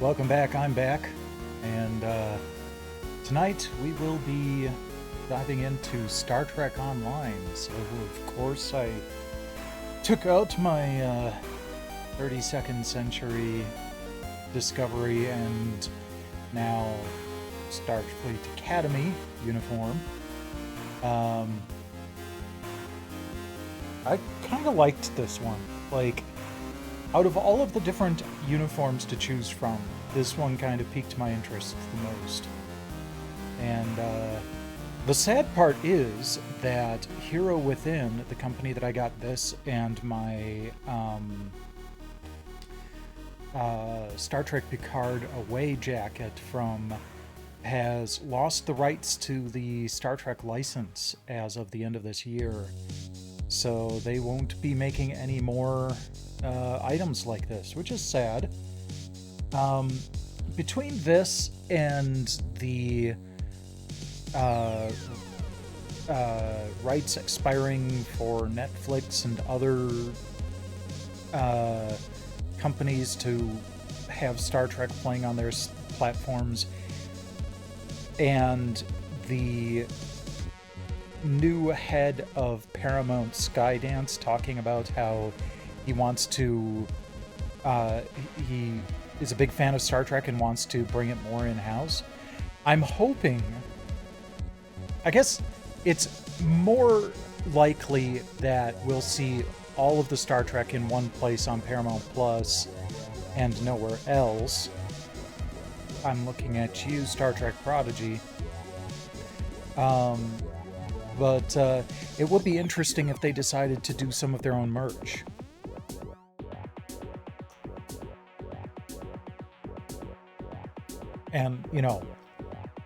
Welcome back, I'm back, and tonight we will be diving into Star Trek Online. So, of course, I took out my 32nd Century Discovery and now Starfleet Academy uniform. I kind of liked this one. Like, out of all of the different uniforms to choose from, this one kind of piqued my interest the most. And the sad part is that Hero Within, the company that I got this and my Star Trek Picard away jacket from, has lost the rights to the Star Trek license as of the end of this year. So they won't be making any more items like this, which is sad. Between this and the rights expiring for Netflix and other companies to have Star Trek playing on their platforms, and the new head of Paramount, Skydance, talking about how he wants to he is a big fan of Star Trek and wants to bring it more in-house. I'm hoping, I guess it's more likely that we'll see all of the Star Trek in one place on Paramount Plus and nowhere else. I'm looking at you, Star Trek Prodigy. But it would be interesting if they decided to do some of their own merch. And, you know,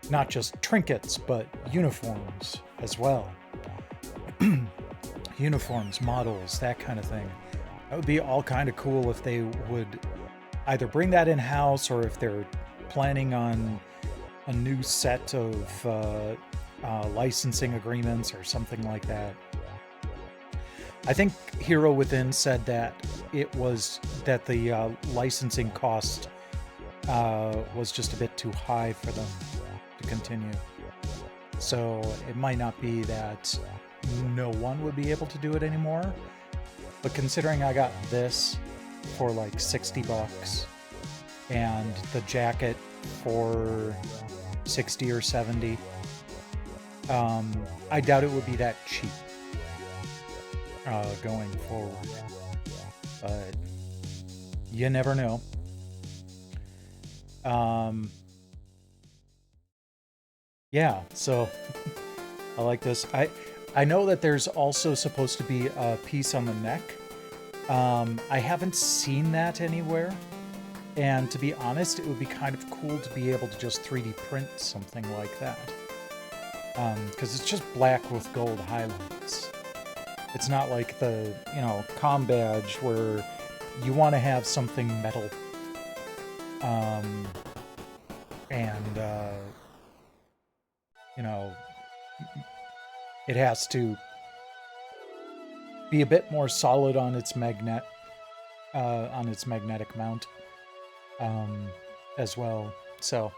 not just trinkets, but uniforms as well. Uniforms, models, that kind of thing. That would be all kind of cool if they would either bring that in-house, or if they're planning on a new set of licensing agreements or something like that. I think Hero Within said that it was that the licensing cost was just a bit too high for them to continue. So it might not be that no one would be able to do it anymore, but considering I got this for like $60 and the jacket for 60 or 70, I doubt it would be that cheap going forward, but you never know. Yeah, so I like this. I know that there's also supposed to be a piece on the neck. I haven't seen that anywhere, and to be honest, it would be kind of cool to be able to just 3D print something like that. Because it's just black with gold highlights. It's not like the, comm badge where you want to have something metal. It has to be a bit more solid on its magnetic mount, as well. So,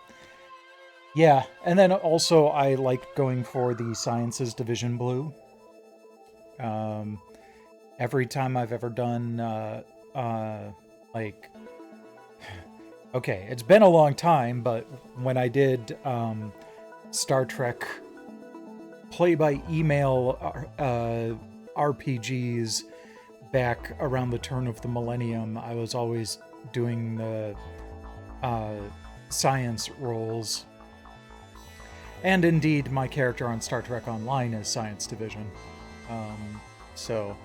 yeah, and then also I like going for the Sciences Division blue. Every time I've ever done, okay, it's been a long time, but when I did Star Trek play-by-email RPGs back around the turn of the millennium, I was always doing the science roles. And indeed, my character on Star Trek Online is Science Division. So,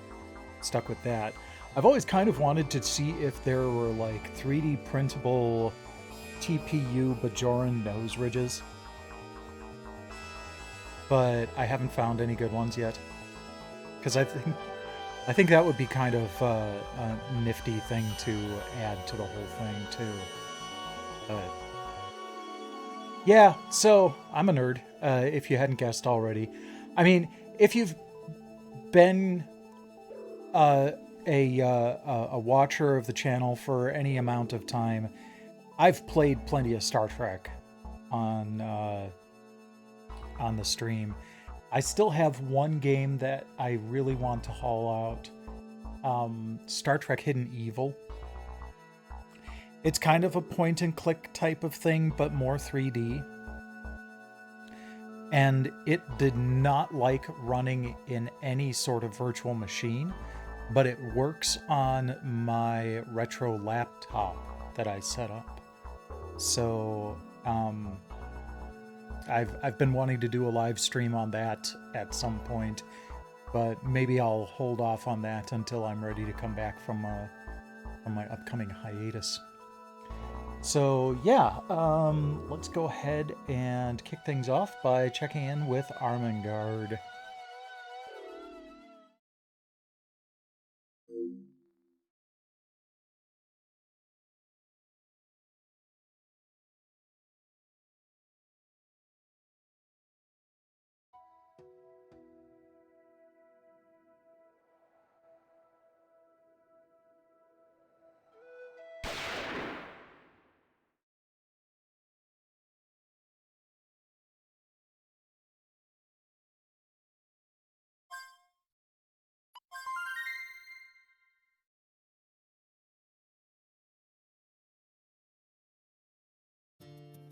stuck with that. I've always kind of wanted to see if there were, like, 3D printable TPU Bajoran nose ridges. But I haven't found any good ones yet. Because I think that would be kind of a nifty thing to add to the whole thing, too. But yeah, so I'm a nerd, if you hadn't guessed already. I mean, if you've been a watcher of the channel for any amount of time, I've played plenty of Star Trek on the stream. I still have one game that I really want to haul out. Star Trek Hidden Evil. It's kind of a point and click type of thing, but more 3D. And it did not like running in any sort of virtual machine, but it works on my retro laptop that I set up. So I've been wanting to do a live stream on that at some point, but maybe I'll hold off on that until I'm ready to come back from my upcoming hiatus. So yeah, let's go ahead and kick things off by checking in with Armengard.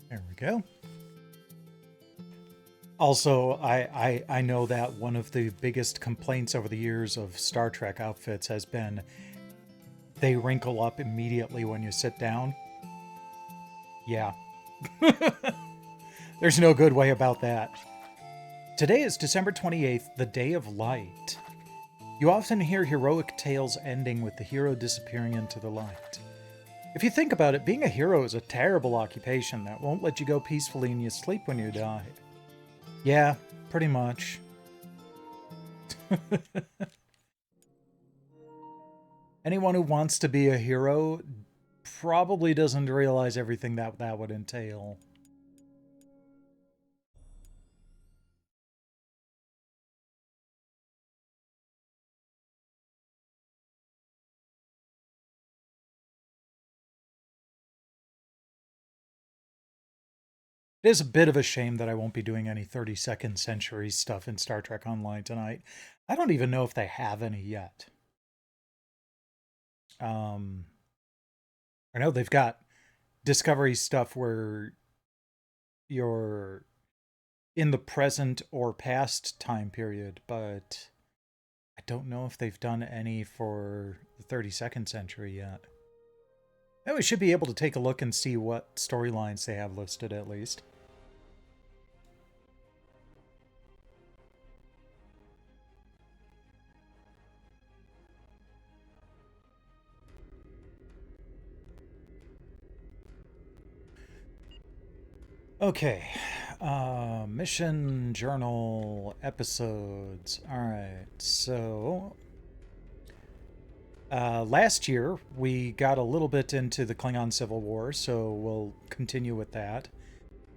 There we go. Also, I know that one of the biggest complaints over the years of Star Trek outfits has been they wrinkle up immediately when you sit down. Yeah. There's no good way about that. Today is December 28th, the Day of Light. You often hear heroic tales ending with the hero disappearing into the light. If you think about it, being a hero is a terrible occupation that won't let you go peacefully in your sleep when you die. Yeah, pretty much. Anyone who wants to be a hero probably doesn't realize everything that would entail. It is a bit of a shame that I won't be doing any 32nd century stuff in Star Trek Online tonight. I don't even know if they have any yet. I know they've got Discovery stuff where you're in the present or past time period, but I don't know if they've done any for the 32nd century yet. Now we should be able to take a look and see what storylines they have listed at least. Okay, mission journal episodes. All right, so last year we got a little bit into the Klingon Civil War, so we'll continue with that.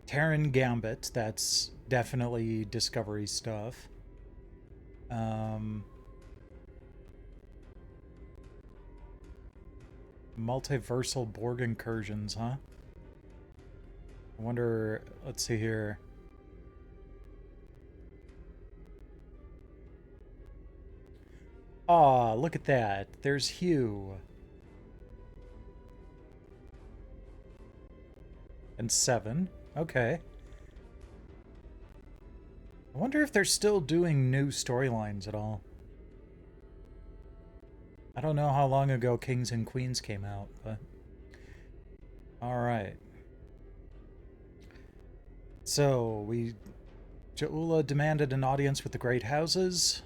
Terran Gambit, that's definitely Discovery stuff. Multiversal Borg incursions, huh? I wonder, let's see here. Aw, look at that. There's Hugh. And 7. Okay. I wonder if they're still doing new storylines at all. I don't know how long ago Kings and Queens came out, but... Alright. So, Ja'ula demanded an audience with the Great Houses.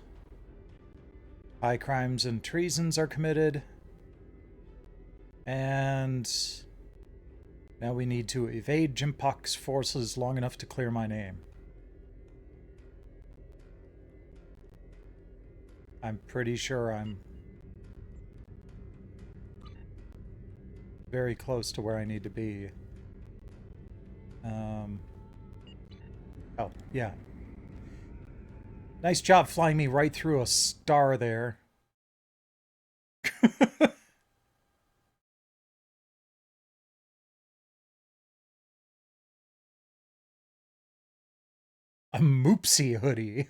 High crimes and treasons are committed. And... now we need to evade Jimpok's forces long enough to clear my name. I'm pretty sure I'm very close to where I need to be. Oh, yeah. Nice job flying me right through a star there. A Moopsie hoodie.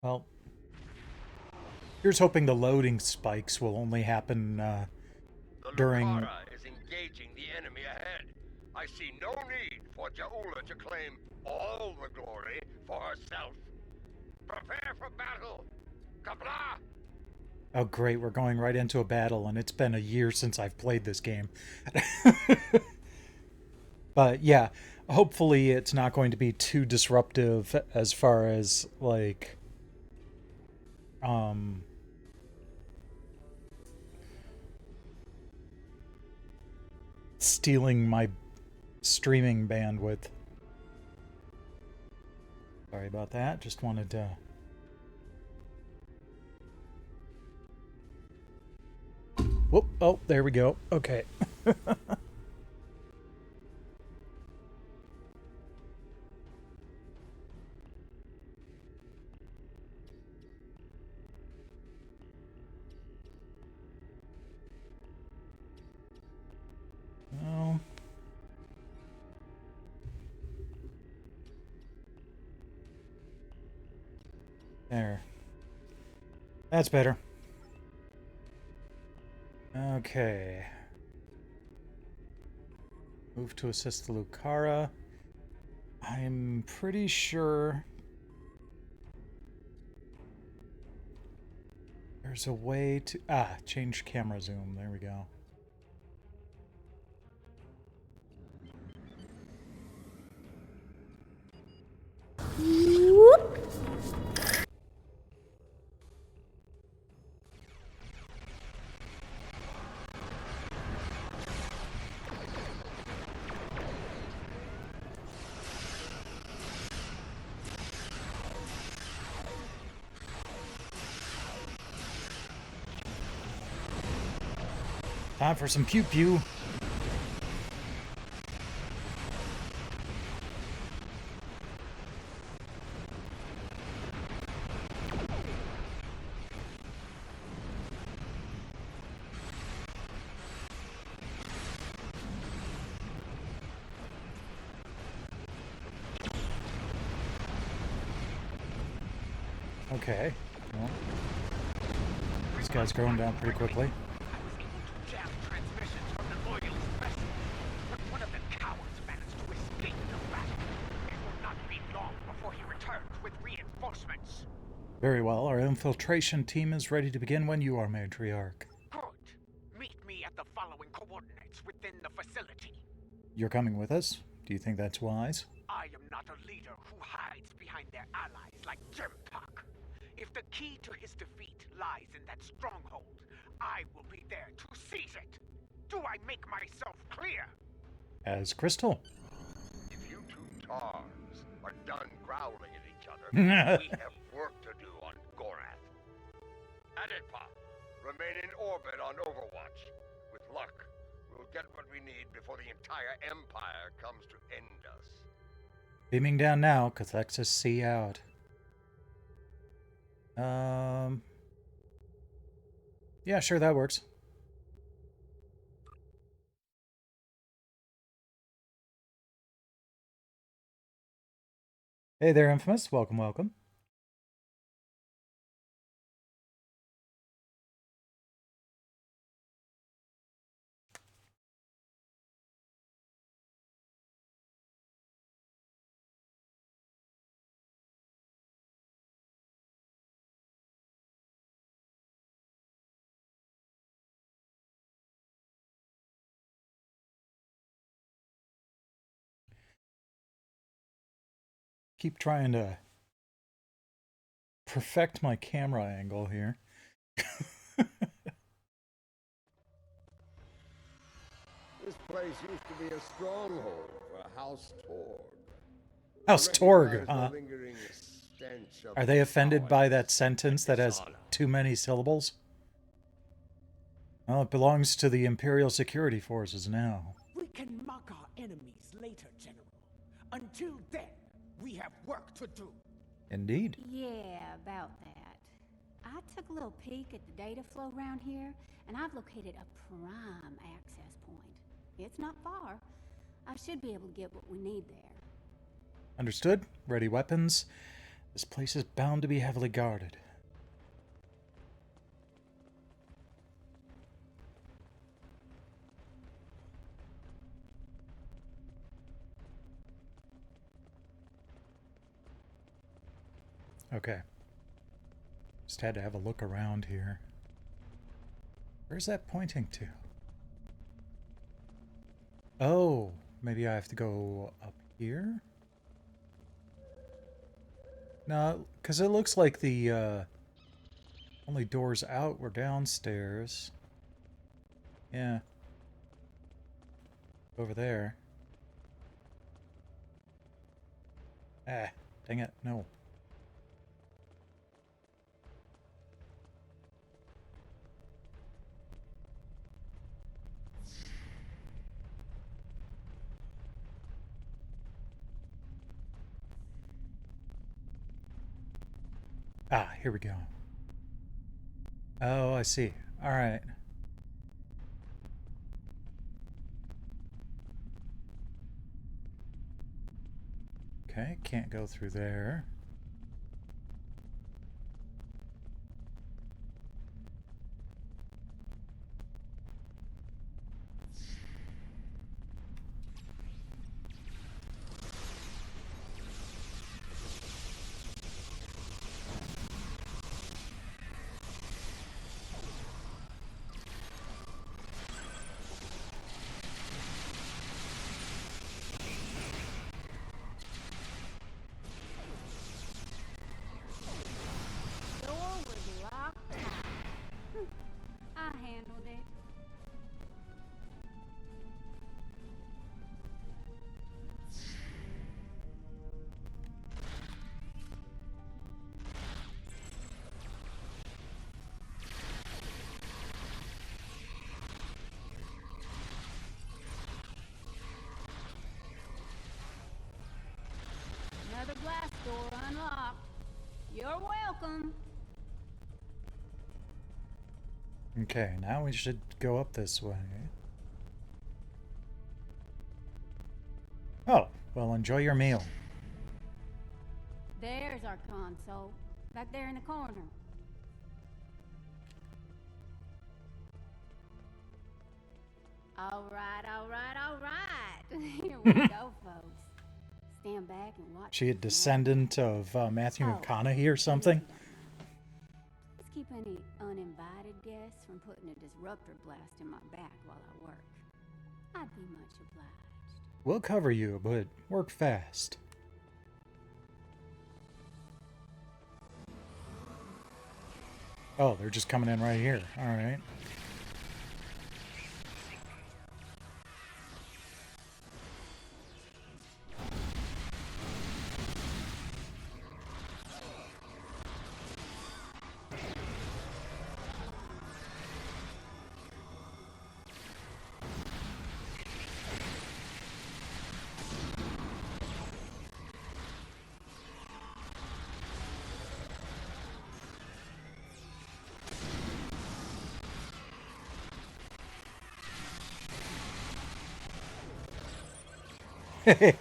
Well, here's hoping the loading spikes will only happen The during... Lucara is engaging the enemy ahead. I see no need for Jaula to claim all the glory for herself. Prepare for battle! Kabla! Oh great, we're going right into a battle, and it's been a year since I've played this game. But yeah, hopefully it's not going to be too disruptive as far as, like, stealing my streaming bandwidth. Sorry about that, just wanted to... Whoop, oh, there we go. Okay. Oh. There. That's better. Okay. Move to assist the Lucara. I'm pretty sure there's a way to... change camera zoom. There we go. Time for some pew-pew. Okay. Well, this guy's going down pretty quickly. Very well. Our infiltration team is ready to begin when you are, Matriarch. Good. Meet me at the following coordinates within the facility. You're coming with us? Do you think that's wise? I am not a leader who hides behind their allies like Jempak. If the key to his defeat lies in that stronghold, I will be there to seize it. Do I make myself clear? As Crystal. If you two tars are done growling at each other, we have work to do on Gorath. Aditpa, remain in orbit on Overwatch. With luck, we'll get what we need before the entire Empire comes to end us. Beaming down now, because that's a C out. Yeah, sure, that works. Hey there, Infamous. Welcome, welcome. Keep trying to perfect my camera angle here. This place used to be a stronghold for House Torg. House Torg, huh? The lingering stench stench of Are they offended cowardice by that sentence that and has dishonor. too many syllables? Well, it belongs to the Imperial Security Forces now. We can mock our enemies later, General. Until then, we have work to do. Indeed. Yeah, about that. I took a little peek at the data flow around here, and I've located a prime access point. It's not far. I should be able to get what we need there. Understood. Ready weapons. This place is bound to be heavily guarded. Okay. Just had to have a look around here. Where's that pointing to? Oh, maybe I have to go up here? No, because it looks like the only doors out were downstairs. Yeah. Over there. Ah, dang it, no. Ah, here we go. Oh, I see. All right. Okay, can't go through there. Door was locked tight. I handled it. Another glass door unlocked. You're welcome. Okay, now we should go up this way. Oh, well, enjoy your meal. There's our console. Back there in the corner. All right, all right, all right. Here we go, folks. Stand back and watch. She a this descendant of Matthew Oh, McConaughey or something? Please keep any uninvited guests from putting a disruptor blast in my back while I work. I'd be much obliged. We'll cover you, but work fast. Oh, they're just coming in right here. All right.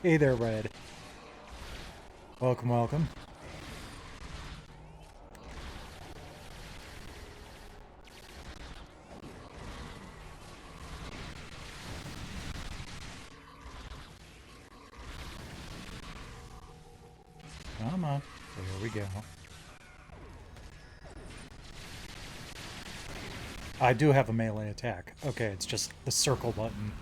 Hey there, Red. Welcome, welcome. Come on. There we go. I do have a melee attack. Okay, it's just the circle button.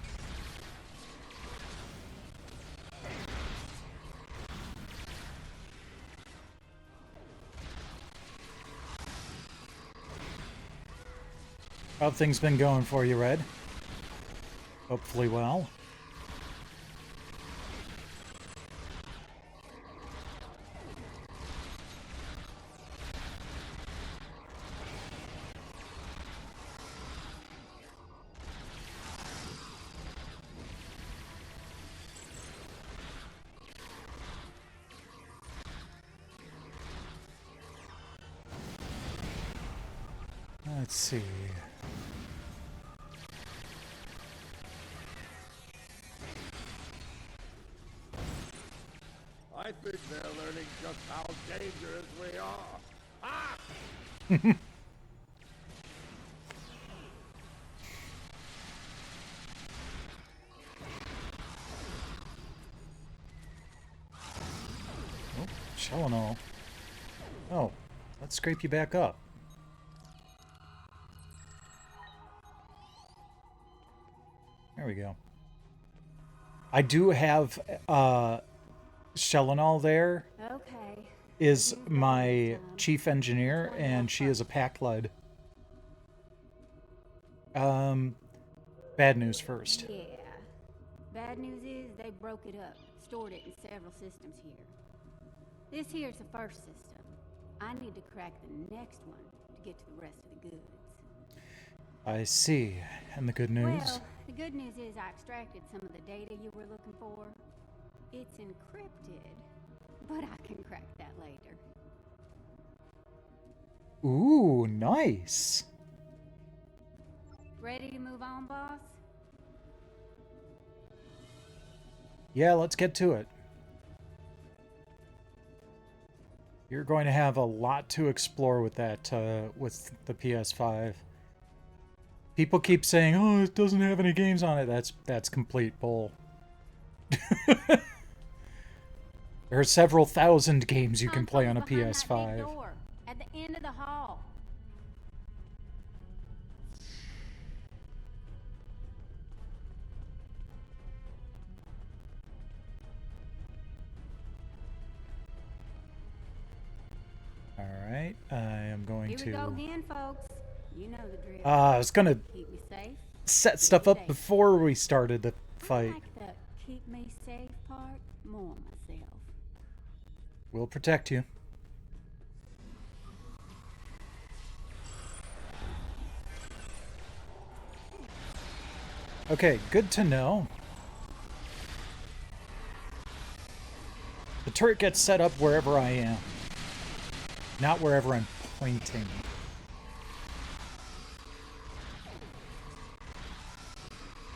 How have things been going for you, Red? Hopefully well. see. I think they're learning just how dangerous we are. Ah! Oh, shell and all. Oh, let's scrape you back up. There we go. I do have Shelinol there Okay. is my chief engineer, and she is a pack lead. Bad news first. Yeah. Bad news is they broke it up, stored it in several systems here. This here's the first system. I need to crack the next one to get to the rest of the goods. I see. And the good news? Well, the good news is I extracted some of the data you were looking for. It's encrypted, but I can crack that later. Ooh, nice. Ready to move on, boss? Yeah, let's get to it. You're going to have a lot to explore with that, with the PS5. People keep saying, "Oh, it doesn't have any games on it." That's complete bull. There are several thousand games you can play on a Behind that big PS5. door, at the end of the hall. All right, I am going Here we go to. again, folks. You know the drill. I was gonna Keep me safe. set stuff up before we started the I fight. like the keep me safe part more myself. We'll protect you. Okay, good to know. The turret gets set up wherever I am, not wherever I'm pointing.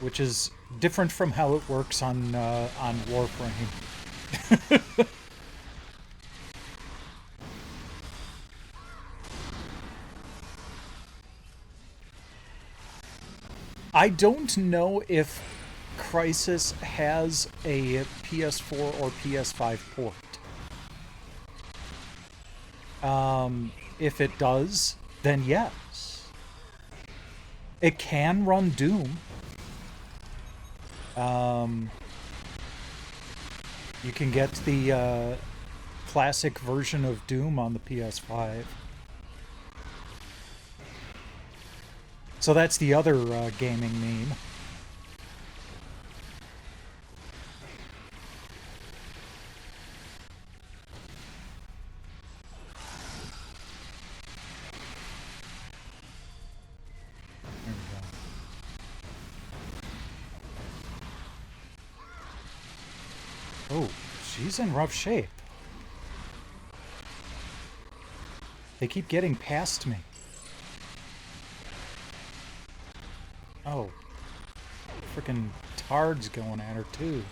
Which is different from how it works on Warframe. I don't know if Crysis has a PS4 or PS5 port. If it does, then yes. It can run Doom. You can get the classic version of Doom on the PS5. So that's the other gaming meme. There we go. Oh, she's in rough shape. They keep getting past me. Oh. Frickin' Tard's going at her, too.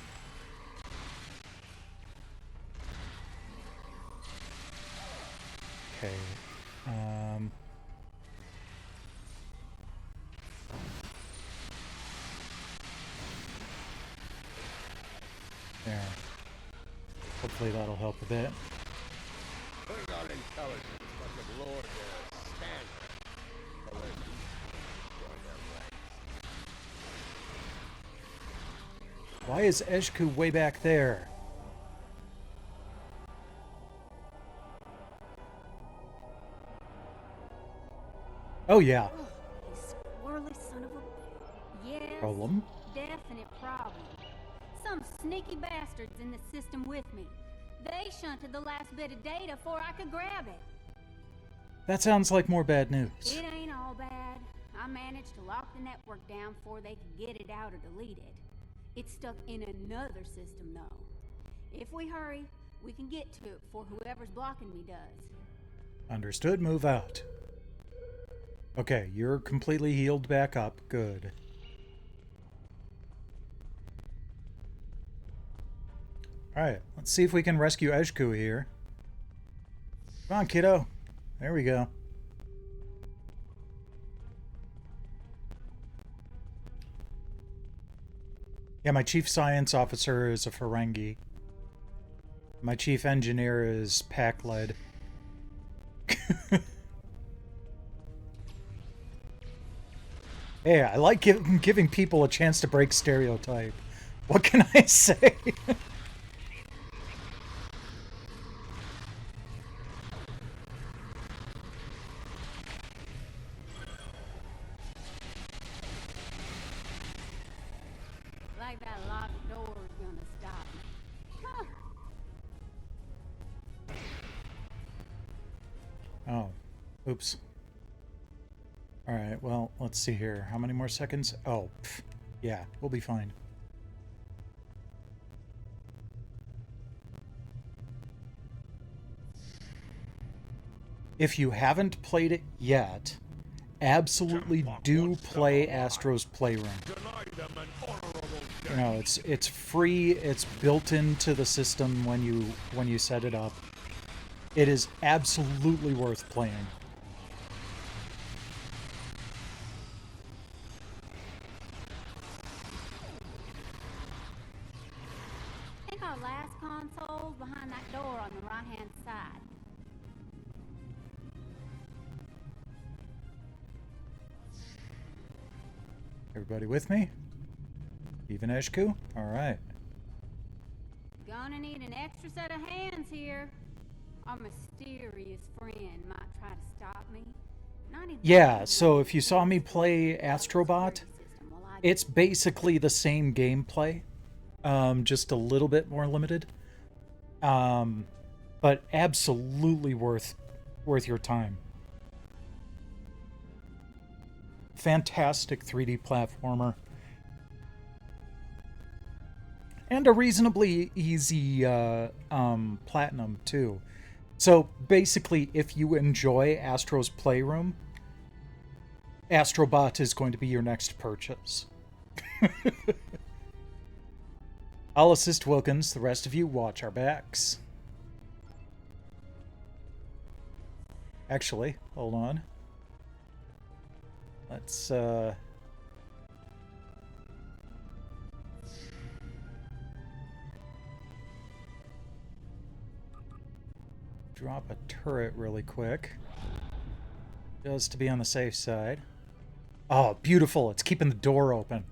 Okay. There. Hopefully that'll help a bit. Klingon intelligence must have lowered their standard. So let me join their ranks. Why is Eshku way back there? Oh yeah. Oh, you squirrely son of a... Yes, Problem? definite problem. Some sneaky bastards in the system with me. They shunted the last bit of data before I could grab it. That sounds like more bad news. It ain't all bad. I managed to lock the network down before they could get it out or delete it. It's stuck in another system, though. If we hurry, we can get to it before whoever's blocking me does. Understood, move out. Okay, you're completely healed back up. Good. Alright, let's see if we can rescue Eshku here. Come on, kiddo. There we go. Yeah, my chief science officer is a Ferengi. My chief engineer is pack-led. Hey, I like giving people a chance to break stereotype. What can I say? Like that locked door is gonna stop me. Huh. Oh, oops. Alright, well, let's see here. How many more seconds? Oh, pff, yeah, we'll be fine. If you haven't played it yet, absolutely do play Astro's Playroom. You know, it's free, it's built into the system when you set it up. It is absolutely worth playing. I think our last console's behind that door on the right-hand side. Everybody with me? Even Eshku? Alright. Gonna need an extra set of hands here. Our mysterious friend might try to stop me. Not even Yeah, so if you saw me play Astrobot, it's basically the same gameplay, just a little bit more limited. But absolutely worth your time. Fantastic 3D platformer. And a reasonably easy platinum, too. So, basically, if you enjoy Astro's Playroom, Astrobot is going to be your next purchase. I'll assist Wilkins. The rest of you watch our backs. Actually, hold on. Let's, drop a turret really quick. Just to be on the safe side. Oh, beautiful. It's keeping the door open.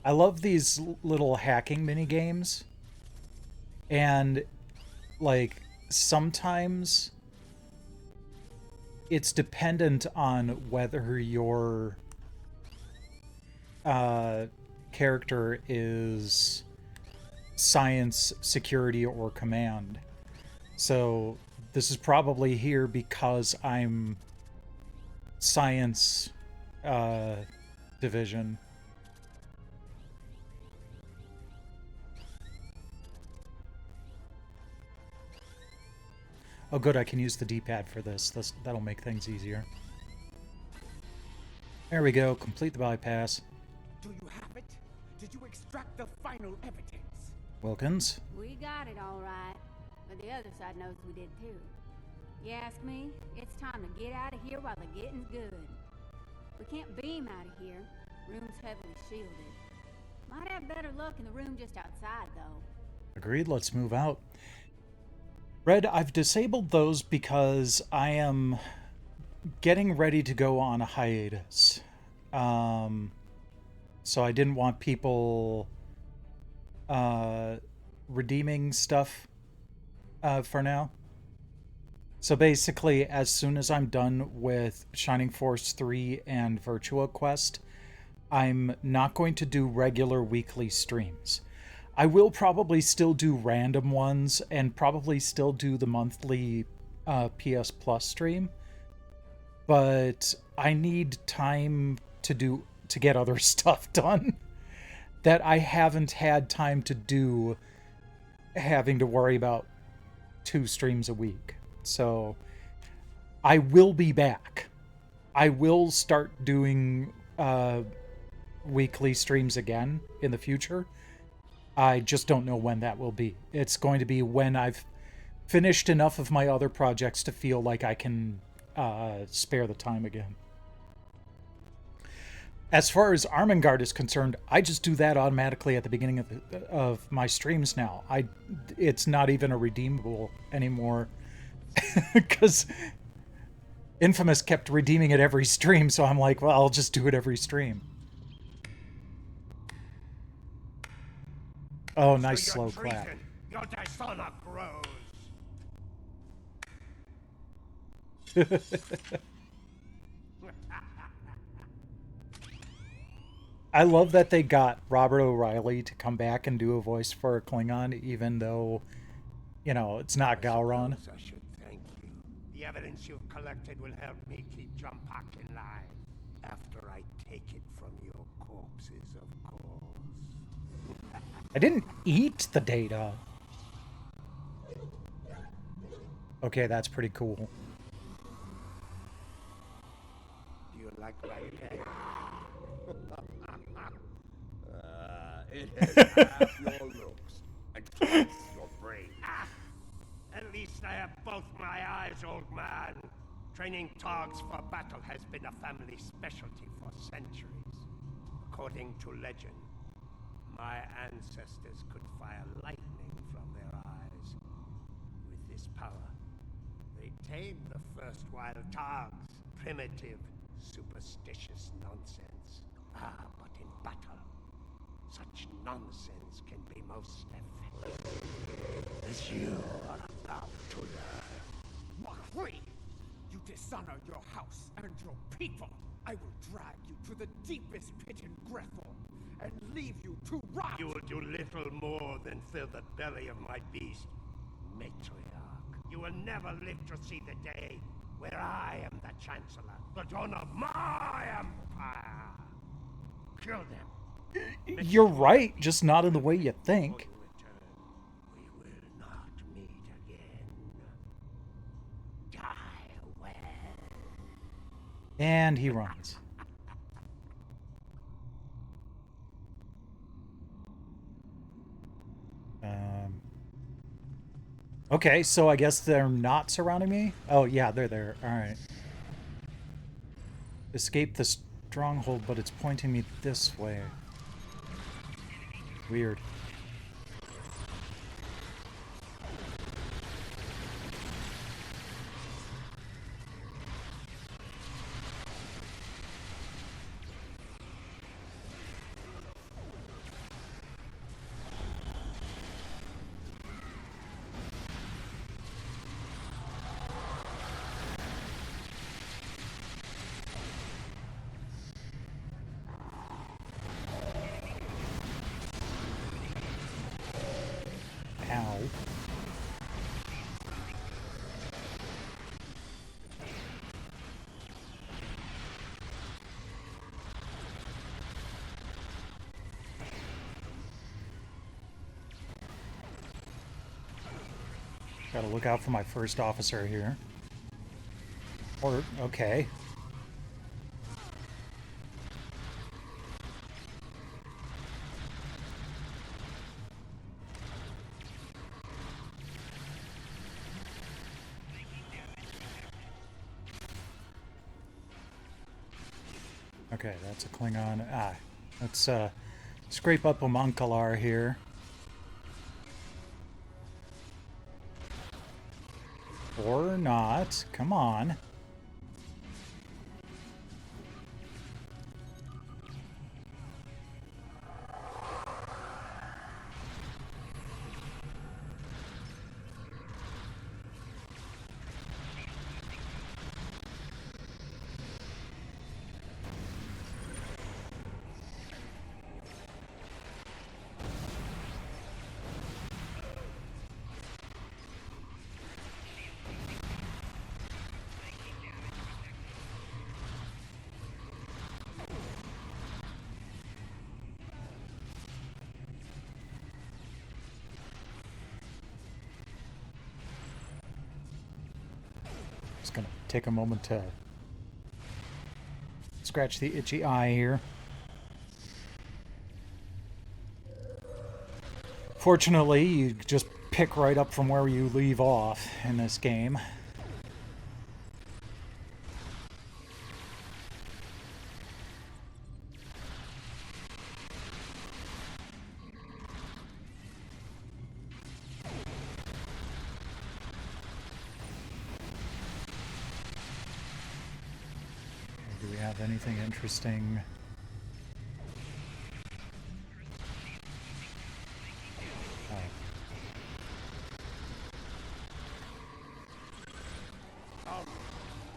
I love these little hacking mini games. And, like, sometimes it's dependent on whether your character is science, security, or command. So this is probably here because I'm science division. Oh good, I can use the D-pad for this. That'll make things easier. There we go, complete the bypass. Do you have it? Did you extract the final evidence? Wilkins? We got it all right, but the other side knows we did too. You ask me, it's time to get out of here while the getting's good. We can't beam out of here. Room's heavily shielded. Might have better luck in the room just outside, though. Agreed, let's move out. Red, I've disabled those because I am getting ready to go on a hiatus. So I didn't want people redeeming stuff for now. So basically, as soon as I'm done with Shining Force 3 and Virtua Quest, I'm not going to do regular weekly streams. I will probably still do random ones and probably still do the monthly PS Plus stream, but I need time to get other stuff done. that I haven't had time to do, having to worry about 2 streams a week. So I will be back. I will start doing weekly streams again in the future. I just don't know when that will be. It's going to be when I've finished enough of my other projects to feel like I can spare the time again. As far as Armengard is concerned, I just do that automatically at the beginning of my streams now. It's not even a redeemable anymore because Infamous kept redeeming it every stream, so I'm like, well, I'll just do it every stream. Oh, nice slow clap. Your dishonor grows. I love that they got Robert O'Reilly to come back and do a voice for a Klingon, even though, you know, it's not Gowron. I should thank you. The evidence you've collected will help me keep Jumpak in line. After I take it from your corpses, of course. I didn't eat the data. Okay, that's pretty cool. Do you like my head? It has half your looks and twice your brain. At least I have both my eyes, old man. Training Togs for battle has been a family specialty for centuries. According to legend, my ancestors could fire lightning from their eyes. With this power, they tamed the first wild Togs. Primitive, superstitious nonsense. But in battle, such nonsense can be most effective, as you are about to learn. Mahri! You dishonor your house and your people! I will drag you to the deepest pit in Grethel and leave you to rot! You will do little more than fill the belly of my beast, matriarch. You will never live to see the day where I am the Chancellor, the dawn of my empire. Kill them. You're right, just not in the way you think. We will not meet again. Die well. And he runs. Okay, so I guess they're not surrounding me? Oh, yeah, they're there. Alright. Escape the stronghold, but it's pointing me this way. Weird. Ow. Gotta look out for my first officer here. Or, okay. Okay, that's a Klingon. Ah, let's scrape up a Monkalar here. Or not. Come on. Just gonna take a moment to scratch the itchy eye here. Fortunately, you just pick right up from where you leave off in this game. Do we have anything interesting?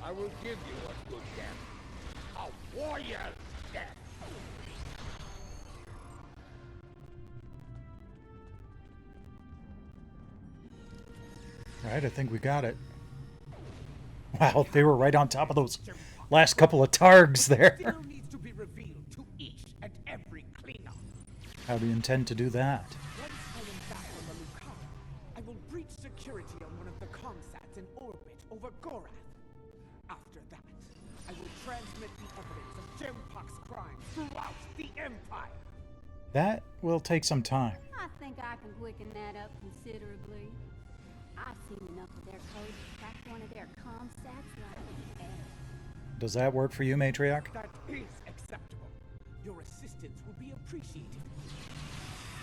I will give you a good death. A warrior's death. Alright, I think we got it. Wow, they were right on top of those last couple of targs there. Still needs to be revealed to each and every Klingon. How do you intend to do that? Once I am back on the Lucara, I will breach security on one of the comsats in orbit over Gorath. After that, I will transmit the evidence of Jempok's crimes throughout the Empire. That will take some time. I think I can quicken that up considerably. I've seen enough of their code to crack one of their comsats like an egg. Does that work for you, Matriarch? That is acceptable. Your assistance will be appreciated.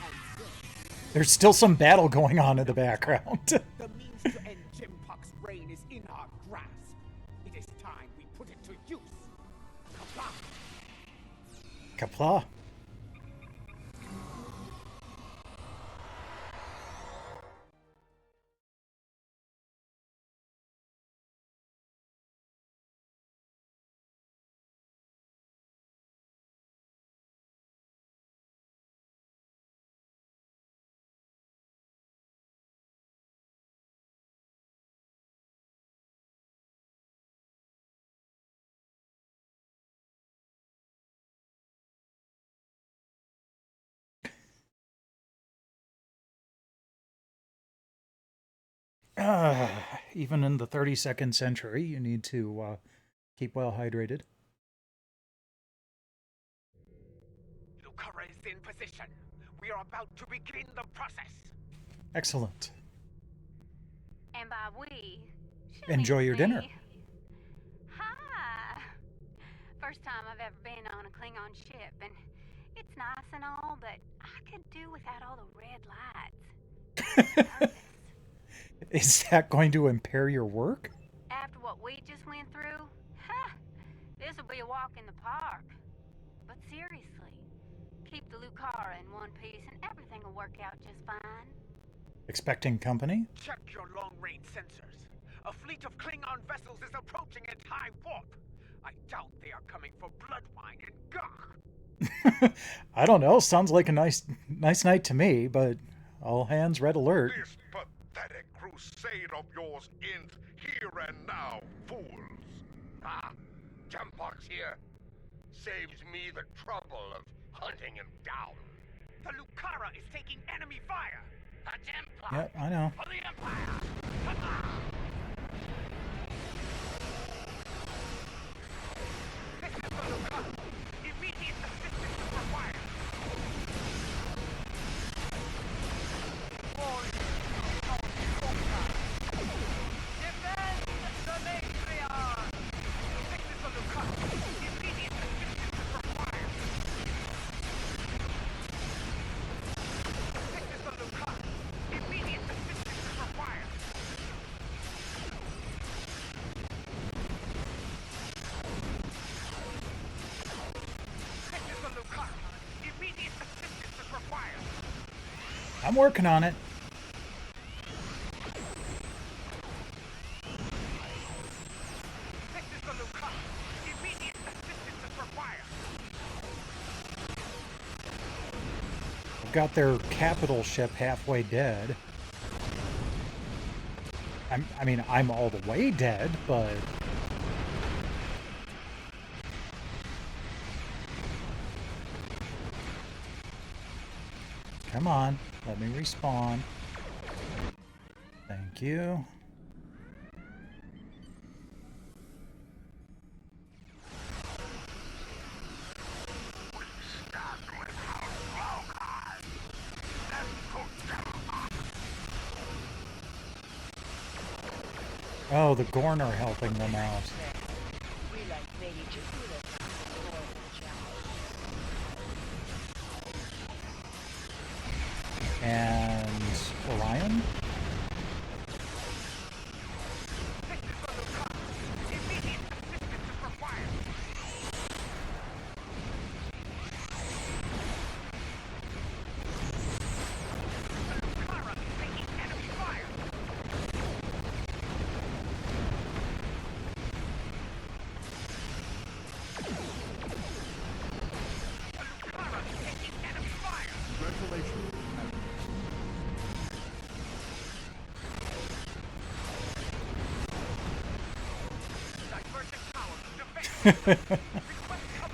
And so, There's still some battle going on in the background. the means to end Jempok's reign is in our grasp. It is time we put it to use. Kapla! Kapla. Even in the 32nd century, you need to keep well hydrated. Lucara is in position. We are about to begin the process. Excellent. And by we, she'll Enjoy mean your dinner. me. Hi. First time I've ever been on a Klingon ship, and it's nice and all, but I could do without all the red lights. Is that going to impair your work? After what we just went through, this'll be a walk in the park. But seriously, keep the Lucara in one piece and everything will work out just fine. Expecting company? Check your long-range sensors. A fleet of Klingon vessels is approaching at high warp. I doubt they are coming for blood wine and gah. I don't know. Sounds like a nice night to me, but all hands red alert. This pathetic crusade of yours ends here and now, fools. Ah, Jempok's here. Saves me the trouble of hunting him down. The Lucara is taking enemy fire. A Jempok Yep, I know. for the Empire. Come on. This is the Lucara. Immediate assistance is required. Defend the matriarch! This is the Lucara. Immediate assistance is required. This is the Lucara. Immediate assistance is required. This is the Lucara. Immediate assistance is required. I'm working on it. This is the Lucara. Immediate assistance is required. I've got their capital ship halfway dead. I mean, I'm all the way dead, but... Come on, let me respawn. Thank you. Oh, the Gorn are helping them out. We like Lady Chakula And Orion?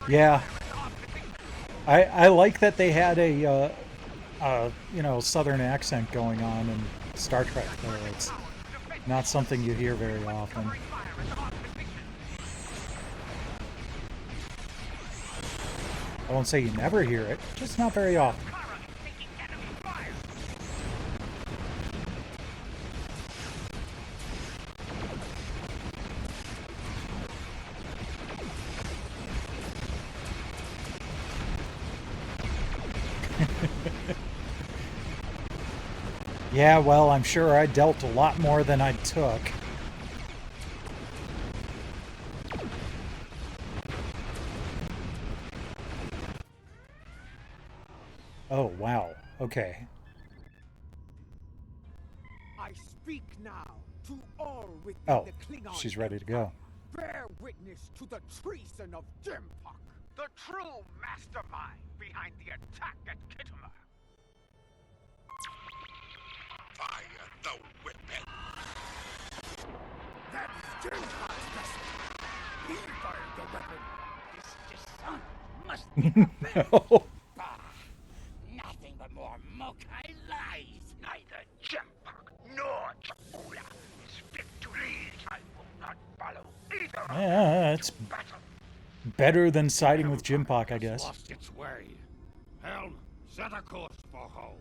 Yeah. I like that they had a you know, southern accent going on in Star Trek though. It's not something you hear very often. I won't say you never hear it, just not very often. Yeah, well, I'm sure I dealt a lot more than I took. Oh, wow. Okay. I speak now to all within Oh, the Klingon she's ready to go. Bear witness to the treason of Jimpuck, the true mastermind behind the attack at Kittimer. Fire the whippet! That is Jimpuck's vessel. He fired the weapon. This son must be No. nothing but more Mokai lies. Neither Jimpuck nor Chakula is fit to lead. I will not follow either of them Yeah, it's to battle. better than siding with Jimpock, I guess. Lost its way. Helm, set a course for home.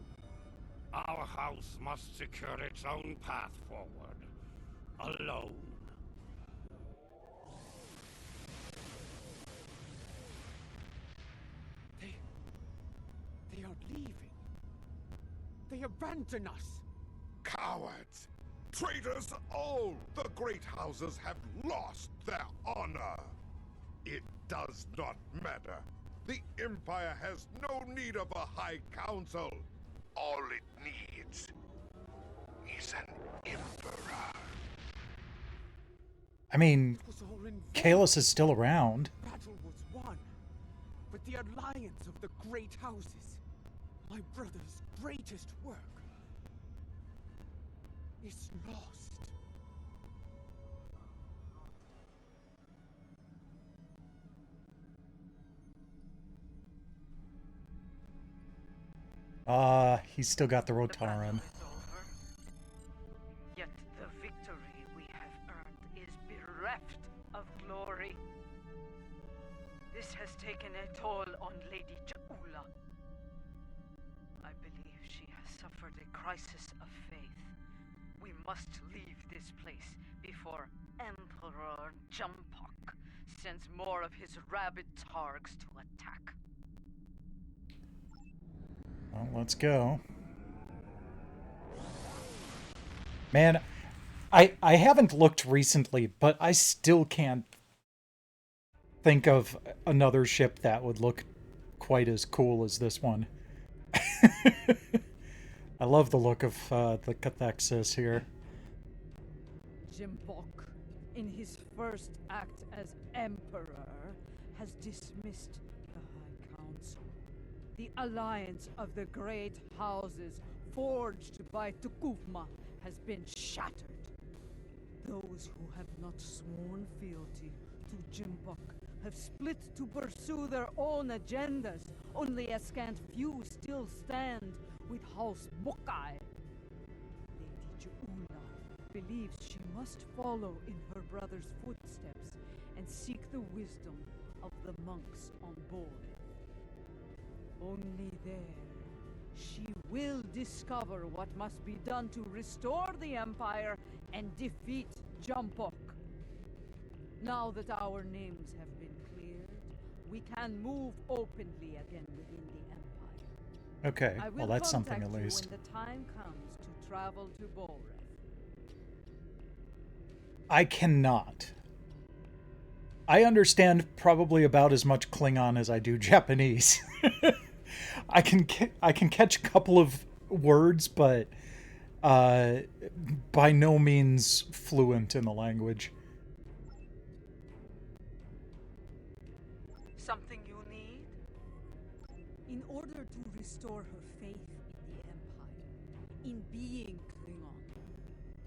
Our house must secure its own path forward. Alone. They are leaving. They abandon us. Cowards! Traitors all! The great houses have lost their honor. It does not matter. The Empire has no need of a High Council. All it needs is an Emperor. I mean, It was all in vain. Kalos is still around. Battle was won, but the alliance of the great houses, my brother's greatest work, is lost. He's still got the The Rotaran. battle is over. Yet the victory we have earned is bereft of glory. This has taken a toll on Lady Chakula. I believe she has suffered a crisis of faith. We must leave this place before Emperor Jumpuck sends more of his rabid targs to attack. Well, let's go. Man, I haven't looked recently, but I still can't think of another ship that would look quite as cool as this one. I love the look of the cathexis here. Jimpock, in his first act as Emperor, has dismissed the High Council. The alliance of the great houses forged by Tukufma has been shattered. Those who have not sworn fealty to Jimpock have split to pursue their own agendas. Only a scant few still stand with House Mokai. Lady Juula believes she must follow in her brother's footsteps and seek the wisdom of the monks on board. Only there, she will discover what must be done to restore the Empire and defeat Jumpok. Now that our names have been cleared, we can move openly again within the Empire. Okay, I will well that's something contact at you least. when the time comes to travel to Boreth. I cannot. I understand probably about as much Klingon as I do Japanese. I can catch a couple of words, but by no means fluent in the language. Something you need? In order to restore her faith in the Empire, in being Klingon,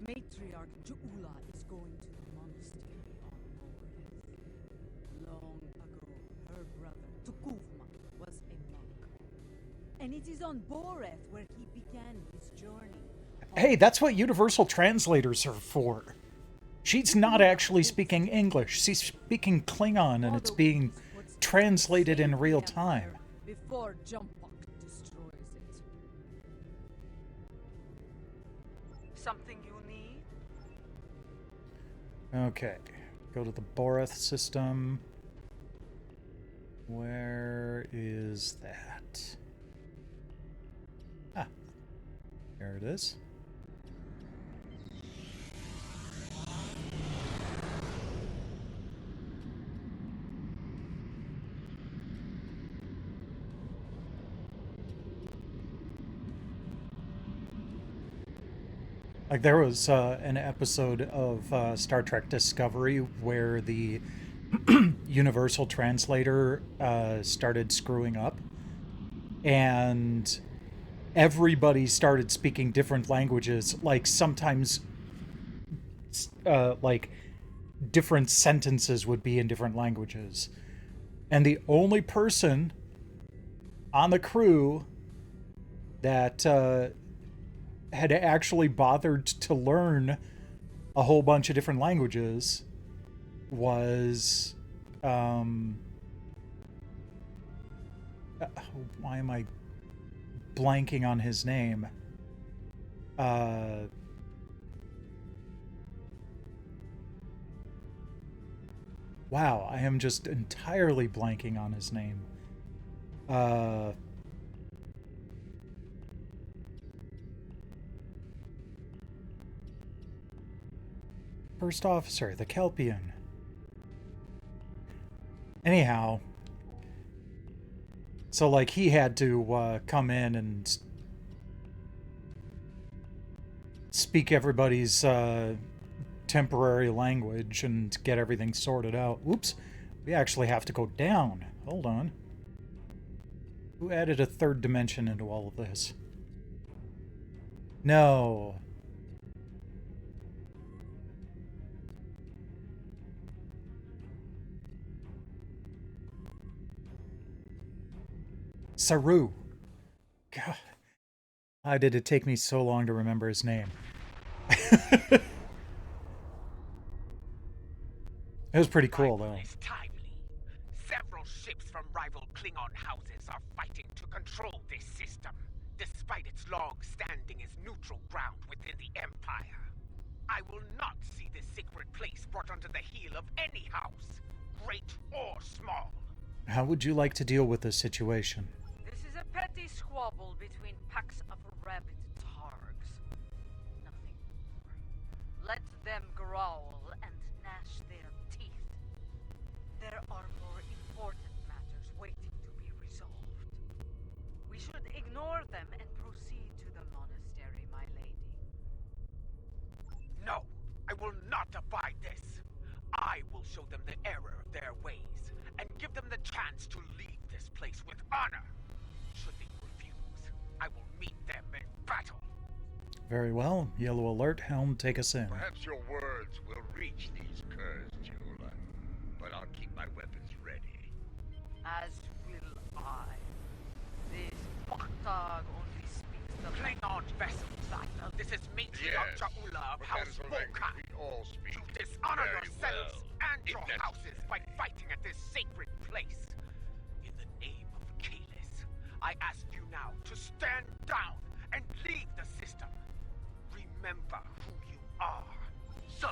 Matriarch Ju'ula is going to the monastery on Boreth. Long ago, her brother Tukuvma was a monk. And it is on Boreth where he began his journey. Hey, that's what universal translators are for. She's not actually speaking English. She's speaking Klingon, and it's being translated in real time. Before Jumpok destroys it. Something you need? Okay, go to the Boreth system. Where is that? Ah, there it is. Like, there was an episode of Star Trek Discovery where the universal translator started screwing up, and everybody started speaking different languages. Like, sometimes like different sentences would be in different languages, and the only person on the crew that had actually bothered to learn a whole bunch of different languages was why am I blanking on his name? Wow, I am just entirely blanking on his name. First officer, the Kelpian. Anyhow, so like he had to come in and speak everybody's temporary language and get everything sorted out. Oops, we actually have to go down. Hold on. Who added a third dimension into all of this? No. Saru. God. Why did it take me so long to remember his name? It was pretty cool, though. Is timely. Several ships from rival Klingon houses are fighting to control this system, despite its long standing as neutral ground within the Empire. I will not see this sacred place brought under the heel of any house, great or small. How would you like to deal with this situation? This is a petty squabble between packs of rabid targs. Nothing more. Let them growl and gnash their teeth. There are more important matters waiting to be resolved. We should ignore them and proceed to the monastery, my lady. No, I will not abide this. I will show them the error of their ways, and give them the chance to leave this place with honor. Should they refuse, I will meet them in battle. Very well. Yellow alert. Helm, take us in. Perhaps your words will reach these curs, Ju'ula, but I'll keep my weapons ready. As will I. This fucktard only speaks the Klingon vessels. This is Matriarch Yes, Ju'ula of but that House is a language Volkai. we all speak. You dishonor very yourselves well, and if your necessary. houses by fighting at this sacred place. In the name of Kalis, I ask you now to stand down and leave the system. Remember who you are. So,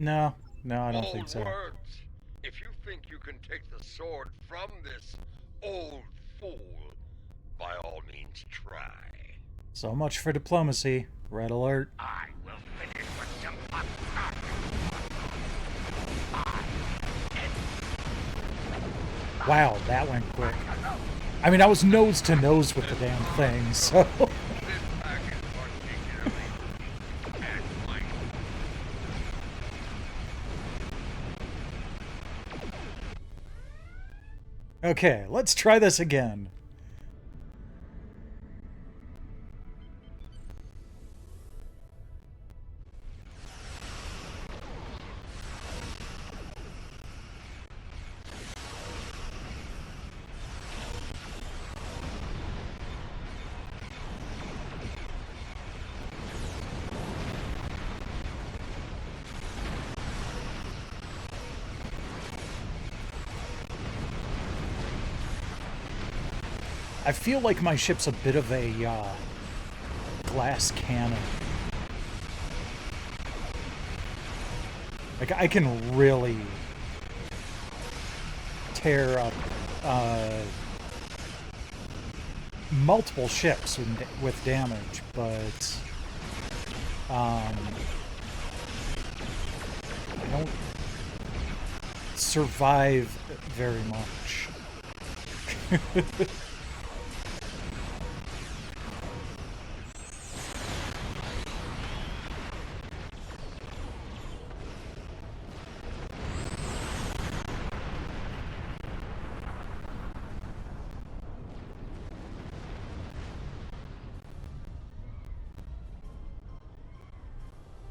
No, no, I don't Bold think so. words. If you think you can take the sword from this old fool, by all means try. So much for diplomacy. Red alert. I will finish what Jumpak started. Wow, that went quick. I mean, I was nose to nose with the damn thing, so... This package particularly and mine. Okay, let's try this again. I feel like my ship's a bit of a glass cannon. Like, I can really tear up multiple ships with damage, but I don't survive very much.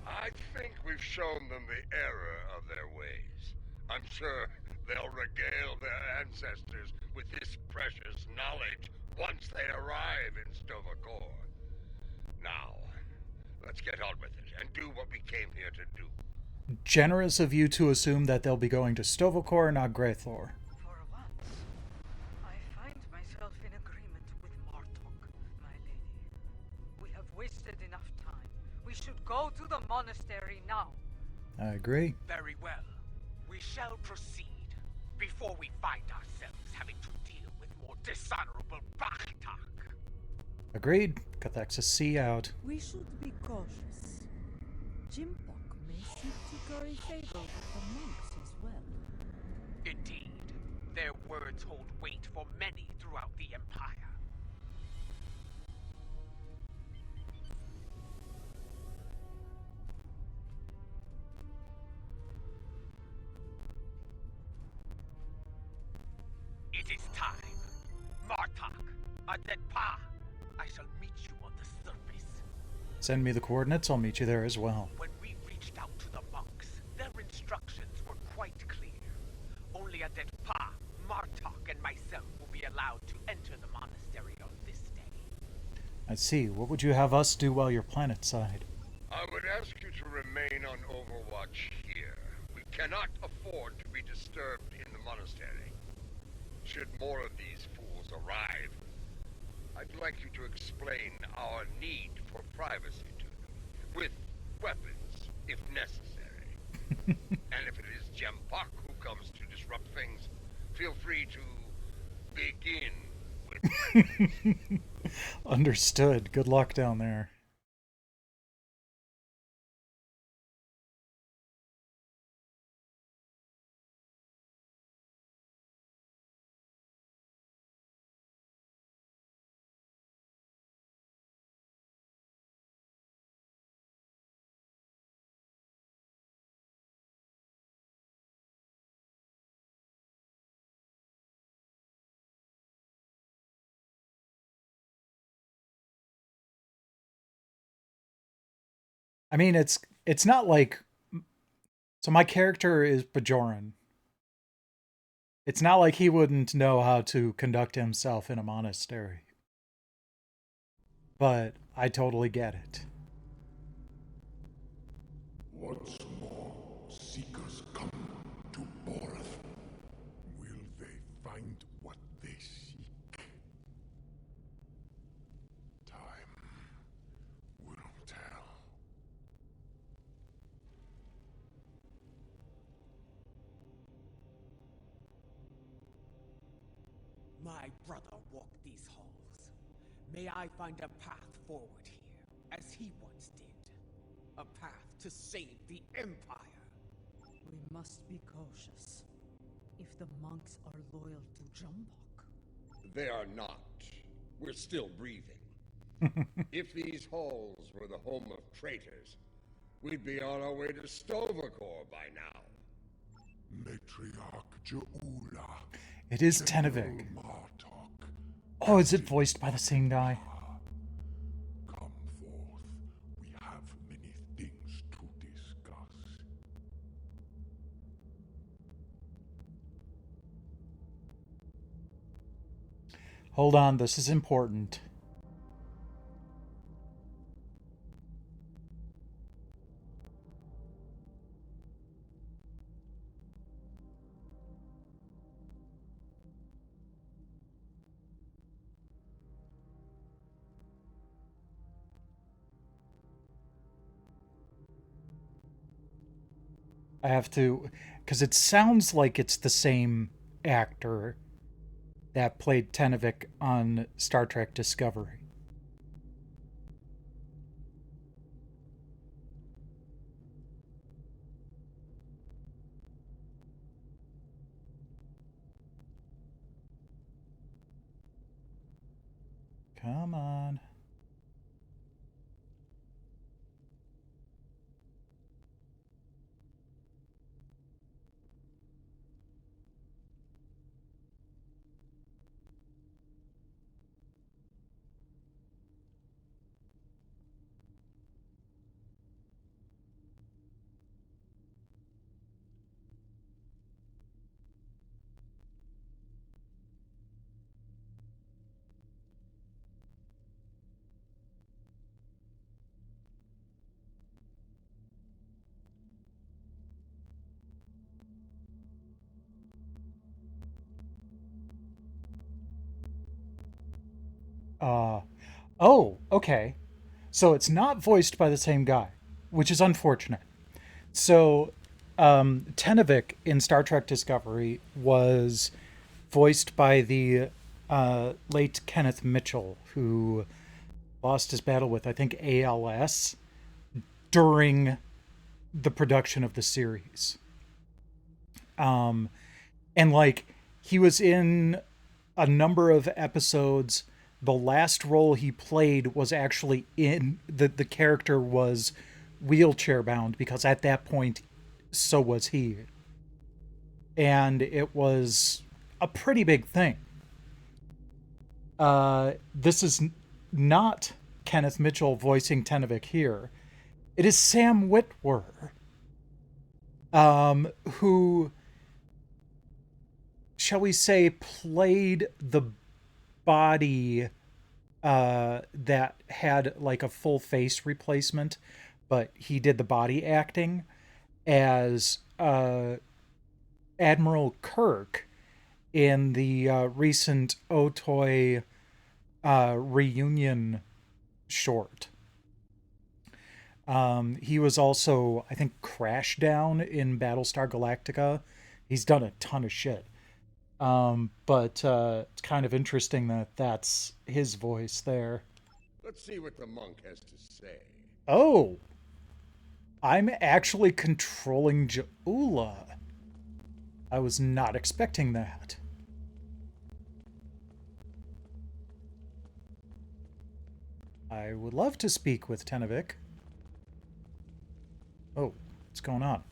I think we've shown them the error of their ways. I'm sure they'll regale their ancestors with this precious knowledge once they arrive in Stovacor. Now, let's get on with it and do what we came here to do. Generous of you to assume that they'll be going to Stovacor, not Greythor. For once, I find myself in agreement with Martok, my lady. We have wasted enough time. We should go to the monastery now. I agree. Very well. We shall proceed before we find ourselves having to deal with more dishonorable Bachtak. Agreed. Cathexis C out. We should be cautious. Jimpok may seek to curry favor with the monks as well. Indeed, their words hold weight for many throughout the Empire. It is time. Martok, Adetpa, I shall meet you on the surface. Send me the coordinates, I'll meet you there as well. When we reached out to the monks, their instructions were quite clear. Only Adetpa, Martok, and myself will be allowed to enter the monastery on this day. I see. What would you have us do while you're planetside? I would ask you to remain on Overwatch here. We cannot afford to be disturbed in the monastery. Should more of these fools arrive, I'd like you to explain our need for privacy to them, with weapons, if necessary. And if it is Jempak who comes to disrupt things, feel free to begin with. Understood. Good luck down there. I mean, it's not like... So my character is Bajoran. It's not like he wouldn't know how to conduct himself in a monastery. But I totally get it. Once more, seekers come to Borath. Will they find what they seek? Time will tell. brother walked these halls. May I find a path forward here, as he once did. A path to save the Empire. We must be cautious. If the monks are loyal to Jumbok. They are not. We're still breathing. If these halls were the home of traitors, we'd be on our way to Stovacor by now. Matriarch Jaula. It is General Tenevik. Martok. Oh, is it voiced by the same guy? Come forth. We have many things to discuss. Hold on, this is important. I have to, because it sounds like it's the same actor that played Tenevik on Star Trek Discovery. Come on. Oh, okay. So it's not voiced by the same guy, which is unfortunate. So, Tenevik in Star Trek Discovery was voiced by the late Kenneth Mitchell, who lost his battle with, I think, ALS during the production of the series. And like, he was in a number of episodes. The last role he played was actually in the character was wheelchair bound, because at that point so was he, and it was a pretty big thing. This is not Kenneth Mitchell voicing Tenevik here. It is Sam Witwer, who, shall we say, played the body that had like a full face replacement, but he did the body acting as Admiral Kirk in the recent Otoy reunion short. He was also, I think, Crashdown in Battlestar Galactica. He's done a ton of shit. But it's kind of interesting that that's his voice there. Let's see what the monk has to say. Oh, I'm actually controlling Jaula. I was not expecting that. I would love to speak with Tenevik. Oh, what's going on?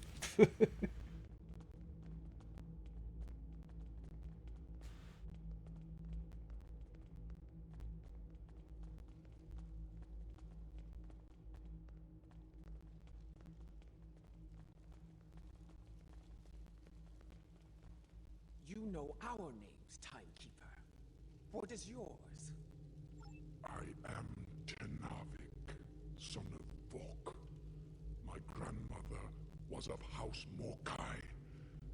You know our names, Timekeeper. What is yours? I am Tenavik, son of Vok. My grandmother was of House Morkai,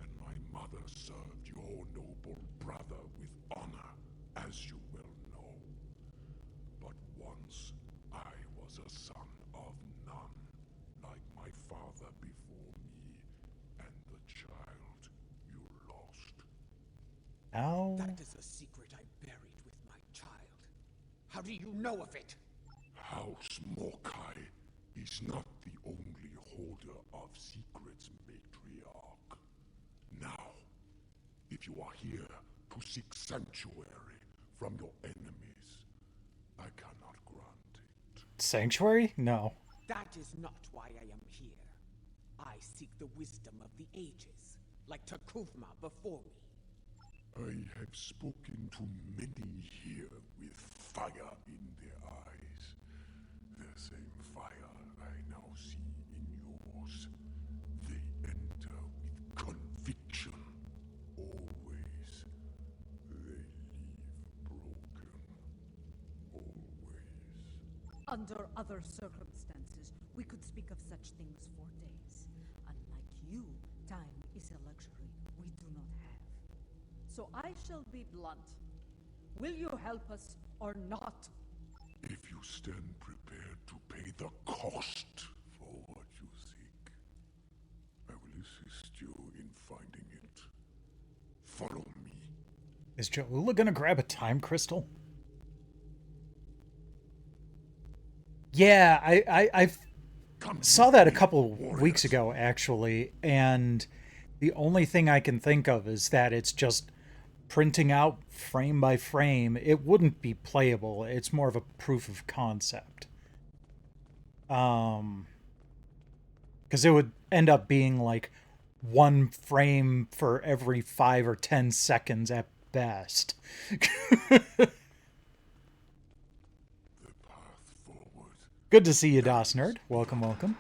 and my mother served your noble brother with honor, as you well know. But once I was a son of none, like my father before me, and the child you lost. Ow. That is a secret I buried How do you know of it? House Mokai is not the only holder of secrets, matriarch. Now, if you are here to seek sanctuary from your enemies, I cannot grant it. Sanctuary? No. That is not why I am here. I seek the wisdom of the ages, like Takuvma before me. I have spoken to many here with fire in their eyes. The same fire I now see in yours. They enter with conviction, always. They leave broken, always. Under other circumstances, we could speak of such things for days. Unlike you, time is a luxury we do not have. So I shall be blunt. Will you help us or not? If you stand prepared to pay the cost for what you seek, I will assist you in finding it. Follow me. Is Jaula gonna grab a time crystal? Yeah, I saw that a couple weeks ago, actually, and the only thing I can think of is that it's just printing out frame by frame. It wouldn't be playable. It's more of a proof of concept. Because it would end up being like one frame for every 5 or 10 seconds at best. Good to see you, DOS Nerd. Welcome, welcome.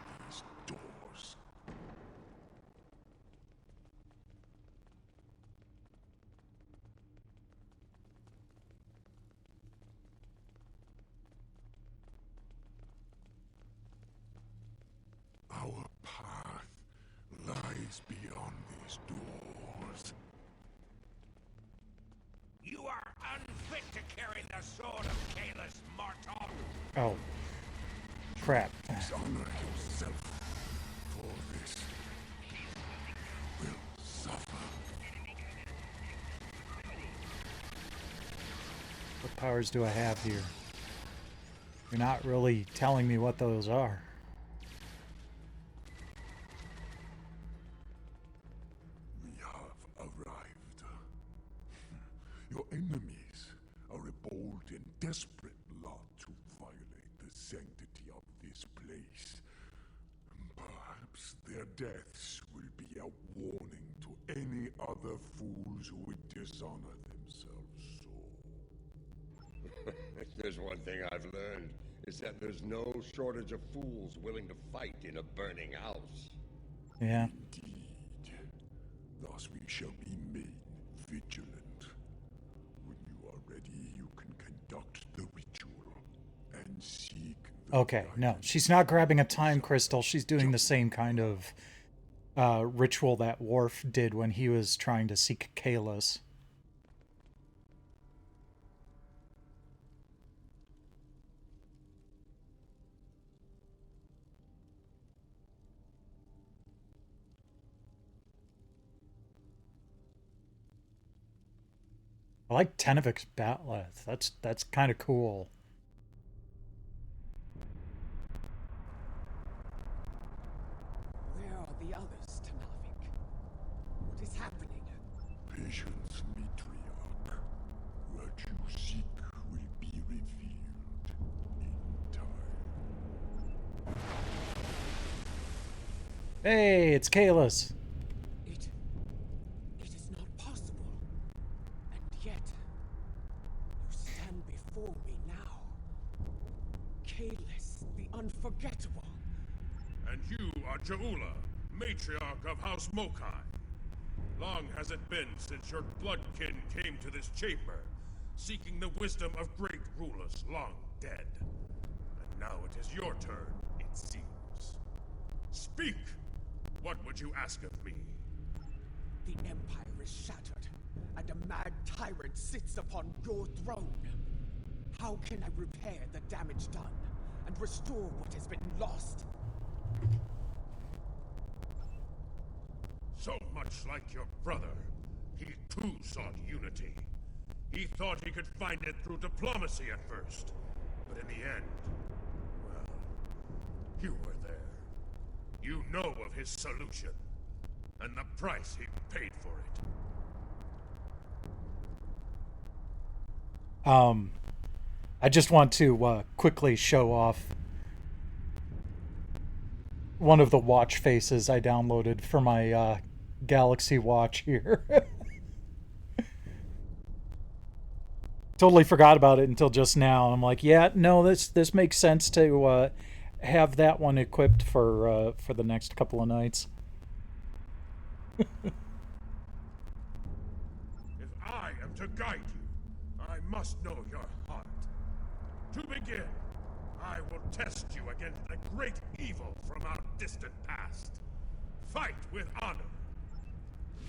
Our path lies beyond these doors. You are unfit to carry the sword of Kalis, mortal! Oh. Crap. Dishonor yourself. For this, will suffer. What powers do I have here? You're not really telling me what those are. We have arrived. Your enemies are a bold and desperate lot to violate the sanctity of this place. Perhaps their deaths will be a warning to any other fools who would dishonor themselves so. If there's one thing I've learned, is that there's no shortage of fools willing to fight in a burning house. Yeah. Indeed. Thus we shall be made vigilant. When you are ready, you can conduct the ritual and seek the Okay, no. She's not grabbing a time crystal. She's doing the same kind of ritual that Worf did when he was trying to seek Kalis. I like Tenovik's Batleth. That's kind of cool. Where are the others, Tanavik? What is happening? Patience, matriarch. What you seek will be revealed in time. Hey, it's Kalis. It is not possible. And yet, you stand before me now. Kalis, the unforgettable. And you are Jaula, matriarch of House Mokai. Long has it been since your bloodkin came to this chamber, seeking the wisdom of great rulers long dead. And now it is your turn, it seems. Speak! What would you ask of me? The Empire is shattered, and a mad tyrant sits upon your throne. How can I repair the damage done, and restore what has been lost? So much like your brother, he too sought unity. He thought he could find it through diplomacy at first. But in the end, well, you were there. You know of his solution, and the price he paid for it. I just want to quickly show off one of the watch faces I downloaded for my Galaxy Watch here. Totally forgot about it until just now. I'm like, yeah, no, this makes sense to have that one equipped for the next couple of nights. If I am to guide you, I must know your heart. To begin, I will test you against a great evil from our distant past. Fight with honor.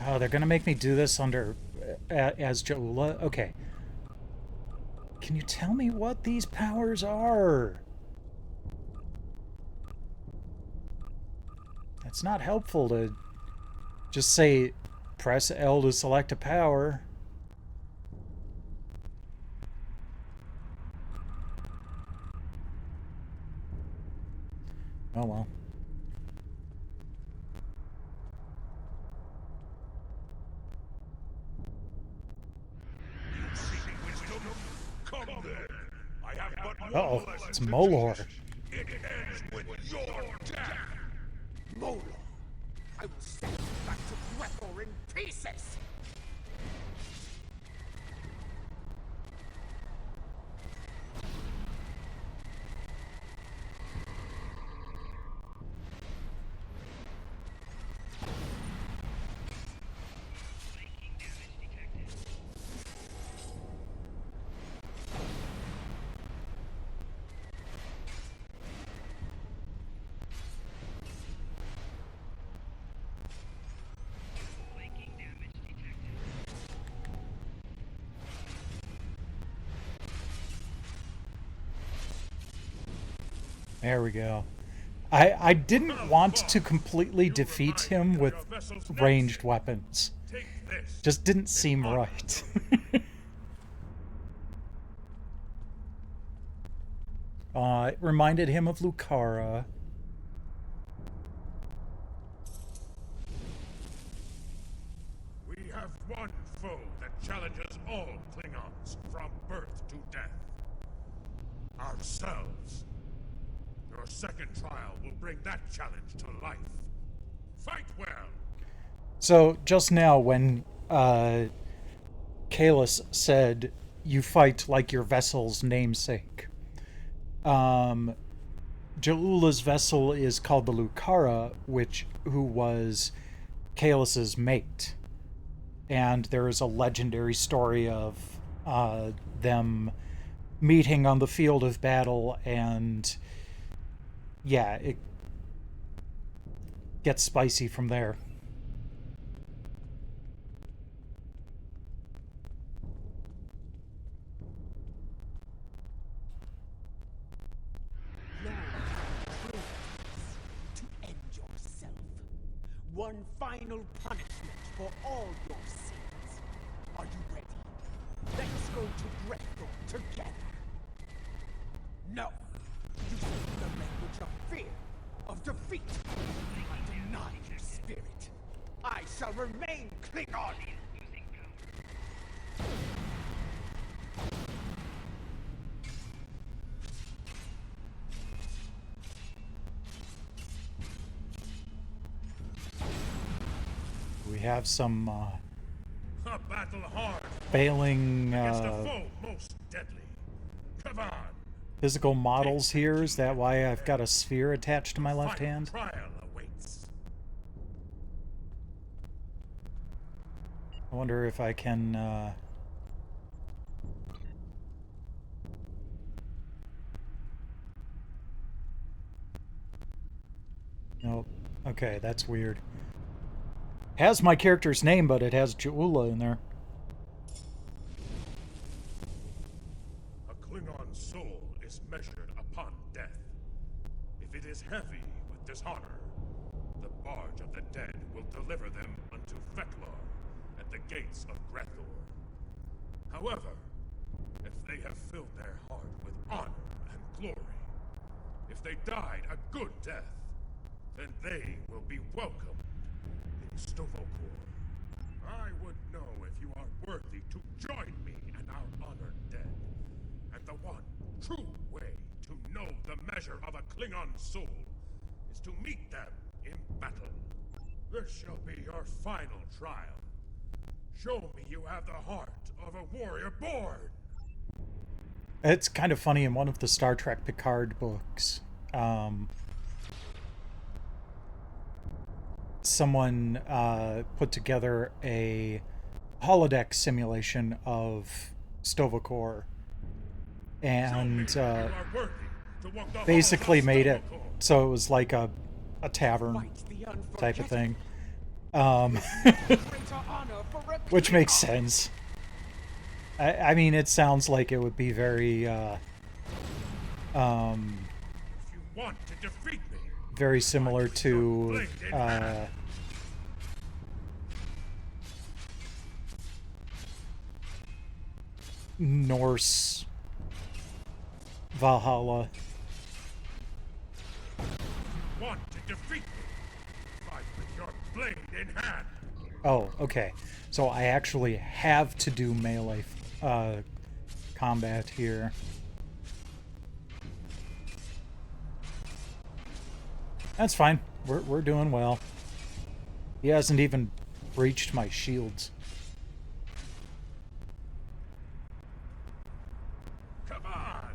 Oh, they're gonna make me do this under as Jaula? Okay. Can you tell me what these powers are? It's not helpful to just say, press L to select a power. Oh well. Come then. I have but Uh-oh, it's Molor. It ends with your death. Molor, I will send you back to Gretor in pieces! There we go. I didn't want to completely defeat him with ranged weapons. Just didn't seem right. It reminded him of Lucara. We have one foe that challenges all Klingons from birth to death. Ourselves. Your second trial will bring that challenge to life. Fight well! So, just now when Kahless said, you fight like your vessel's namesake, Jaula's vessel is called the Lucara, who was Kahless's mate. And there is a legendary story of them meeting on the field of battle, and yeah, it gets spicy from there. To end yourself. One final punishment for all your sins. Are you ready? Let's go to Gretor together. No. You speak the language of fear, of defeat. I deny your spirit. I shall remain Klingon. We have some A battle hard failing against a foe most deadly. Come on. physical models here. Is that why I've got a sphere attached to my left hand? Trial awaits. I wonder if I can nope. Okay, that's weird. Has my character's name, but it has Jaula in there. A Klingon soul is measured upon death. If it is heavy with dishonor, the barge of the dead will deliver them unto Feklar at the gates of Gretor. However, if they have filled their heart with honor and glory, if they died a good death, then they will be welcomed in Stovokor. I would know if you are worthy to join me and our honored dead. And the one true way to know the measure of a Klingon soul is to meet them in battle. This shall be your final trial. Show me you have the heart of a warrior born. It's kind of funny, in one of the Star Trek Picard books, someone put together a holodeck simulation of Stovokor, and basically made it so it was like a tavern type of thing, which makes sense. I mean, it sounds like it would be very very similar to Norse Valhalla. Want to defeat me? Fight with your blade in hand. Oh, okay. So I actually have to do melee combat here. That's fine. We're doing well. He hasn't even breached my shields. Come on!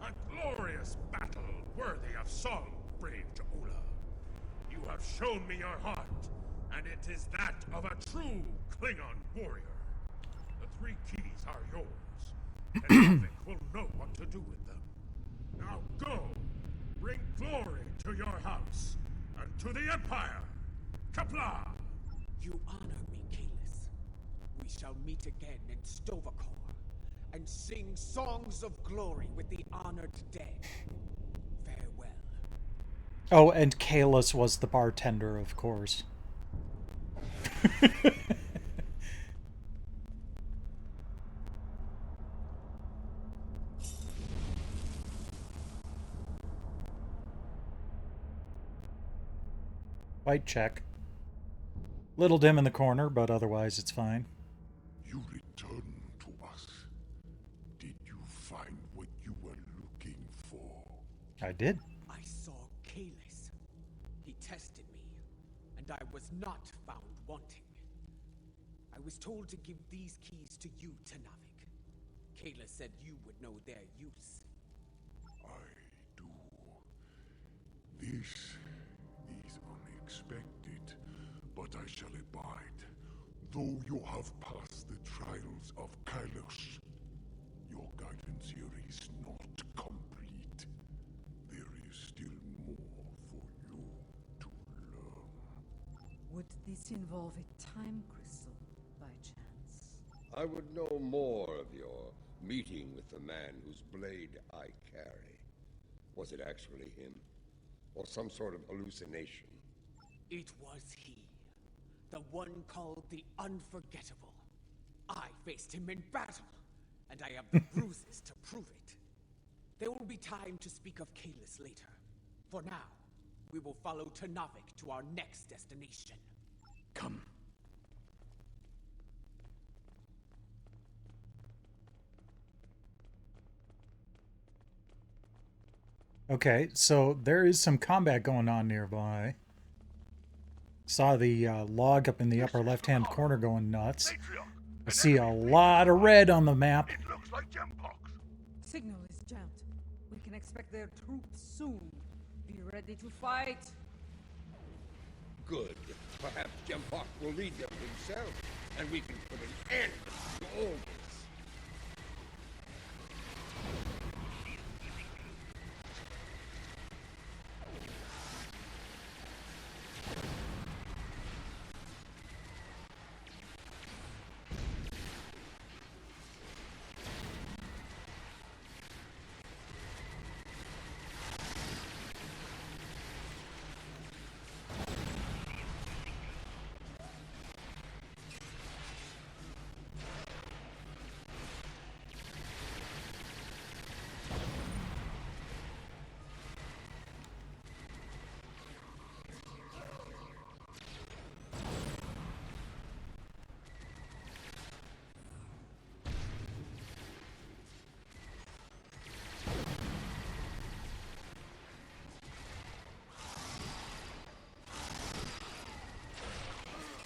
A glorious battle worthy of song, brave Jaula. You have shown me your heart, and it is that of a true Klingon warrior. The 3 keys are yours, and Navik will know what to do with them. Now go! Bring glory to your house, and to the Empire! Kapla! You honor me, Kalis. We shall meet again in Stovokor, and sing songs of glory with the honored dead. Farewell. Oh, and Kalis was the bartender, of course. White check. Little dim in the corner, but otherwise it's fine. You return to us. Did you find what you were looking for? I did. I saw Kalis. He tested me, and I was not found wanting. I was told to give these keys to you, Tanavik. Kalis said you would know their use. I do. This is unexpected, but I shall abide. Though you have passed the trials of Kailash, your guidance here is not complete. There is still more for you to learn. Would this involve a time crystal, by chance? I would know more of your meeting with the man whose blade I carry. Was it actually him? Or some sort of hallucination? It was he. The one called the Unforgettable. I faced him in battle, and I have the bruises to prove it. There will be time to speak of Kalis later. For now, we will follow Tanavik to our next destination. Come. Okay, so there is some combat going on nearby. Saw the log up in the upper left-hand corner going nuts. I see a lot of red on the map. It looks like Gempox. Signal is jammed. We can expect their troops soon. Be ready to fight. Good. Perhaps Gempox will lead them himself, and we can put an end to all this.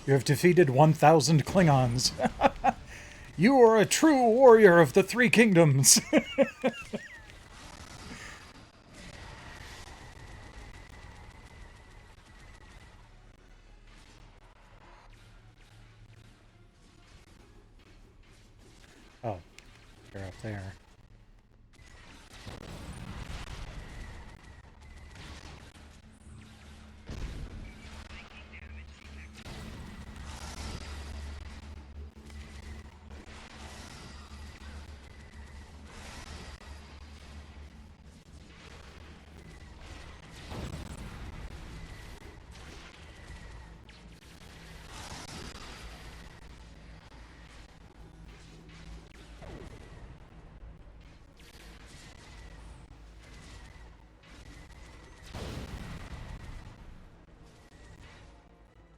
You have defeated 1,000 Klingons. You are a true warrior of the Three Kingdoms. Oh, they're up there.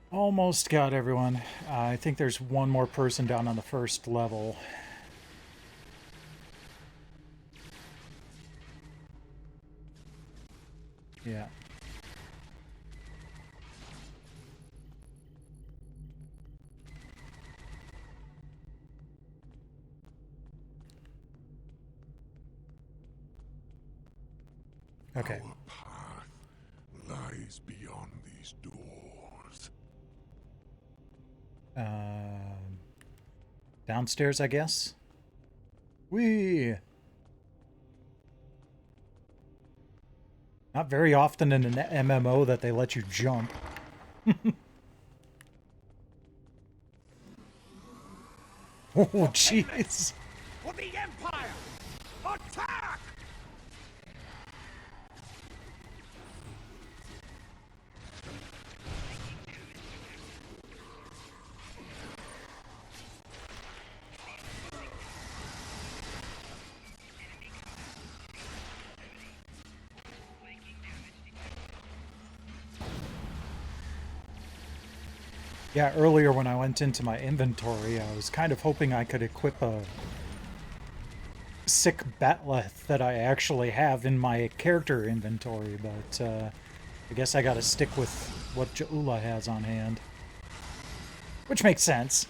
Almost got everyone. I think there's one more person down on the first level. Yeah. Okay. Our path lies beyond these doors. Downstairs, I guess? Whee! Not very often in an MMO that they let you jump. Oh, jeez. For the Empire! Attack! Yeah, earlier when I went into my inventory, I was kind of hoping I could equip a sick batleth that I actually have in my character inventory, but I guess I gotta stick with what Jaula has on hand. Which makes sense.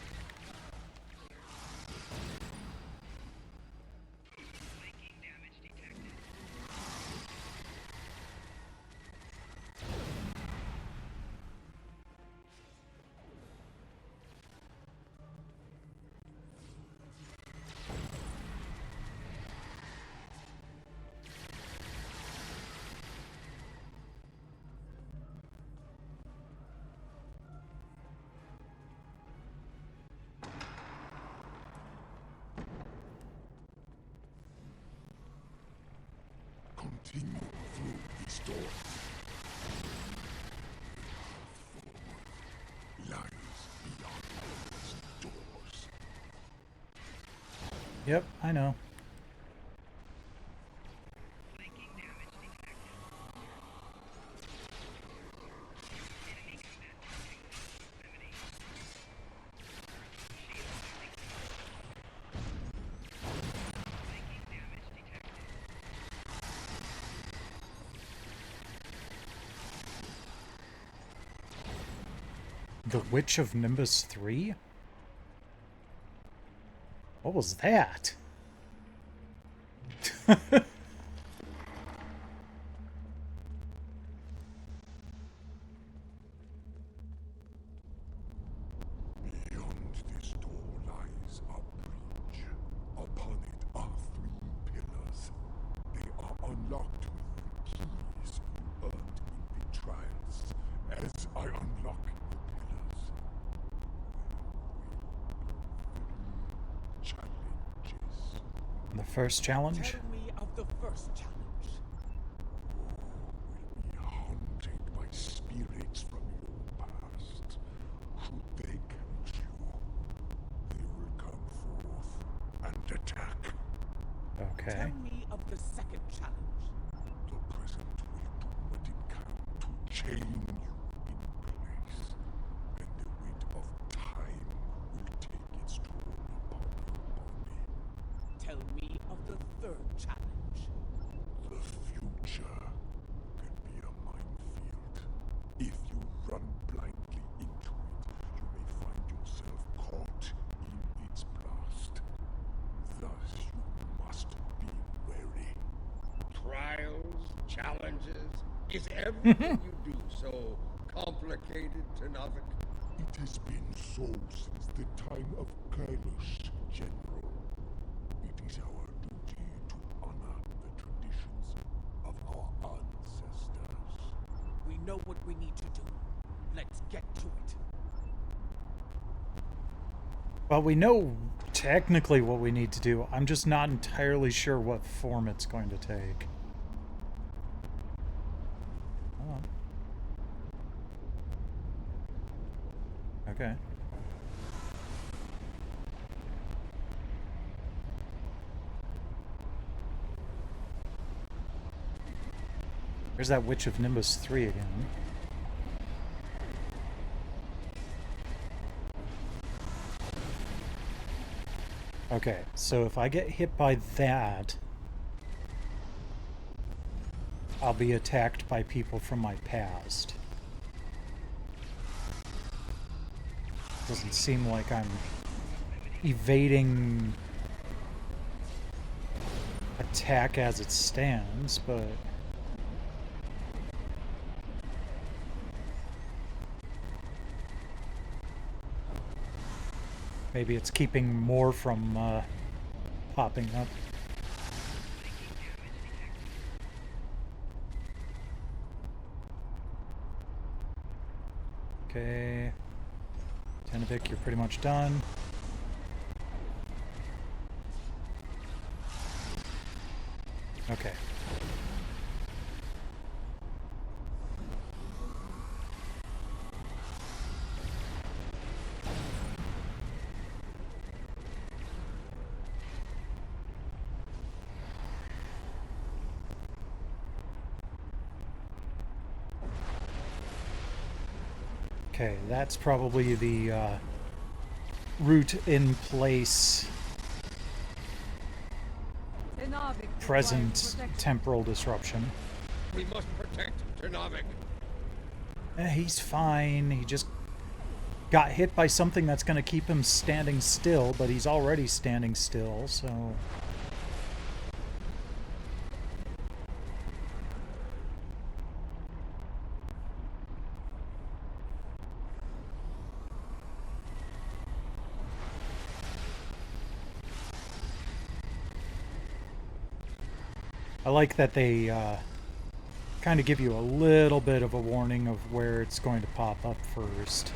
Continue through these doors. Lies beyond these doors. Yep, I know. The Witch of Nimbus 3? What was that? Beyond this door lies a bridge. Upon it are 3 pillars. They are unlocked with keys you earned in betrayals. As I unlock the pillars, challenges. The first challenge? Tell me of the first challenge. Will be haunted by spirits from your past. Should they catch you, they will come forth and attack. Okay. Tell me of the second challenge. The present will do what it can to chain you in place, and the weight of time will take its toll upon your body. Tell me of the third challenge. The future can be a minefield. If you run blindly into it, you may Is everything you do so complicated, Tenavik? It has been so since the time of Kailash, General. It is our duty to honor the traditions of our ancestors. We know what we need to do. Let's get to it. Well, we know technically what we need to do. I'm just not entirely sure what form it's going to take. Oh. Okay. There's that Witch of Nimbus 3 again. Okay, so if I get hit by that, I'll be attacked by people from my past. Doesn't seem like I'm evading attack as it stands, but... maybe it's keeping more from popping up. Okay. Tenavik, you're pretty much done. Okay. Okay, that's probably the route in place present temporal disruption. We must protect Tenavik. He's fine. He just got hit by something that's going to keep him standing still, but he's already standing still, so... I like that they kind of give you a little bit of a warning of where it's going to pop up first.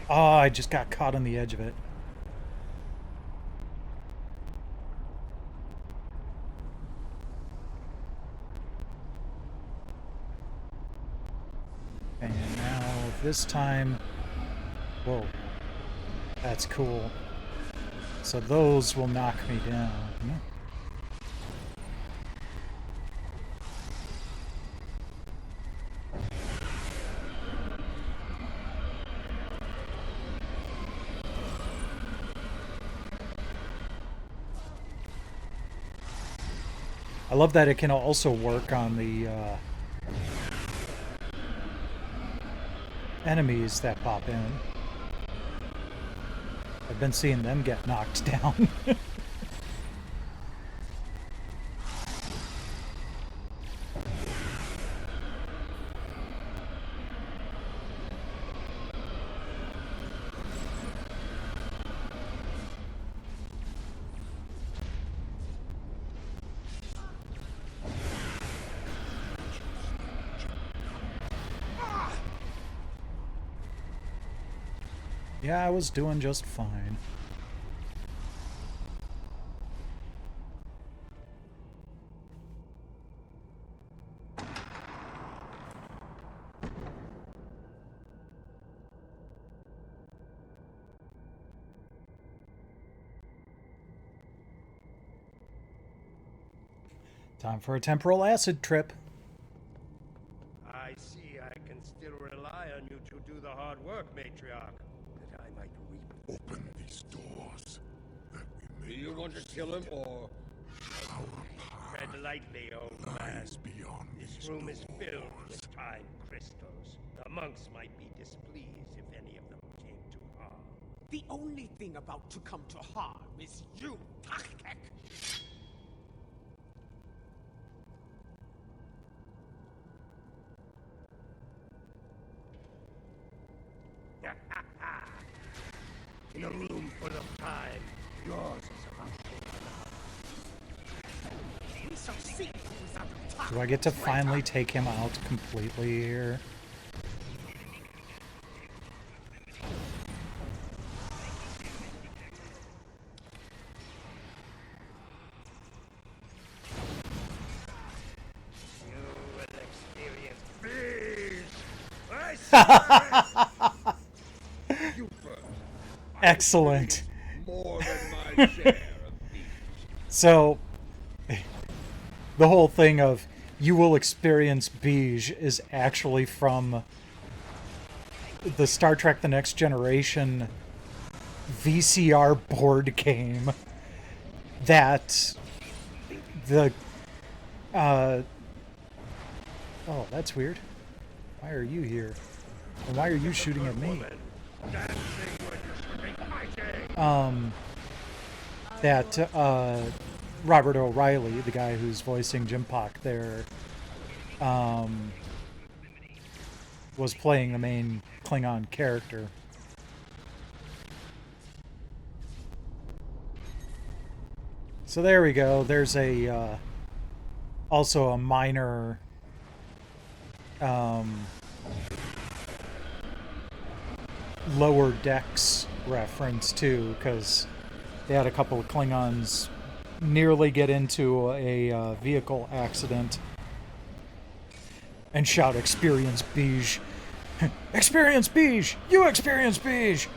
Oh, I just got caught on the edge of it. And now this time... whoa. That's cool. So those will knock me down. I love that it can also work on the enemies that pop in. I've been seeing them get knocked down. Yeah, I was doing just fine. Time for a temporal acid trip. I see I can still rely on you to do the hard work, Matriarch. That I might reap. Open these doors, that we Do may you want to kill him, or... our power Tread lightly, old man. lies beyond This these room is doors. filled with time crystals. The monks might be displeased if any of them came to harm. The only thing about to come to harm is you, Takek. In a room full of time, yours is about to We shall see who's at the top. Do I get to finally take him out completely here? You will experience peace. I swear. You first. Excellent. More than my share of peace. So, the whole thing of you will experience Beige is actually from the Star Trek The Next Generation VCR board game that the oh, that's weird. Why are you here? And why are you shooting at me? That Robert O'Reilly, the guy who's voicing Jim Pock there, was playing the main Klingon character. So there we go. There's a also a minor Lower Decks reference too, because they had a couple of Klingons nearly get into a vehicle accident and shout, "Experience Beige." Experience Beige! You experience Beige!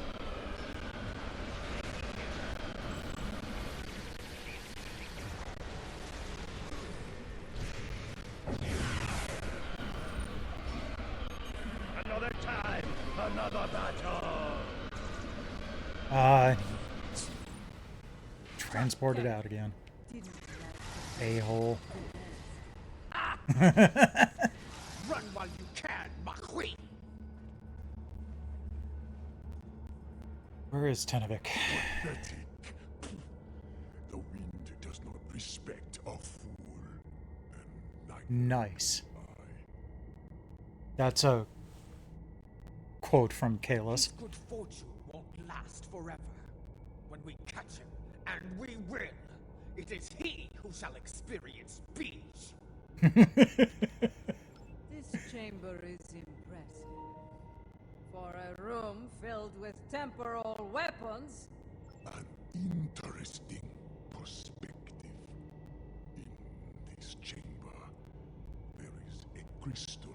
Another time, another battle. Transported out again. A-hole. Run while you can, my queen. Where is Tenevik? Pathetic. The wind does not respect a fool. And like Nice. That's a quote from Kalis. His good fortune won't last forever. When we catch him, and we will, it is he who shall experience peace. This chamber is impressive. For a room filled with temporal weapons, an interesting perspective. In this chamber, there is a crystal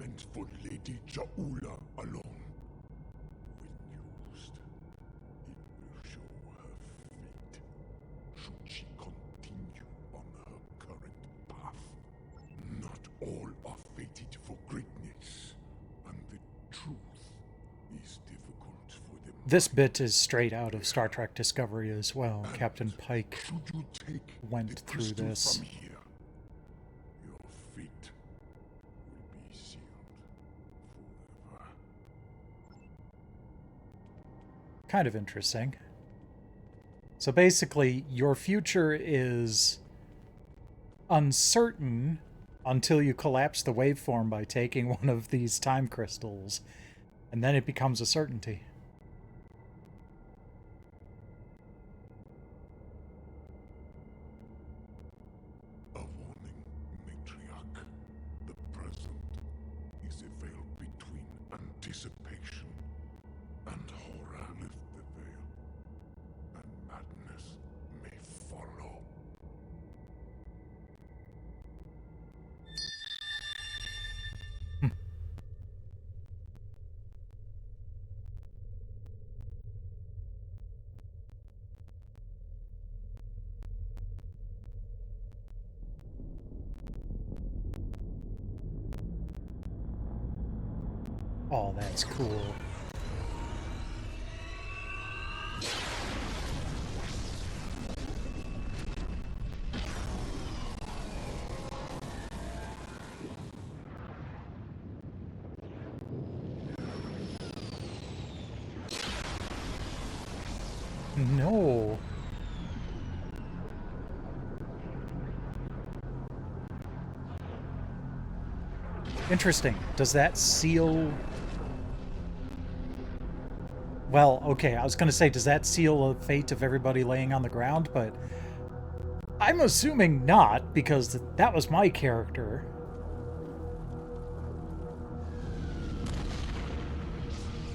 meant for Lady Jaula alone. When used, it will show her fate. Should she continue on her current path? Not all are fated for greatness, and the truth is difficult for them. This bit is straight out of Star Trek Discovery as well. Captain Pike Should you take went the through crystal this. from here, your fate will be sealed forever. Kind of interesting. So basically, your future is uncertain until you collapse the waveform by taking one of these time crystals, and then it becomes a certainty. A warning, matriarch. The present is a veil between anticipation and horror. Lift the veil, and madness may follow. Oh, that's cool. No. Interesting. Does that seal Well, okay, I was going to say, does that seal the fate of everybody laying on the ground? But I'm assuming not, because that was my character.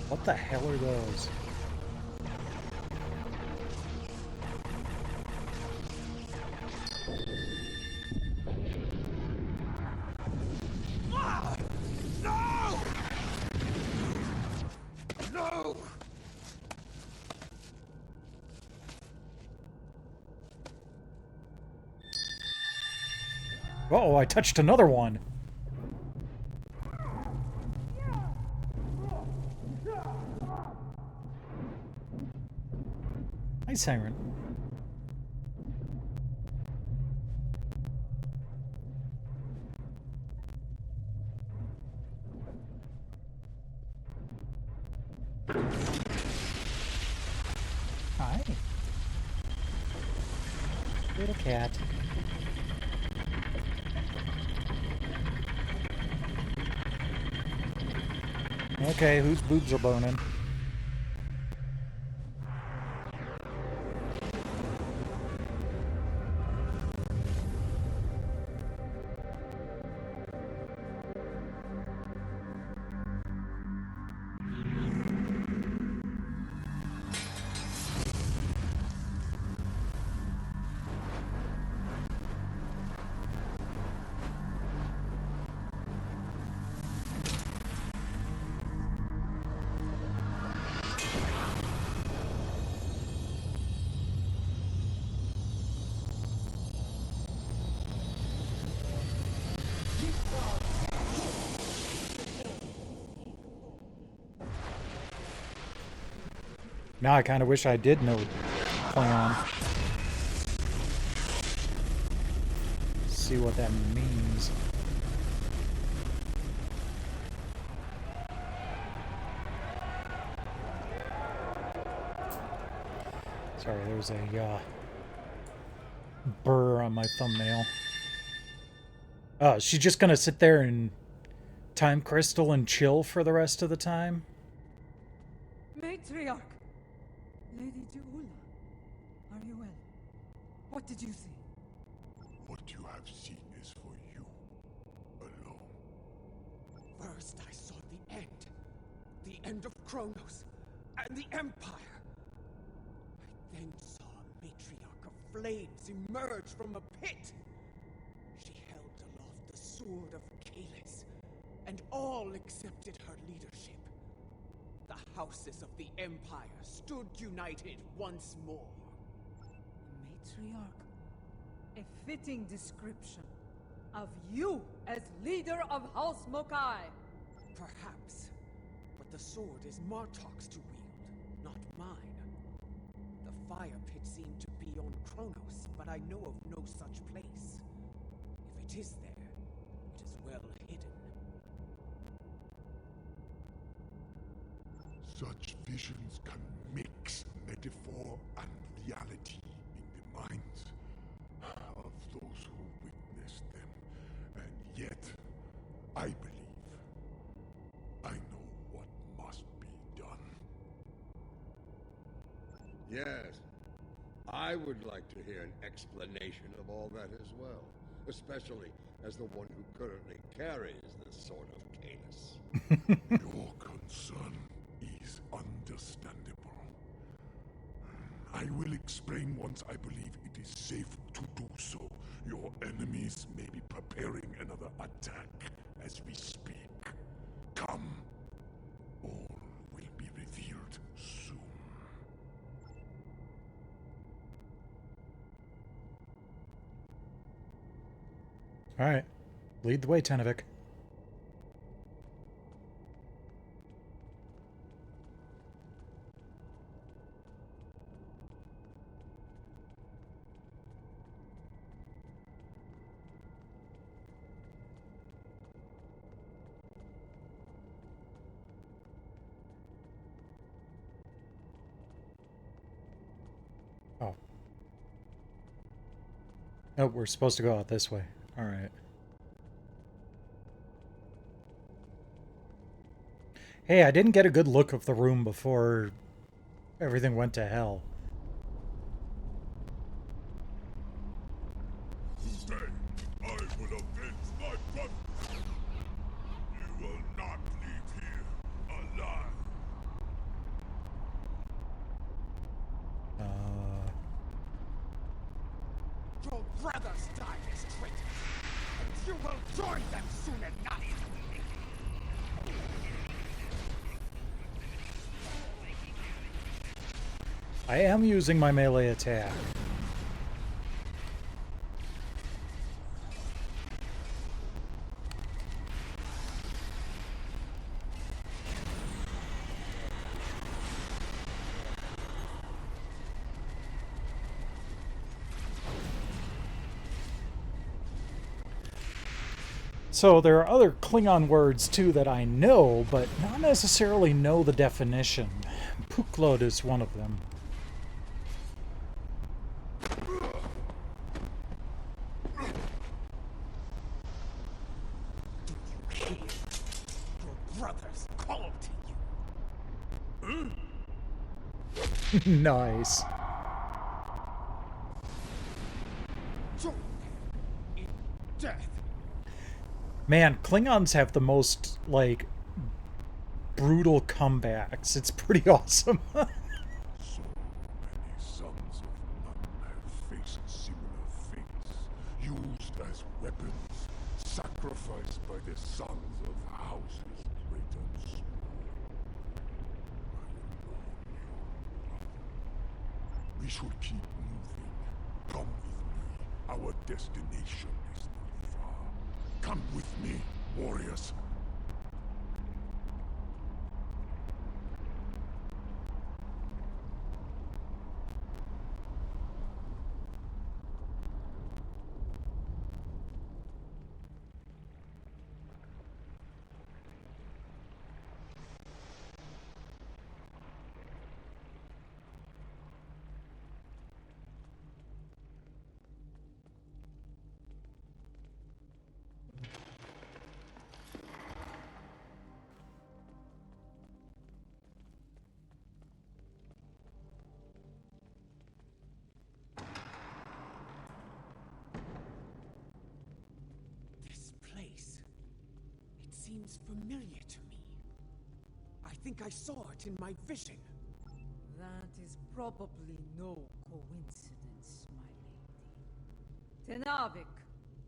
What the hell are those? No! Uh-oh, I touched another one. Hi, Siren. Hi. Little cat. Okay, whose boobs are boning? Now I kind of wish I did know Klingon. See what that means. Sorry, there's a burr on my thumbnail. She's just gonna sit there and time crystal and chill for the rest of the time? Matriarch! Lady Juula, are you well? What did you see? What you have seen is for you alone. First I saw the end of Kronos, and the Empire. I then saw a matriarch of flames emerge from a pit. She held aloft the sword of Kalis, and all accepted her leadership. The houses of the Empire stood united once more. Matriarch, a fitting description of you as leader of House Mokai. Perhaps, but the sword is Martok's to wield, not mine. The fire pit seemed to be on Kronos, but I know of no such place. If it is there, it is well hidden. Such visions can mix metaphor and reality in the minds of those who witness them. And yet, I believe I know what must be done. Yes. I would like to hear an explanation of all that as well. Especially as the one who currently carries this sword of Kalis. Your concern is understandable. I will explain once I believe it is safe to do so. Your enemies may be preparing another attack as we speak. Come. All will be revealed soon. Alright. Lead the way, Tenevik. Oh. Oh, we're supposed to go out this way. Alright. Hey, I didn't get a good look of the room before everything went to hell. Today, I will avenge my brother. You will not leave here alive. Your brothers died as traitors, and you will join them soon enough. I am using my melee attack. So there are other Klingon words too that I know, but not necessarily know the definition. Puklod is one of them. Your brothers called to you. Nice. Join them in death. Man, Klingons have the most, like, brutal comebacks. It's pretty awesome. So many sons of none have faced similar fates, used as weapons, sacrificed by the sons of houses great and small. I will warn you, brother. We should keep moving. Come with me. Our destination is not far. Come with me, warriors. This place. It seems familiar to me. I think I saw it in my vision. That is probably no coincidence, my lady. Tenavik,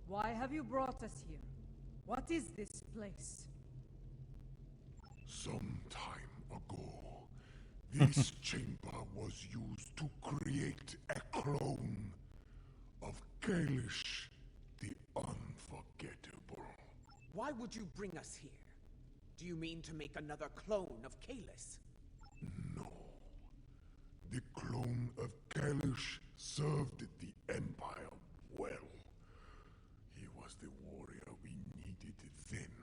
why have you brought us here? What is this place? Some time ago, this chamber was used to create a clone of Kalish the Unforgettable. Why would you bring us here? Do you mean to make another clone of Kalis? No. The clone of Kalish served the Empire well. He was the warrior we needed then.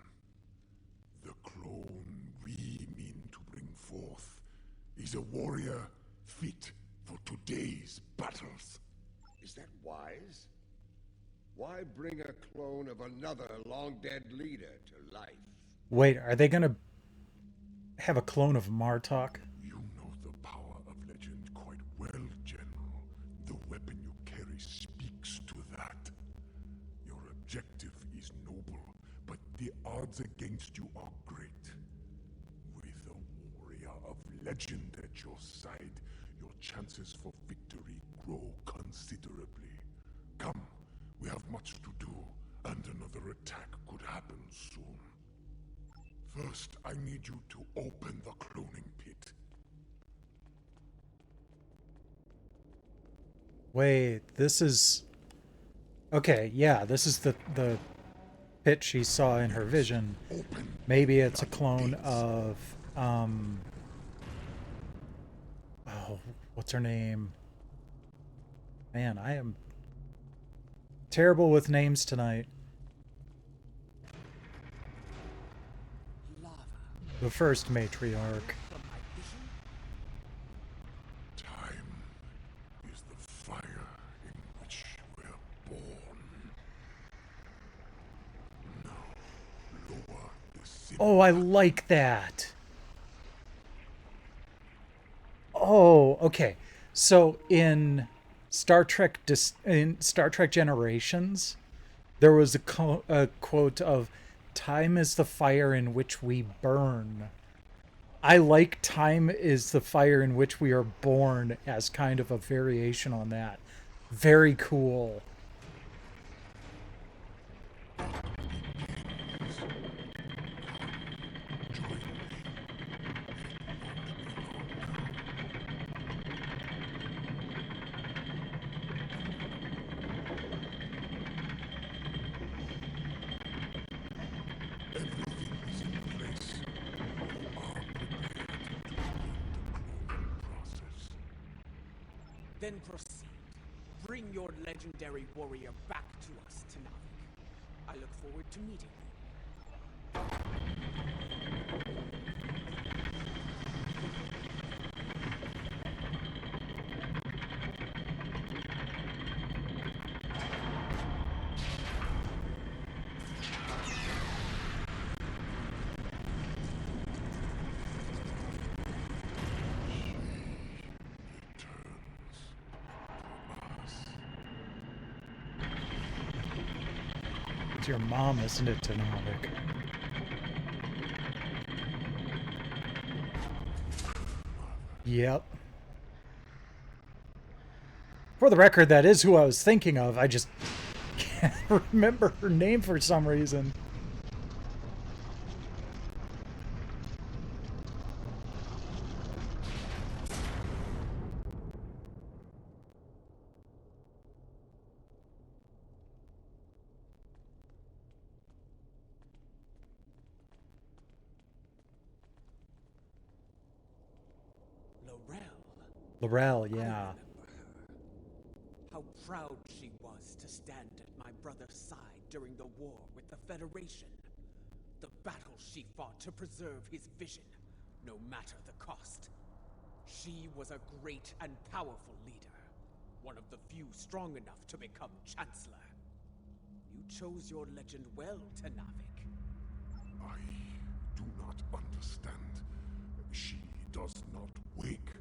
The clone we mean to bring forth is a warrior fit for today's battles. Is that wise? Why bring a clone of another long-dead leader to life? Wait, are they gonna have a clone of Martok? You know the power of legend quite well, General. The weapon you carry speaks to that. Your objective is noble, but the odds against you are great. With a warrior of legend at your side, your chances for victory grow considerably. Come, we have much to do, and another attack could happen soon. First, I need you to open the cloning pit. Wait, this is... Okay, yeah, this is the pit she saw in her vision. Open. Maybe it's a clone of, oh, what's her name? Man, I am terrible with names tonight. Lava. The first matriarch. From my vision? Time is the fire in which we're born. Now, lower the sim. Oh, I like that. Oh, okay. So in Star Trek Generations, there was a quote of "Time is the fire in which we burn." I like "Time is the fire in which we are born" as kind of a variation on that. Very cool. Then proceed. Bring your legendary warrior back to us, Tanavik. I look forward to meeting you. It's your mom, isn't it, Tanavik? Yep. For the record, that is who I was thinking of. I just can't remember her name for some reason. Laurel, yeah. I remember her. How proud she was to stand at my brother's side during the war with the Federation. The battle she fought to preserve his vision, no matter the cost. She was a great and powerful leader, one of the few strong enough to become Chancellor. You chose your legend well, Tanavik. I do not understand. She does not wake.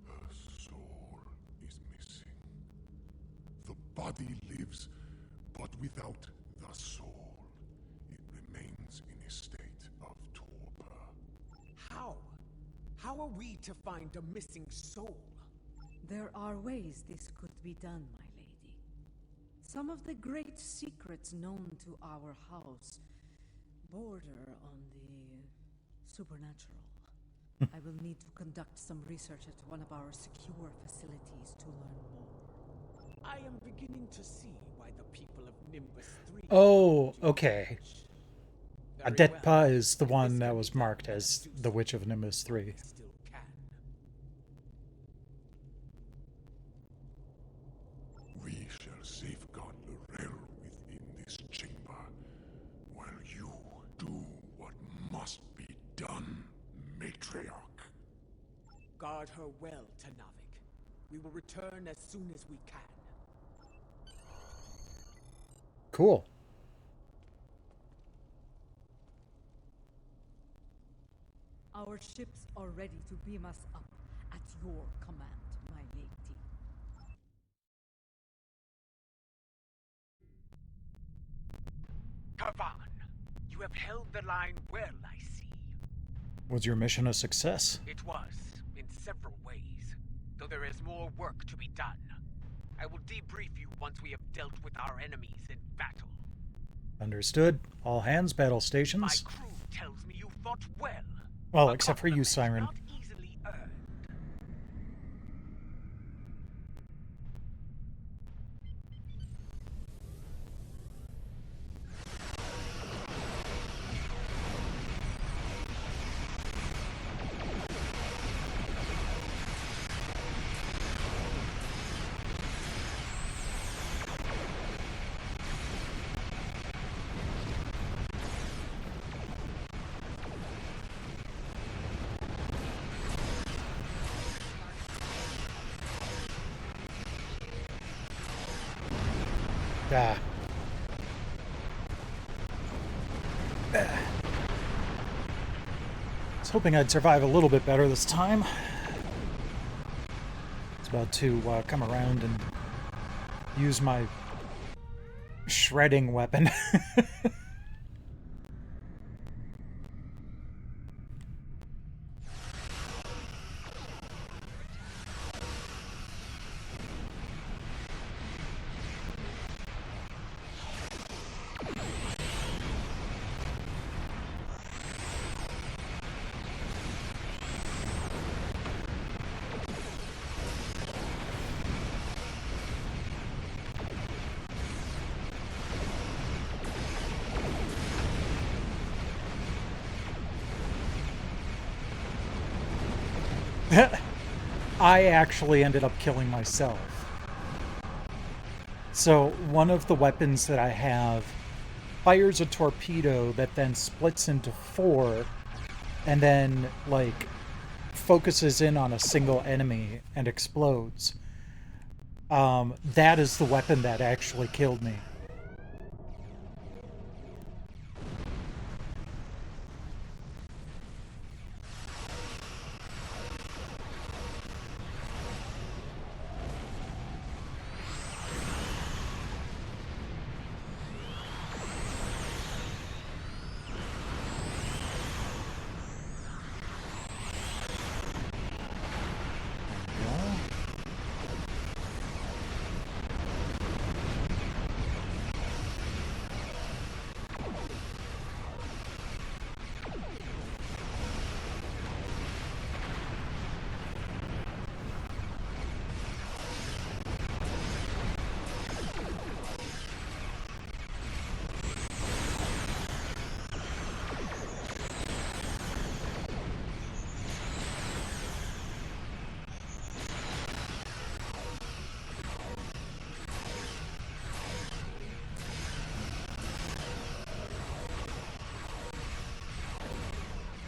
Her soul is missing. The body lives, but without the soul, it remains in a state of torpor. How? How are we to find a missing soul? There are ways this could be done, my lady. Some of the great secrets known to our house border on the supernatural. I will need to conduct some research at one of our secure facilities to learn more. I am beginning to see why the people of Nimbus 3... Oh, okay. Very Adetpa well. is the If one this that can was be done, marked let as us do the so. Witch of Nimbus 3. We still can. We shall safeguard Laurel within this chamber, while you do what must be done, Matriarch. Guard her well, Tanavik. We will return as soon as we can. Cool. Our ships are ready to beam us up at your command, my lady. Kavan, you have held the line well, I see. Was your mission a success? It was, in several ways, though there is more work to be done. I will debrief you once we have dealt with our enemies in battle. Understood. All hands, battle My stations. crew tells me you fought well. Well, A except for you, compliment Siren. not easily earned. Ah. hoping I'd survive a little bit better this time. It's about to come around and use my shredding weapon. I actually ended up killing myself. So one of the weapons that I have fires a torpedo that then splits into 4 and then, like, focuses in on a single enemy and explodes. That is the weapon that actually killed me.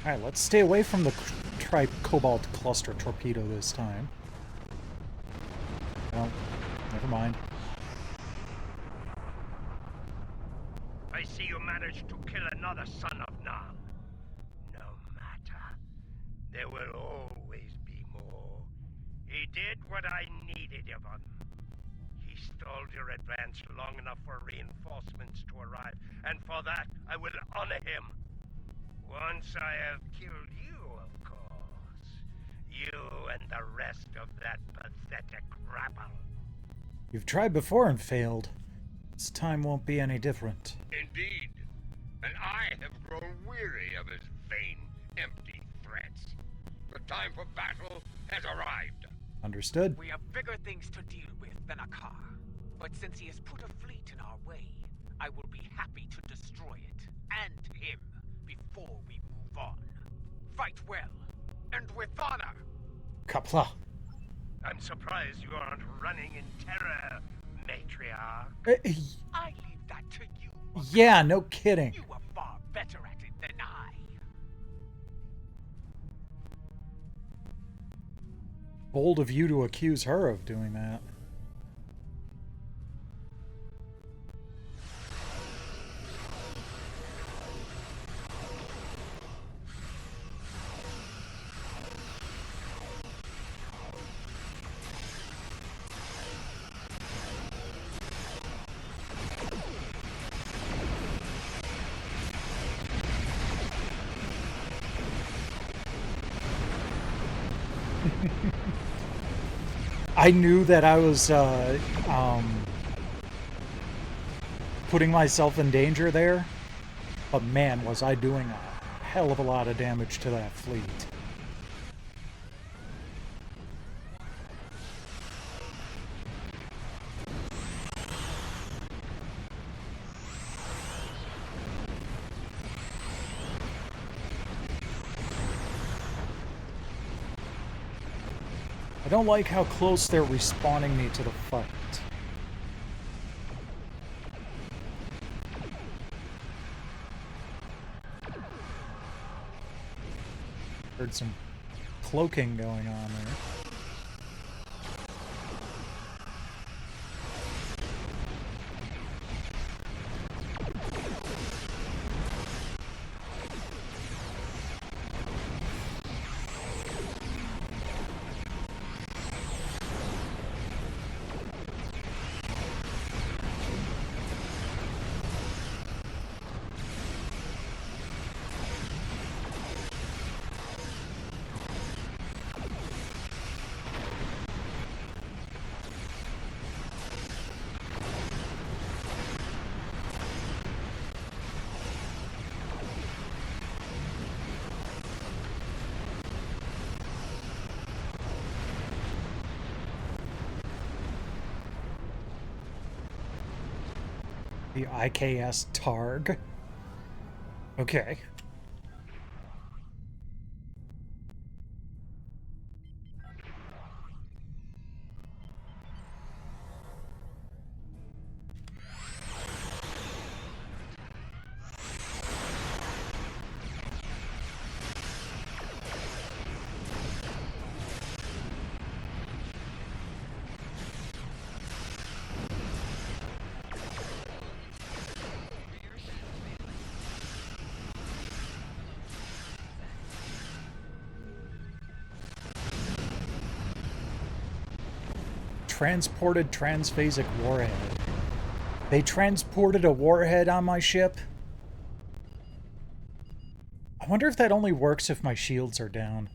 Alright, let's stay away from the Tri-Cobalt Cluster Torpedo this time. Well, never mind. I see you managed to kill another son of Nam. No matter. There will always be more. He did what I needed of him. He stalled your advance long enough for reinforcements to arrive, and for that, I will honor him. Once I have killed you, of course. You and the rest of that pathetic rabble. You've tried before and failed. This time won't be any different. Indeed. And I have grown weary of his vain, empty threats. The time for battle has arrived. Understood. We have bigger things to deal with than a car. But since he has put a fleet in our way, I will be happy to destroy it, and him, before we move on. Fight well, and with honor! Kapla. I'm surprised you aren't running in terror, matriarch. I leave that to you. Yeah, no kidding. You are far better at it than I. Bold of you to accuse her of doing that. I knew that I was putting myself in danger there, but man, was I doing a hell of a lot of damage to that fleet. I don't like how close they're respawning me to the fight. Heard some cloaking going on there. The IKS Targ. Okay. Transported transphasic warhead. They transported a warhead on my ship? I wonder if that only works if my shields are down.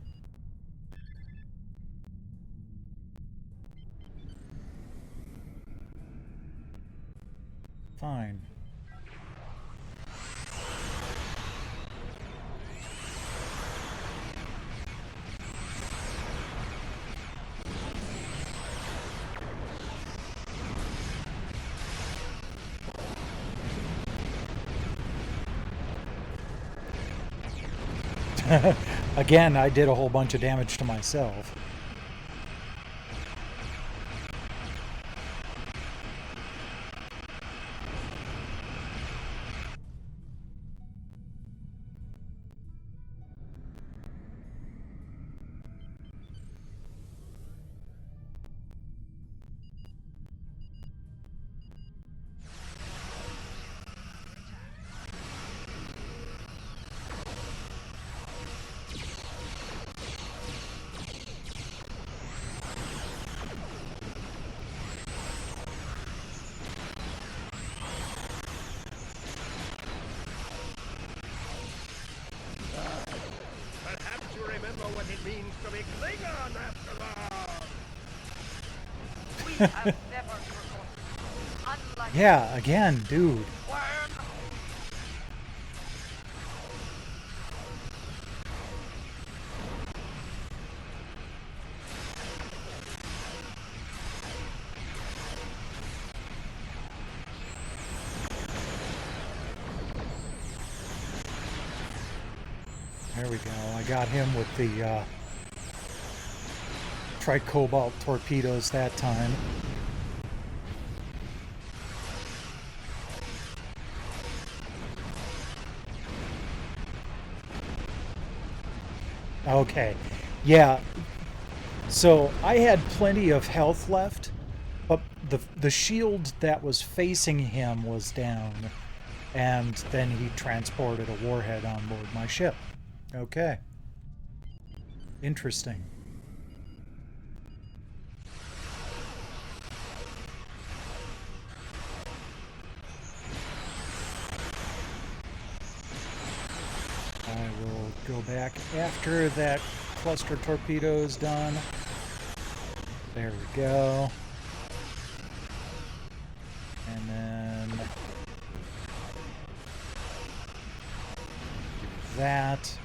Fine. Again, I did a whole bunch of damage to myself. Perhaps you remember what it means to be Klingon after all. We have never forgotten. Unlike Yeah, again, dude. when There we go. I got him with the tricobalt torpedoes that time. Okay. Yeah. So I had plenty of health left, but the shield that was facing him was down, and then he transported a warhead on board my ship. Okay. Interesting. I will go back after that cluster torpedo is done. There we go. And then that.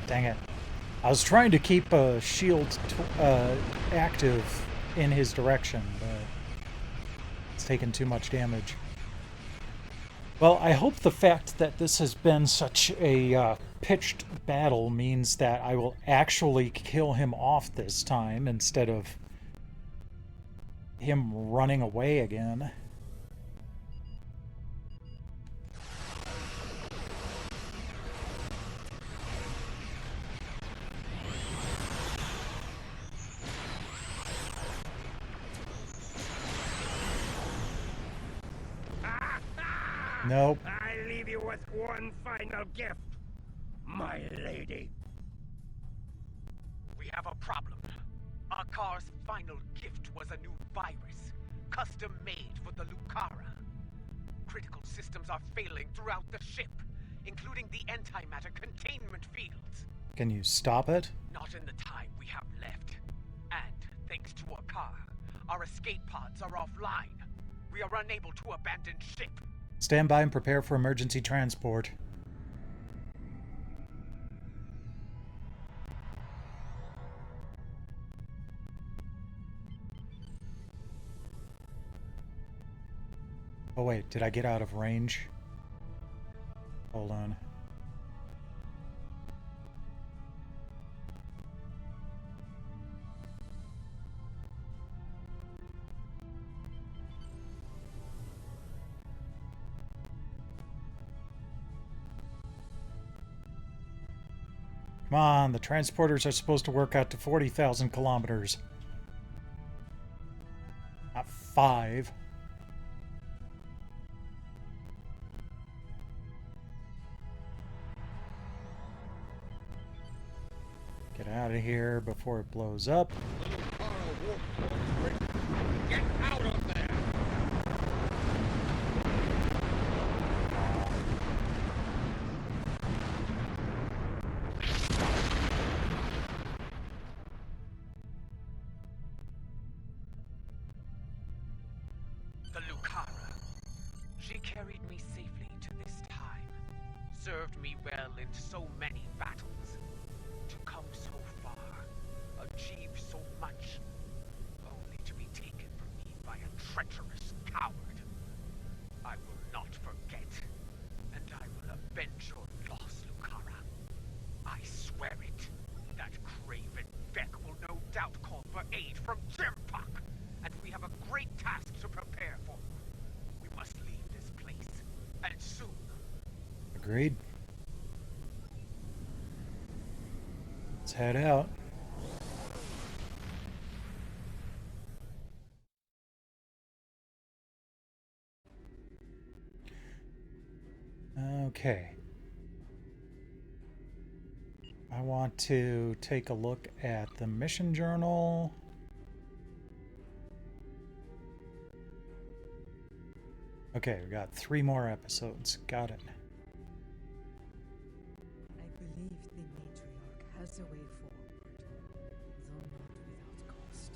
Dang it. I was trying to keep a shield active in his direction, but it's taken too much damage. Well, I hope the fact that this has been such a pitched battle means that I will actually kill him off this time instead of him running away again. Nope. I leave you with one final gift, my lady. We have a problem. Akar's final gift was a new virus, custom made for the Lucara. Critical systems are failing throughout the ship, including the antimatter containment fields. Can you stop it? Not in the time we have left. And, thanks to Akar, our escape pods are offline. We are unable to abandon ship. Stand by and prepare for emergency transport. Oh wait, did I get out of range? Hold on. Come on, the transporters are supposed to work out to 40,000 kilometers. Not 5. Get out of here before it blows up. Get out of there! The Lucara. She carried me safely to this time. Served me well in so many battles. To come so far, achieve so much, only to be taken from me by a treacherous coward. I will not forget, and I will avenge your loss, Lucara. I swear it. That craven Vec will no doubt call for aid from Jimpak, and we have a great task to prepare for. We must leave this place, and soon. Agreed. Let's head out. Okay. I want to take a look at the mission journal. Okay, we got 3 more episodes. Got it. I believe the matriarch has a way forward, though not without cost.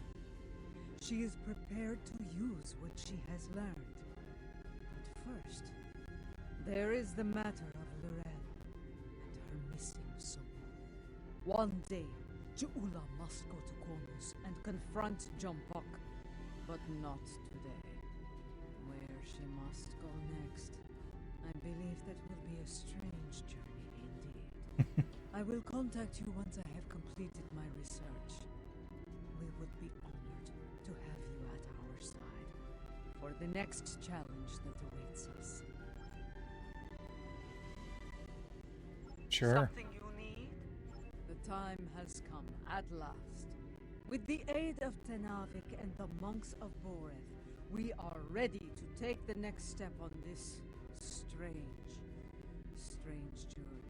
She is prepared to use what she has learned. But first, there is the matter of Lorel and her missing soul. One day, Ju'ula must go to Konus and confront Jumpuck, but not today. Where she must go next, I believe that will be a strange journey indeed. I will contact you once I have completed my research. We would be honored to have you at our side for the next challenge that awaits us. Sure. Something you need? The time has come at last. With the aid of Tenavik and the monks of Boreth, we are ready to take the next step on this strange journey.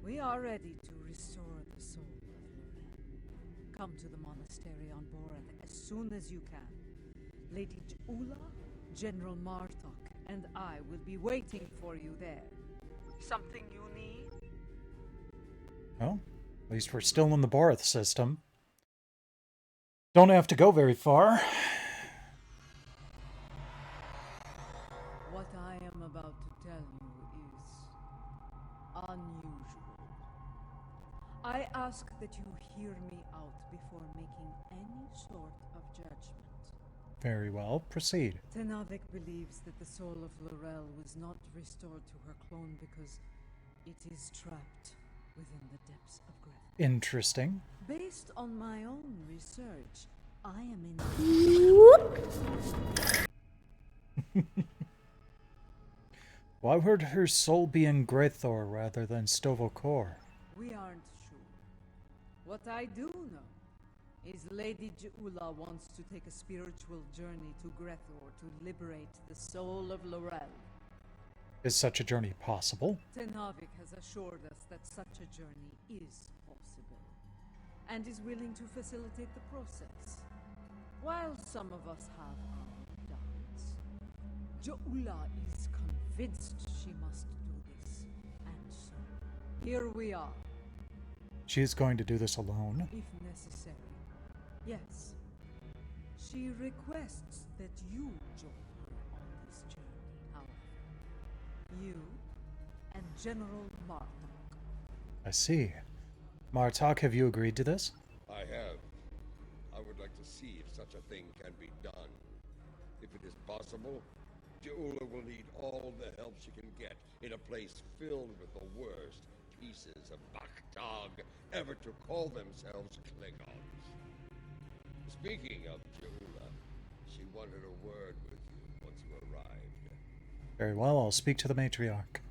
We are ready to restore the soul of Lorel. Come to the monastery on Boreth as soon as you can. Lady Ju'ula, General Martok, and I will be waiting for you there. Something you need? Well, at least we're still in the Boreth system. Don't have to go very far. What I am about to tell you is unusual. I ask that you hear me out before making any sort of judgment. Very well, proceed. Tenavik believes that the soul of Lorel was not restored to her clone because it is trapped within the depths of Greth. Interesting. Based on my own research, I am in... Why would her soul be in Grethor rather than Stovokor? We aren't sure. What I do know is Lady Ju'ula wants to take a spiritual journey to Grethor to liberate the soul of Lorel. Is such a journey possible? Tenavik has assured us that such a journey is possible, and is willing to facilitate the process. While some of us have our doubts, Jaula is convinced she must do this, and so here we are, She's going to do this alone. if necessary. Yes. She requests that you join her on this journey, however. You and General Martok. I see. Martok, have you agreed to this? I have. I would like to see if such a thing can be done. If it is possible, Jaula will need all the help she can get in a place filled with the worst pieces of Baktag ever to call themselves Klingons. Speaking of Jaula, she wanted a word with you once you arrived. Very well, I'll speak to the matriarch.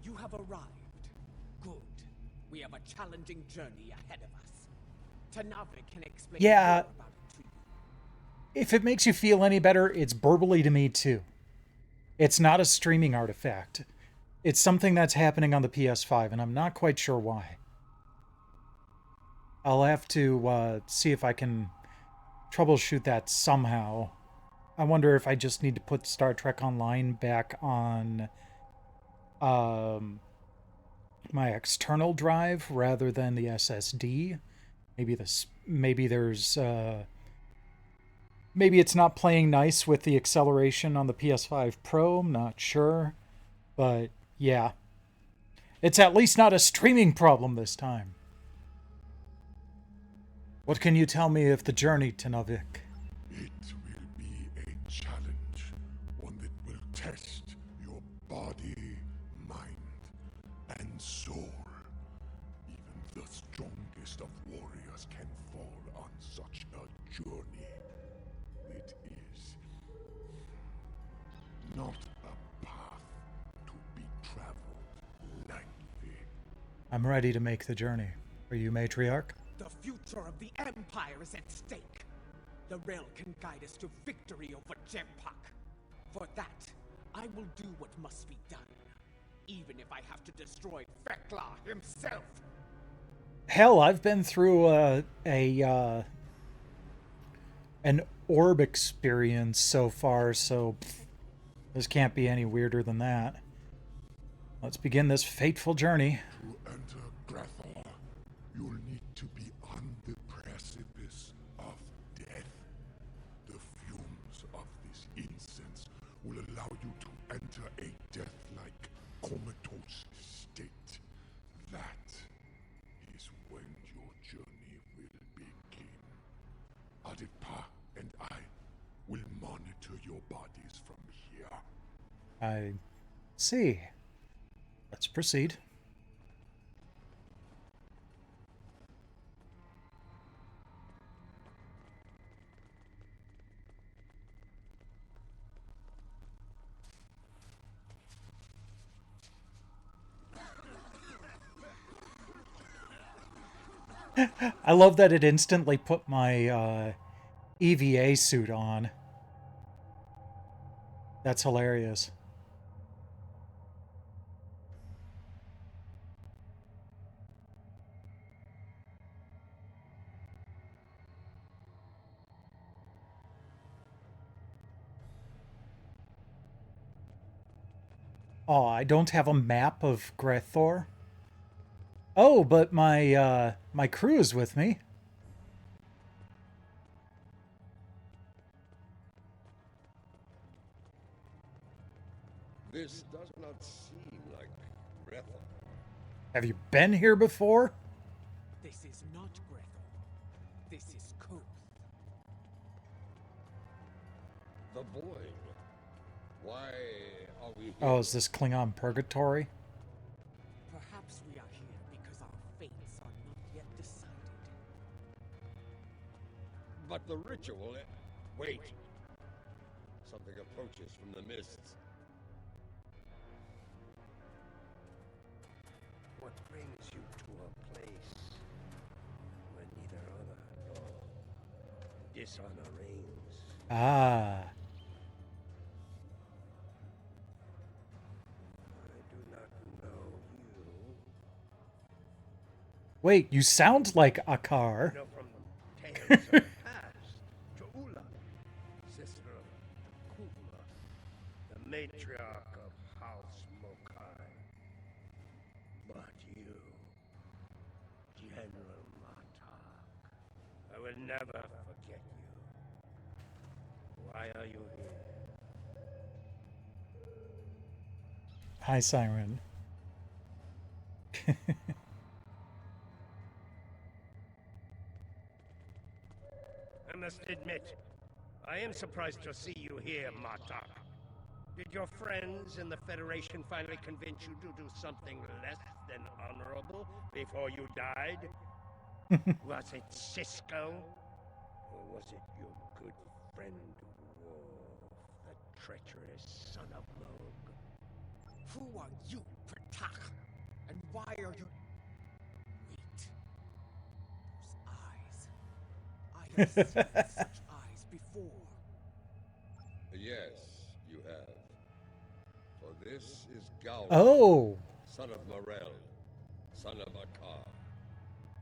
You have arrived. Good. We have a challenging journey ahead of us. Tanavik can explain Yeah. more about it to you. If it makes you feel any better, it's burbly to me too. It's not a streaming artifact. It's something that's happening on the PS5, and I'm not quite sure why. I'll have to see if I can troubleshoot that somehow. I wonder if I just need to put Star Trek Online back on my external drive rather than the SSD. Maybe it's not playing nice with the acceleration on the PS5 Pro. I'm not sure, but yeah, it's at least not a streaming problem this time. What can you tell me of the journey to Navik? It will be a challenge, one that will test your body, mind, and soul. Even the strongest of warriors can fall on such a journey. It is not a path to be traveled lightly. I'm ready to make the journey. Are you, matriarch? The future of the Empire is at stake. The rail can guide us to victory over Jempak. For that, I will do what must be done, even if I have to destroy Fekla himself. Hell, I've been through an orb experience so far, so this can't be any weirder than that. Let's begin this fateful journey. To enter Grathor, you'll need to be on the precipice of death. The fumes of this incense will allow you to enter a death-like comatose state. That is when your journey will begin. Adipa and I will monitor your bodies from here. I see. Let's proceed. I love that it instantly put my EVA suit on. That's hilarious. Oh, I don't have a map of Grethor. Oh, but my my crew is with me. This does not seem like Grethel. Have you been here before? This is not Grethel. This is Koth. The void. Why are we here? Oh, is this Klingon purgatory? Perhaps we are here because our fates are not yet decided. But the ritual... Wait. Something approaches from the mists. What brings you to a place where neither honor nor dishonor reigns? Ah. I do not know you. Wait, you sound like a car. You know from tales of the past, Jaula, sister of Kuma, the matriarch of House Mokai. But you, General Matak, I will never forget you. Why are you here? Hi, Siren. I must admit, I am surprised to see you here, Matak. Did your friends in the Federation finally convince you to do something less than honorable before you died? Was it Cisco? Or was it your good friend Worf, the treacherous son of Moog? Who are you, Pratak? And why are you... Wait. Those eyes. I have seen such eyes before. Yes, you have. For this is Gowron, Oh, son of Morel, son of Akar.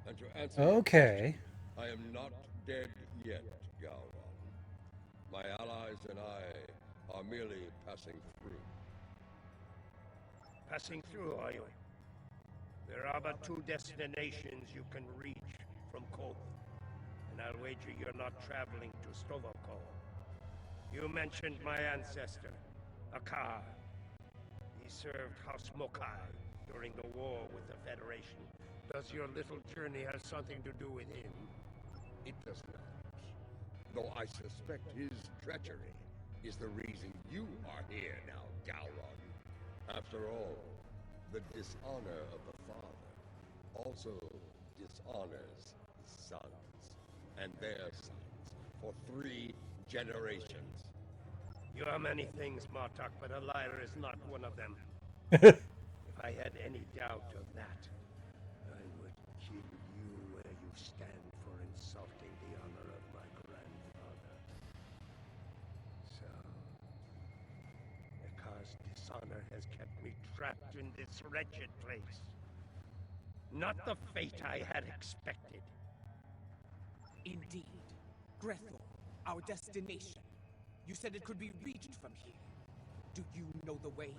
And to answer okay. your question, I am not dead yet, Gowron. My allies and I are merely passing through. Passing through, are you? There are but two destinations you can reach from Koth, and I'll wager you're not traveling to Stovokol. You mentioned my ancestor, Akar. He served House Mokai during the war with the Federation. Does your little journey have something to do with him? It does not. Though I suspect his treachery is the reason you are here now, Gowron. After all, the dishonor of the father also dishonors his sons and their sons for 3 generations. You are many things, Martok, but a liar is not one of them. If I had any doubt of that, I would kill you where you stand for insulting the honor of my grandfather. So, because dishonor has kept me trapped in this wretched place. Not the fate I had expected. Indeed. Grethel, our destination. You said it could be reached from here. Do you know the way?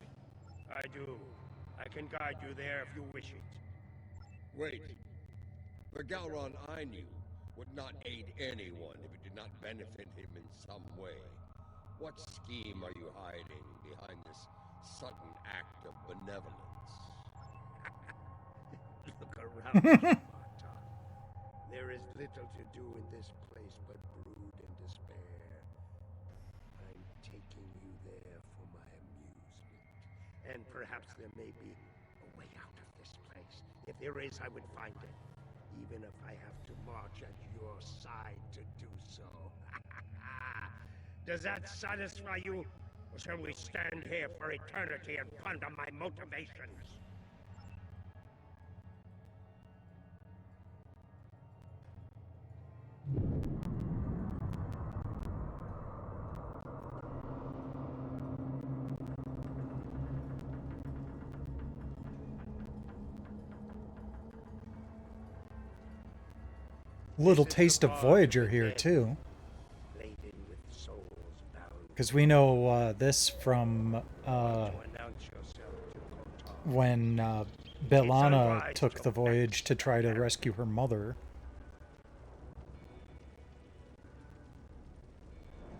I do. I can guide you there if you wish it. Wait. The Gowron I knew would not aid anyone if it did not benefit him in some way. What scheme are you hiding behind this sudden act of benevolence? Look around you, Marta. There is little to do in this place but brood and despair. I'm taking you there for my amusement. And perhaps there may be a way out of this place. If there is, I would find it. Even if I have to march at your side to do so. Does that satisfy you? Or shall we stand here for eternity and ponder my motivations? Little taste of Voyager here, too. Because we know this from when B'Elanna took the voyage to try to rescue her mother.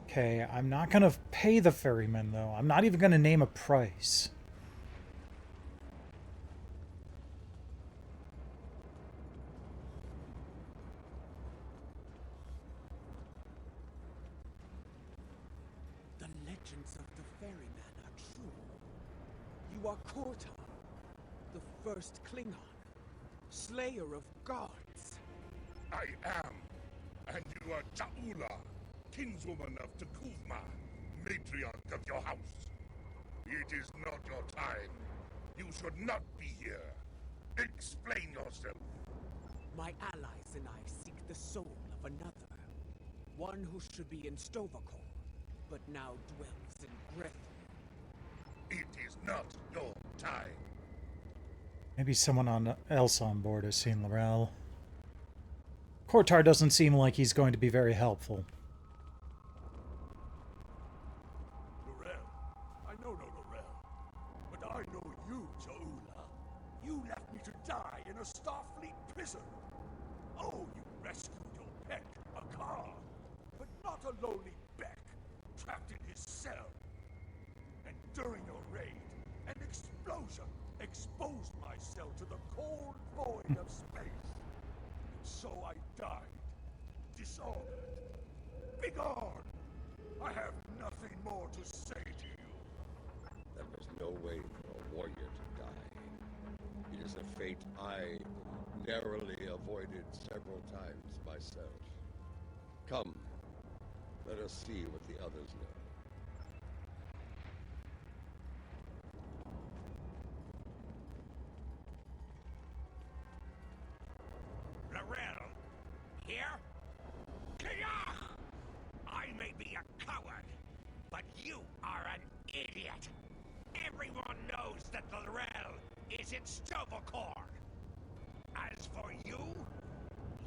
Okay, I'm not going to pay the ferryman, though. I'm not even going to name a price. The legends of the ferryman are true. You are Korta, the first Klingon, slayer of gods. I am. And you are Jaula, kinswoman of Takuvma, matriarch of your house. It is not your time. You should not be here. Explain yourself. My allies and I seek the soul of another. One who should be in Stovokol, but now dwells in Grethel. It is not your time. Maybe someone else on board has seen Laurel. Kortar doesn't seem like he's going to be very helpful. Laurel. I know no Laurel. But I know you, Jaula. You left me to die in a Starfleet prison. Oh, you rescued your pet, a car. But not a lowly Beck, trapped in his cell. And during your raid, an explosion exposed my cell to the cold void of space. And so I died, dishonored. Begone! I have nothing more to say to you. There was no way for a warrior to die. It is a fate I narrowly avoided several times myself. Come, let us see what the others know. Laurel, here? Kaya! I may be a coward, but you are an idiot. Everyone knows that Laurel is in Stovacor. As for you,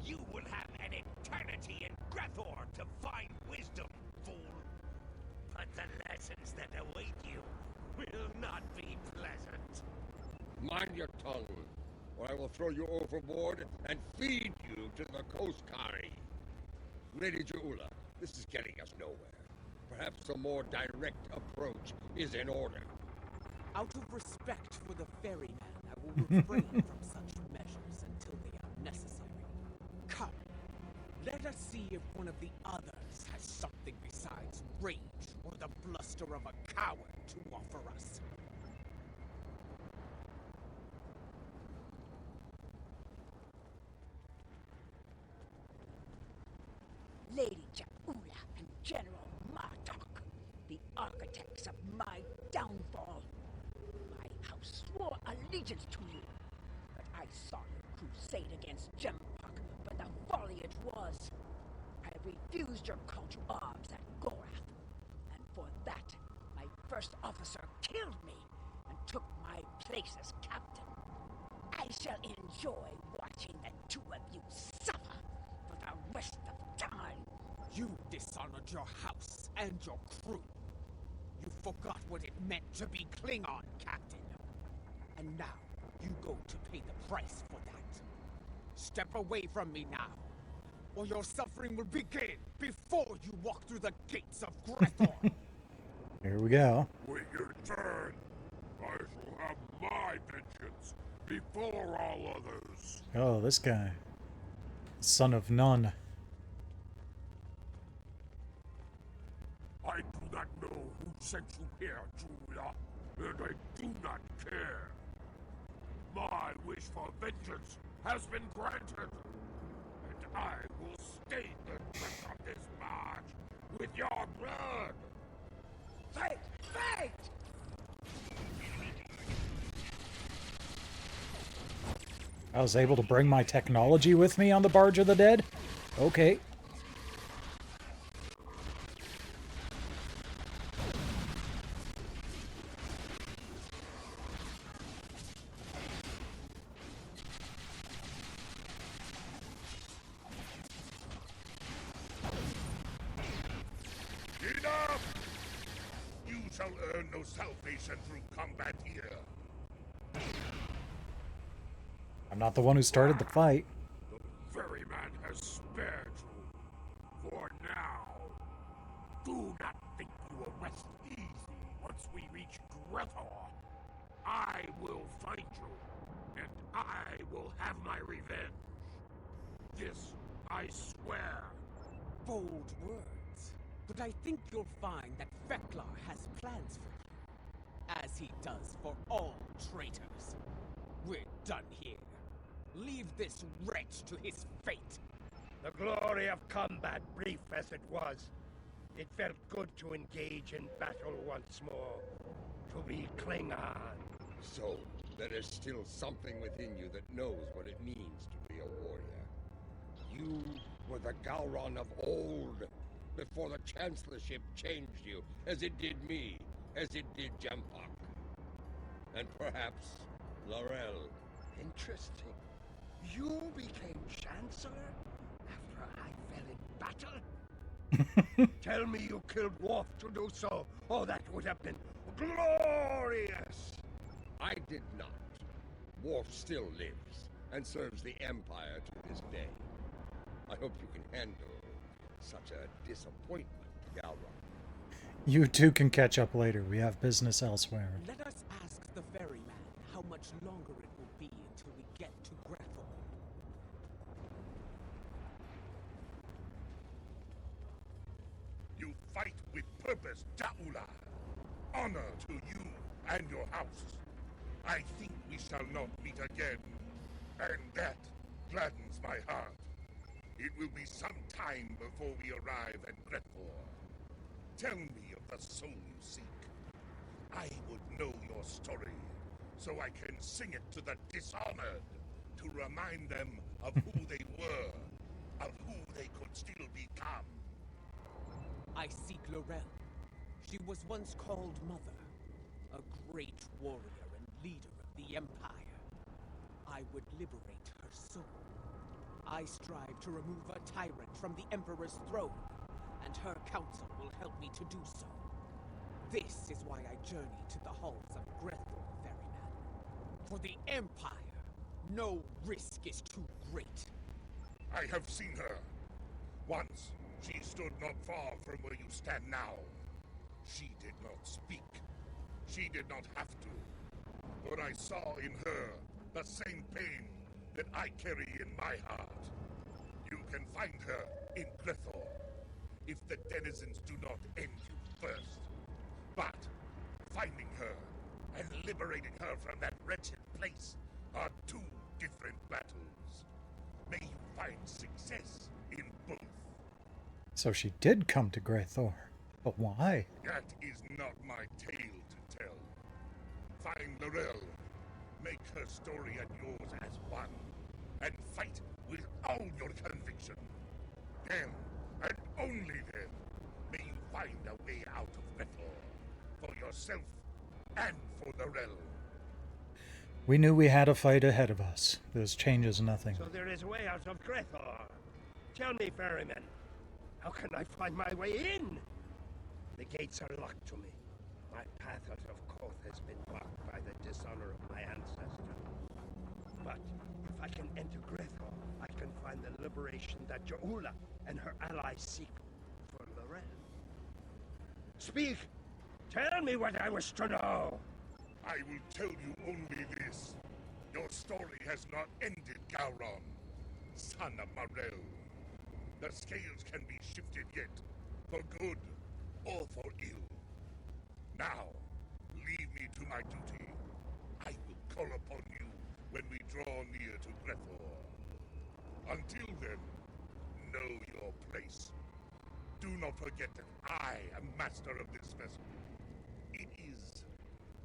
you will have an eternity in Grethor to find wisdom, fool. But the lessons that await you will not be pleasant. Mind your tongue, or I will throw you overboard and feed you to the Koskari. Lady Jaula, this is getting us nowhere. Perhaps a more direct approach is in order. Out of respect for the ferryman, I will refrain from such measures until they are necessary. Come, let us see if one of the others has something besides rage or the bluster of a coward to offer us. Lady Jaula and General Martok, the architects of my downfall. My house swore allegiance to you, but I saw your crusade against Jempak, but the folly it was. I refused your call to arms at Gorath, and for that, my first officer killed me and took my place as captain. I shall enjoy watching the two of you suffer for the rest of time. You dishonored your house and your crew. You forgot what it meant to be Klingon, Captain. And now, you go to pay the price for that. Step away from me now, or your suffering will begin before you walk through the gates of Grethor. Here we go. Wait your turn. I shall have my vengeance before all others. Oh, this guy. Son of none. I do not know who sent you here, Julia, and I do not care. My wish for vengeance has been granted, and I will stain the rest of this march with your blood. Fight! Fight! I was able to bring my technology with me on the Barge of the Dead? Okay. Enough! You shall earn no salvation through combat here. I'm not the one who started the fight. The ferryman has spared you. For now. Do not think you will rest easy once we reach Grethor. I will find you, and I will have my revenge. This I swear. Bold words, but I think you'll find that Feklar has plans for you, as he does for all traitors. We're done here. Leave this wretch to his fate. The glory of combat, brief as it was, it felt good to engage in battle once more. To be Klingon. So, there is still something within you that knows what it means to be a warrior. You were the Gowron of old, before the Chancellorship changed you, as it did me, as it did Jempak. And perhaps Laurel Interesting. You became Chancellor after I fell in battle? Tell me you killed Worf to do so. Oh, that would have been glorious! I did not. Worf still lives and serves the Empire to this day. I hope you can handle such a disappointment, Galron. You two can catch up later. We have business elsewhere. Let us ask the ferryman how much longer it will be until we get to Grethel. You fight with purpose, Ja'ula. Honor to you and your house. I think we shall not meet again, and that gladdens my heart. It will be some time before we arrive at Grethor. Tell me of the soul you seek. I would know your story, so I can sing it to the dishonored, to remind them of who they were, of who they could still become. I seek Lorel. She was once called Mother, a great warrior and leader of the Empire. I would liberate her soul. I strive to remove a tyrant from the Emperor's throne, and her council will help me to do so. This is why I journey to the halls of Grethor, ferryman. For the Empire, no risk is too great. I have seen her. Once, she stood not far from where you stand now. She did not speak. She did not have to. But I saw in her the same pain that I carry in my heart. You can find her in Grethor, if the denizens do not end you first. But finding her and liberating her from that wretched place are two different battles. May you find success in both. So she did come to Grethor. But why? That is not my tale to tell. Find Lorel, make her story and yours as one, and fight with all your conviction. Then, and only then, may you find a way out of Grethor, for yourself and for Lorel. We knew we had a fight ahead of us. This changes nothing. So there is a way out of Grethor. Tell me, ferryman, how can I find my way in? The gates are locked to me. My path out of Koth has been blocked by the dishonor of my ancestor. But if I can enter Grethor, I can find the liberation that Ja'ula and her allies seek for Lorel. Speak! Tell me what I wish to know! I will tell you only this. Your story has not ended, Gowron, son of Marel. The scales can be shifted yet, for good or for ill. Now, leave me to my duty. I will call upon you when we draw near to Grethor. Until then, know your place. Do not forget that I am master of this vessel. It is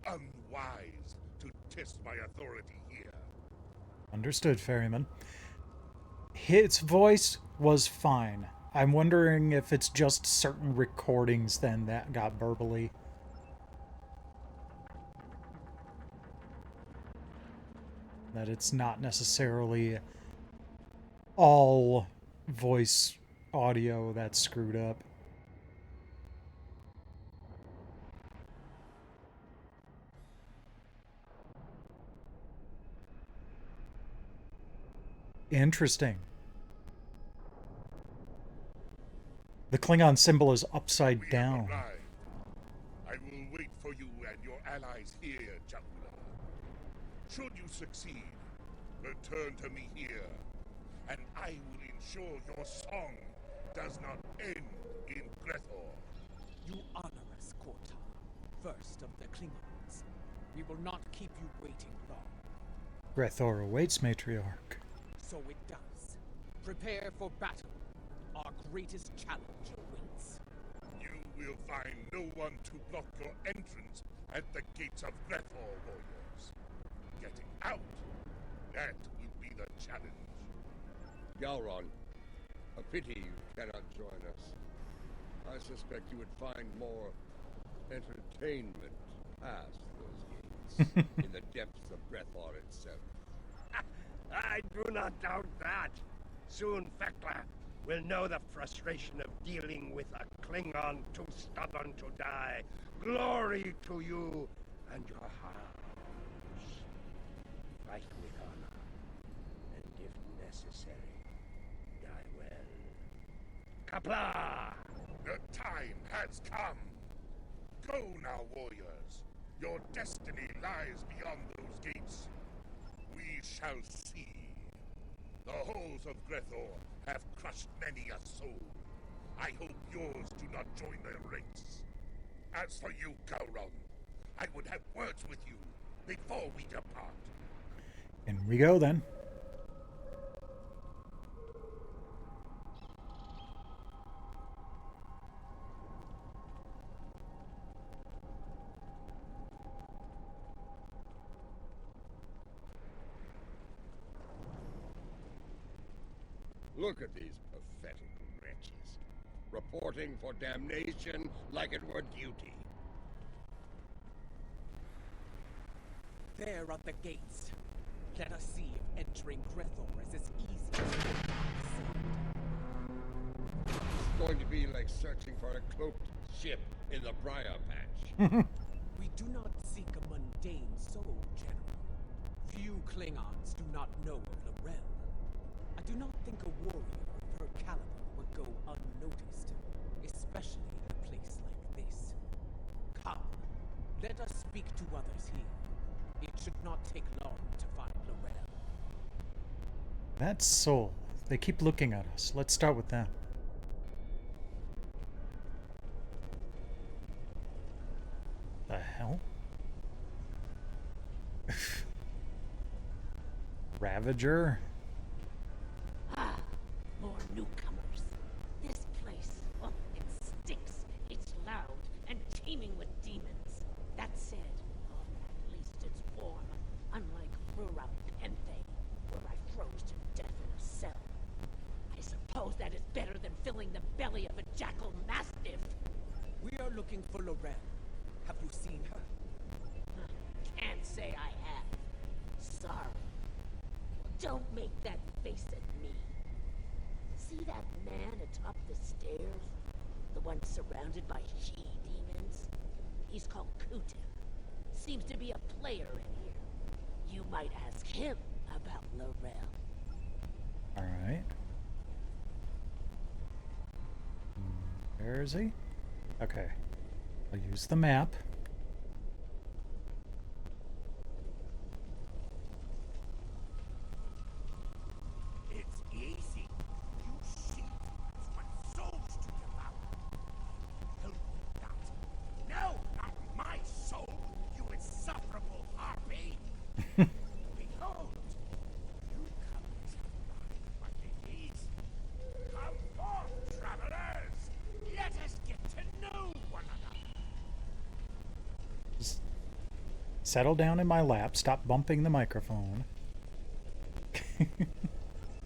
unwise to test my authority here. Understood, ferryman. His voice was fine. I'm wondering if it's just certain recordings then that got verbally. That it's not necessarily all voice audio that's screwed up. Interesting. The Klingon symbol is upside We down. have arrived. I will wait for you and your allies here, Ja'ula. Should you succeed, return to me here, and I will ensure your song does not end in Grethor. You honor us, Korta, first of the Klingons. We will not keep you waiting long. Grethor awaits, matriarch. So it does. Prepare for battle. Our greatest challenge awaits. You will find no one to block your entrance at the gates of Grethor, warriors. Getting out, that will be the challenge. Galron, a pity you cannot join us. I suspect you would find more entertainment past those gates in the depths of Grethor itself. I do not doubt that. Soon Fekla will know the frustration of dealing with a Klingon too stubborn to die. Glory to you and your house. Fight with honor, and if necessary, die well. Kapla! The time has come. Go now, warriors. Your destiny lies beyond those gates. We shall see. The halls of Grethor have crushed many a soul. I hope yours do not join their ranks. As for you, Gowron, I would have words with you before we depart. In we go then. Look at these pathetic wretches, reporting for damnation like it were duty. There are the gates. Let us see if entering Grethor is as easy as it It's going to be like searching for a cloaked ship in the briar patch. We do not seek a mundane soul, General. Few Klingons do not know of Lorel. I do not think a warrior of her caliber would go unnoticed, especially in a place like this. Come, let us speak to others here. It should not take long to find Lorel. That soul. They keep looking at us. Let's start with them. The hell? Ravager? Ah, more newcomers. This place, oh, it stinks. It's loud and teeming with demons. That said, at least it's warm, unlike Rura Penthe, where I froze to death in a cell. I suppose that is better than filling the belly of a jackal mastiff. We are looking for Lorel. Have you seen her? Can't say I have. Sorry. Don't make that face at me. See that man atop the stairs? The one surrounded by she-demons? He's called Kutim. Seems to be a player in here. You might ask him about Lorel. Alright. Where is he? Okay. I'll use the map. It's easy. You she-demons want souls to devour. Help me not. No, not my soul, you insufferable harpy! Behold, you come to find what it is. Come forth, travelers! Let us get to know one another. Just settle down in my lap. Stop bumping the microphone.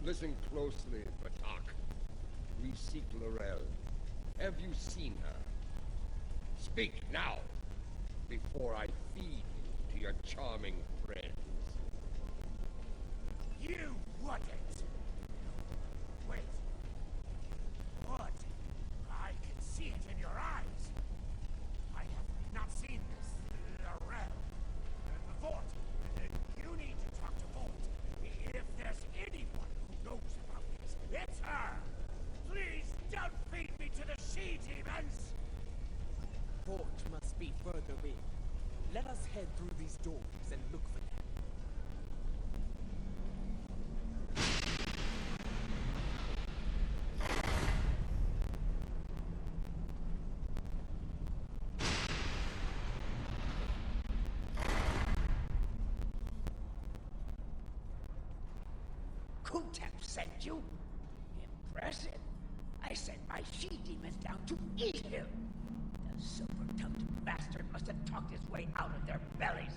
Listen closely, Batak. We seek Lorel. Have you seen her? Speak now, before I feed you to your charming friends. You wouldn't. Wait. Would. I can see it in your eyes. I have not seen this Lorel. Vort, you need to talk to Vort. If there's anyone who knows about this, it's her. Please don't feed me to the she-demons. Fort must be further in. Let us head through these doors and look for them. Kutem sent you? Impressive. I sent my she-demons down to eat him. The silver-tongued bastard must have talked his way out of their bellies.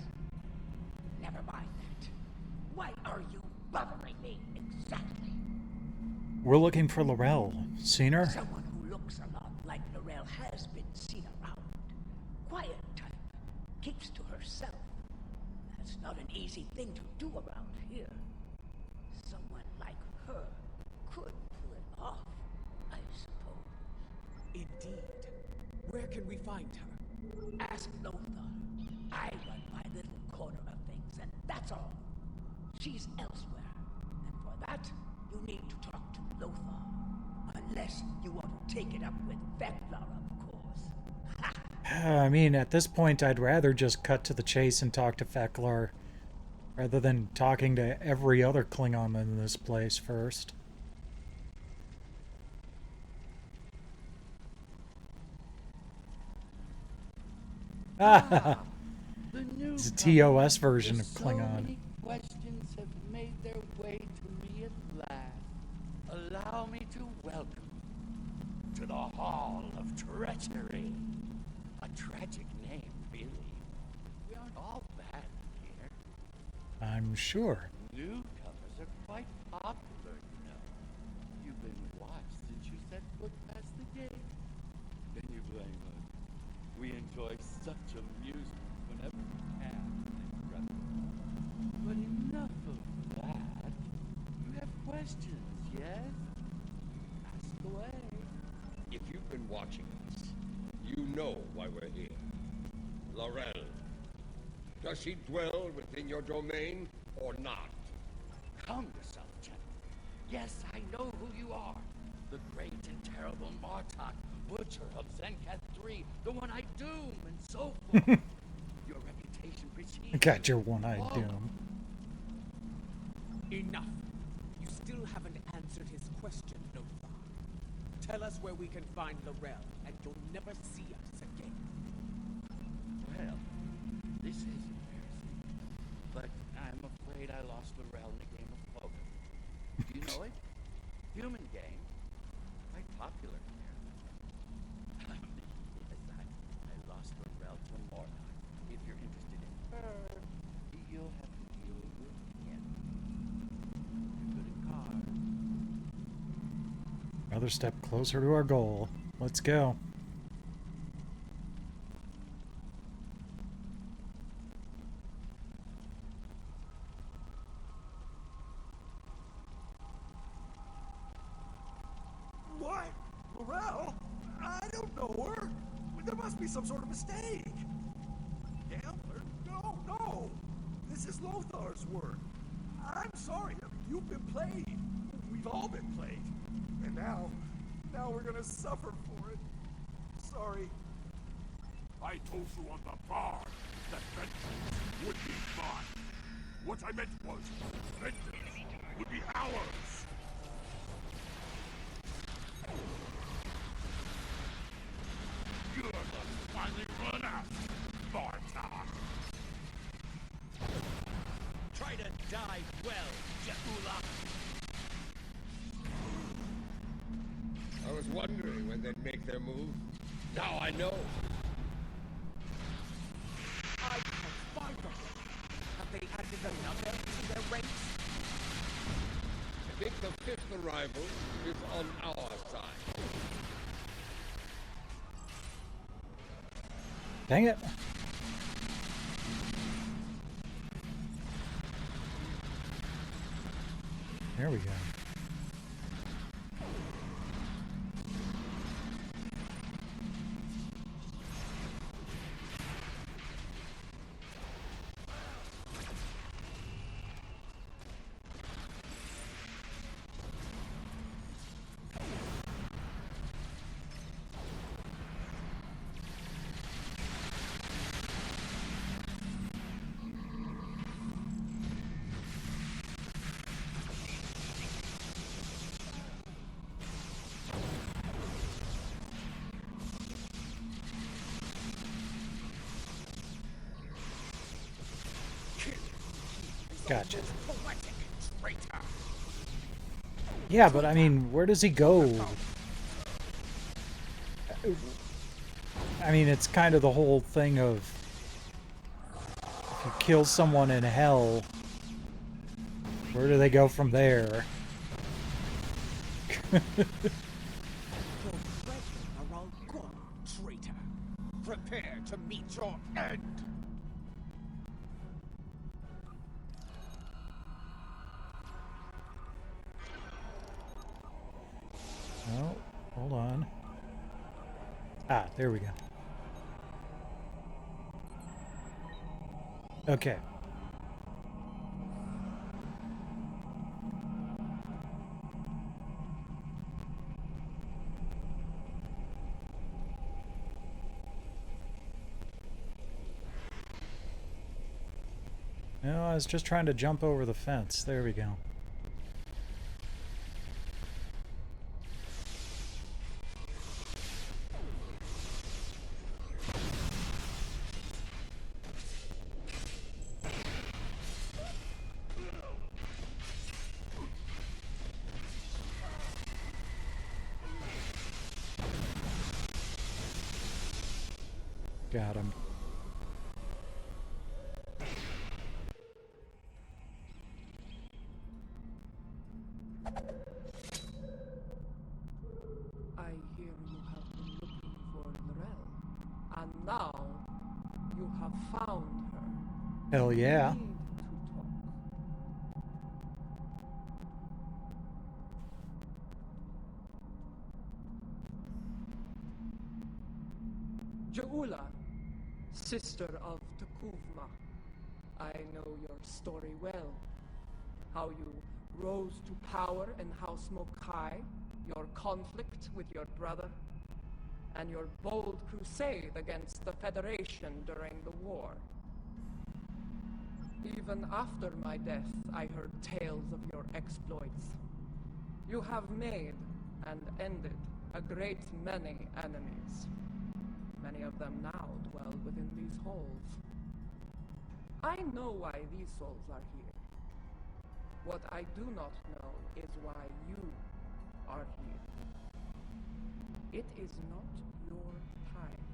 Never mind that. Why are you bothering me exactly? We're looking for Lorel. Seen her? Someone who looks a lot like Lorel has been seen around. Quiet type. Keeps to herself. That's not an easy thing to do around here. her could pull it off, I suppose. Indeed. Where can we find her? Ask Lothar. I run my little corner of things, and that's all. She's elsewhere. And for that, you need to talk to Lothar. Unless you want to take it up with Veklar, of course. I mean, at this point, I'd rather just cut to the chase and talk to Feklar, rather than talking to every other Klingon in this place first. Ah, it's a TOS version of Klingon. So many questions have made their way to me at last. Allow me to welcome you to the Hall of Treachery. A tragic name, really. We aren't all bad here. I'm sure. Newcomers are quite popular, you know. You've been watched since you set foot past the gate. Can you blame us? We enjoy such amusement whenever we can. But enough of that. You have questions, yes? Ask away. If you've been watching us, you know why we're here. Laurel. Does she dwell within your domain or not? Calm yourself, gentlemen. Yes, I know who you are. The great and terrible Martok, Butcher of Zenkat 3, the one-eyed Doom, and so forth. Your reputation precedes Got your you. one-eyed Oh, Doom. Enough. You still haven't answered his question, Lothar. Tell us where we can find Laurel, and you'll never see us again. Well, this is embarrassing. But I'm afraid I lost Laurel in a game of poker. Do you know it? Human game. Quite popular here. Yes, I lost Laurel to Morlock. If you're interested in her, you'll have to deal with him. You're good at cards. Another step closer to our goal. Let's go. What? Laurel? I don't know her. There must be some sort of mistake. Gambler? No, no. This is Lothar's work. I'm sorry. You've been played. We've all been played. And now we're gonna suffer for it. Sorry. I told you on the bar that vengeance would be mine. What I meant was, vengeance would be ours. You must finally run out, Bartok. Try to die well, Jaula. I was wondering when they'd make their move. Now I know. I can't find them. Have they added another to their ranks? I think the fifth arrival is on our side. Dang it. There we go. Gotcha. Yeah, but I mean, where does he go? I mean, it's kind of the whole thing of if you kill someone in hell, where do they go from there? Your brethren are all gone, traitor. Prepare to meet your end. Oh, hold on. Ah, there we go. Okay. No, I was just trying to jump over the fence. There we go. Got him. I hear you have been looking for Lorel, and now you have found her. Hell yeah. We need to talk. Jaula, sister of Takuvma, I know your story well. How you rose to power in House Mokai, your conflict with your brother, and your bold crusade against the Federation during the war. Even after my death, I heard tales of your exploits. You have made and ended a great many enemies. Many of them now dwell within these halls. I know why these souls are here. What I do not know is why you are here. It is not your time.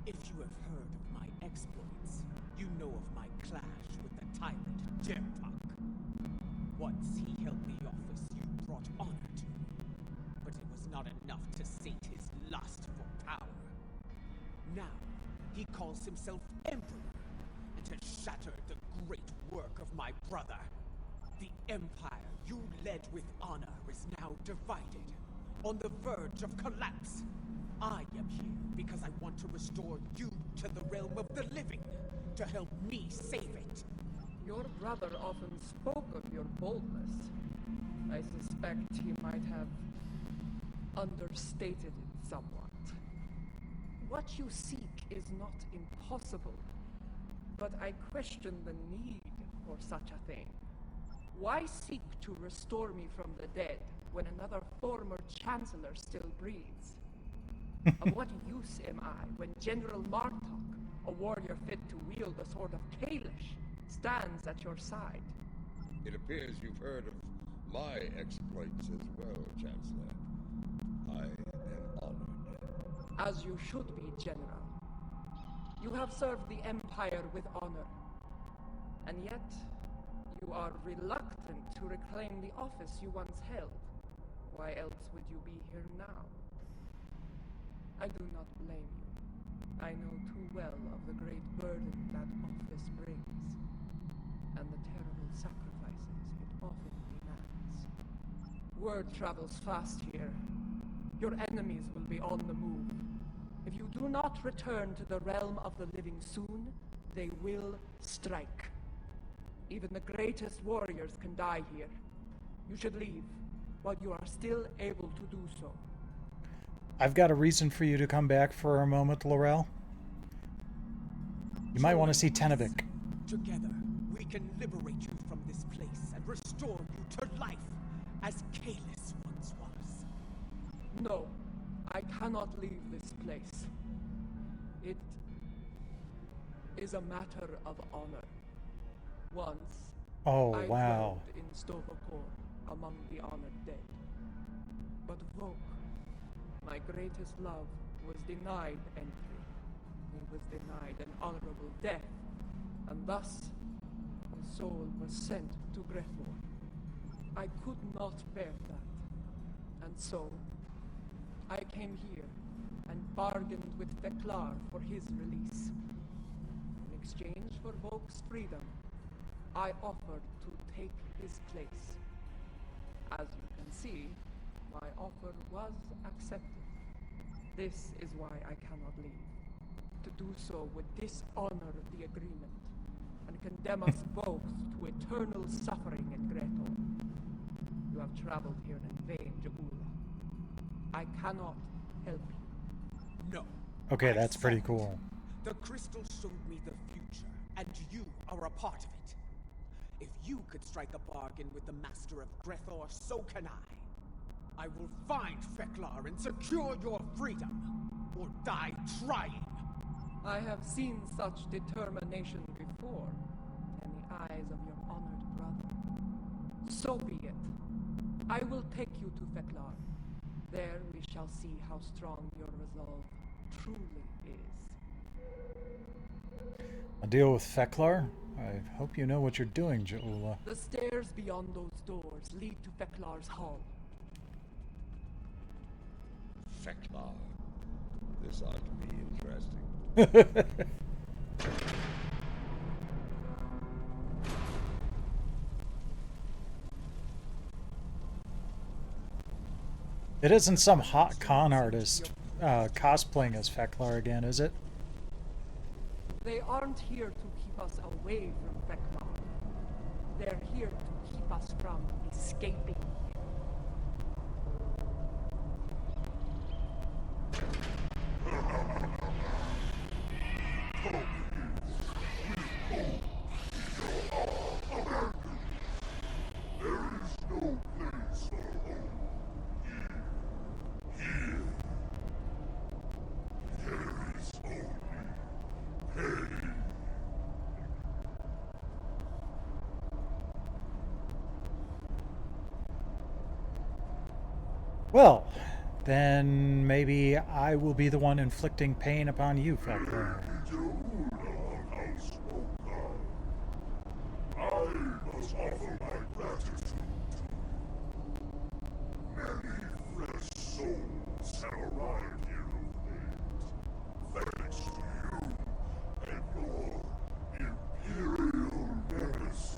If you have heard of my exploits, you know of my clash with the tyrant Jerpak. Once he held the office you brought honor to, but it was not enough to sate his lust for power. Now, he calls himself Emperor, and has shattered the great work of my brother. The empire you led with honor is now divided, on the verge of collapse. I am here because I want to restore you to the realm of the living, to help me save it. Your brother often spoke of your boldness. I suspect he might have understated it somewhat. What you seek is not impossible, but I question the need for such a thing. Why seek to restore me from the dead when another former chancellor still breathes? Of what use am I when General Martok, a warrior fit to wield the sword of Kalish, stands at your side? It appears you've heard of my exploits as well, Chancellor. I am honored. As you should be, General. You have served the Empire with honor, and yet you are reluctant to reclaim the office you once held. Why else would you be here now? I do not blame you. I know too well of the great burden that office brings, and the terrible sacrifices it often demands. Word travels fast here. Your enemies will be on the move. If you do not return to the realm of the living soon, they will strike. Even the greatest warriors can die here. You should leave, while you are still able to do so. I've got a reason for you to come back for a moment, Laurel. You might want to see Tenevik. Together, we can liberate you from this place and restore you to life, as Kalis once was. No, I cannot leave this place. It is a matter of honor. Once, Oh, I wow. dwelled in Stovokor among the honored dead. But Vok, my greatest love, was denied entry. He was denied an honorable death, and thus his soul was sent to Grethor. I could not bear that, and so I came here and bargained with Deklar for his release. In exchange for Vok's freedom, I offered to take his place. As you can see, My offer was accepted. This is why I cannot leave. To do so would dishonor the agreement and condemn us both to eternal suffering in Gretor. You have traveled here in vain, Jaula. I cannot help you. No. Okay, that's pretty cool. The crystal showed me the future, and you are a part of it. If you could strike a bargain with the master of Grethor, so can I. I will find Feklar and secure your freedom, or die trying. I have seen such determination before in the eyes of your honored brother. So be it. I will take you to Feklar. There we shall see how strong your resolve truly is. A deal with Feklar? I hope you know what you're doing, Jaula. The stairs beyond those doors lead to Feklar's hall. Feklar. This ought to be interesting. It isn't some hot con artist cosplaying as Feklar again, is it? They aren't here to keep us away from Feklar. They're here to keep us from escaping. Well, then maybe I will be the one inflicting pain upon you, Feklar. I must offer my gratitude to many fresh souls have arrived here of late, thanks to you and your imperial nemesis.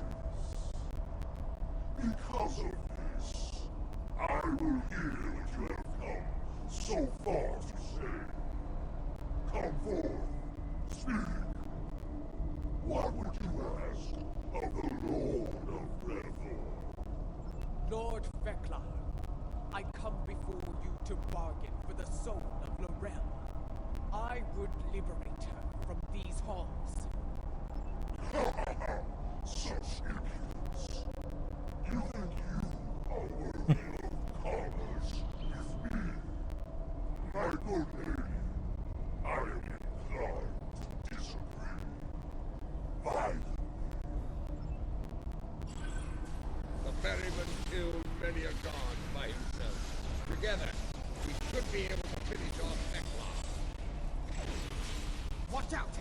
Because of this, I will hear what you have come so far to say. Come forth, speak. What would you ask of the Lord of Grethor? Lord Feklar, I come before you to bargain for the soul of Lorel. I would liberate her from these halls. Such impudence. You think you are worthy of commerce with me? My good lady, I am inclined to disagree. Violently. The ferryman killed many a god by himself. Together, we should be able to finish off Feklar. Watch out!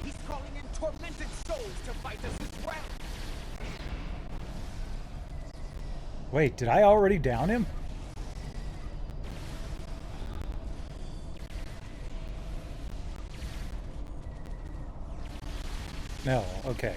He's calling in tormented souls to fight us as well! Wait, did I already down him? No, okay.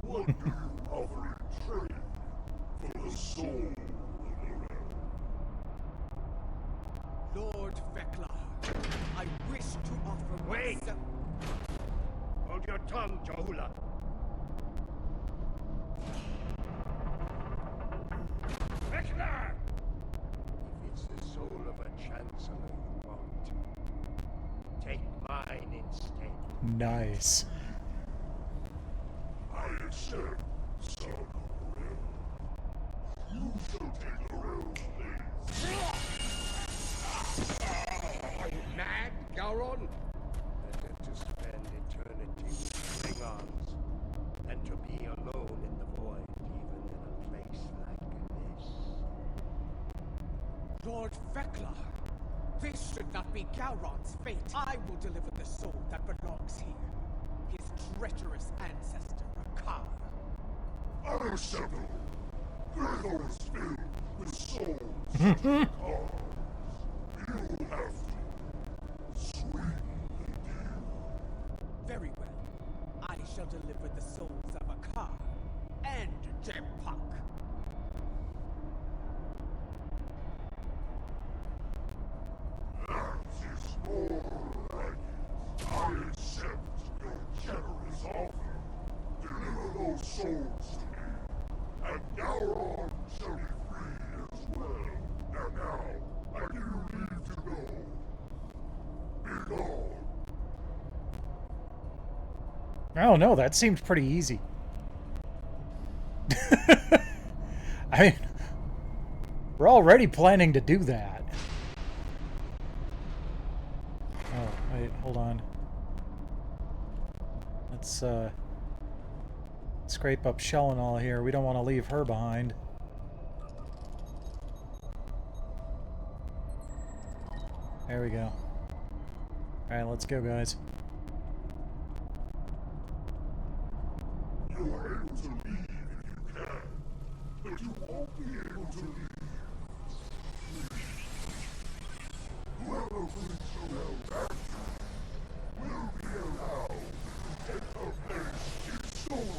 What do you offer in trade for the soul of Lorel? Lord Vekla, I wish to offer Wait! myself... Hold your tongue, Jahula. Vekla! If it's the soul of a chancellor you want, take mine instead. Nice. I accept, son of Rel. You shall take Rel's Are you mad, Gowron? Better to spend eternity with Klingons than to be alone in the void, even in a place like this. Lord Vekla, this should not be Gowron's fate. I will deliver the soul that belongs here. His treacherous ancestor, Akar. Unacceptable! Grithor is filled with souls of cars. You have to sweeten the deal. Very well. I shall deliver the souls of Akar and Jempak. That is more like it. I accept your generous offer. Deliver those souls to me, and Gowron shall be free as well. And now, I give you leave to go. Be gone. Oh no, that seemed pretty easy. I mean, we're already planning to do that. Oh, wait, hold on. Let's scrape up Shell and all here. We don't want to leave her behind. There we go. Alright, let's go, guys. You are able to leave if you can, but you won't be able to leave. Whoever brings Sorel back will be allowed to take her place in Soul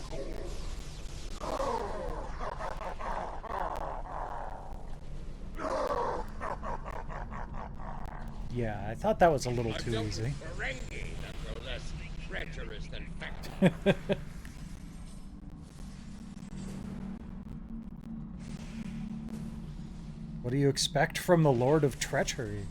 Yeah, I thought that was a little too dealt easy. with Ferengi that were less treacherous than fact. What do you expect from the Lord of Treachery?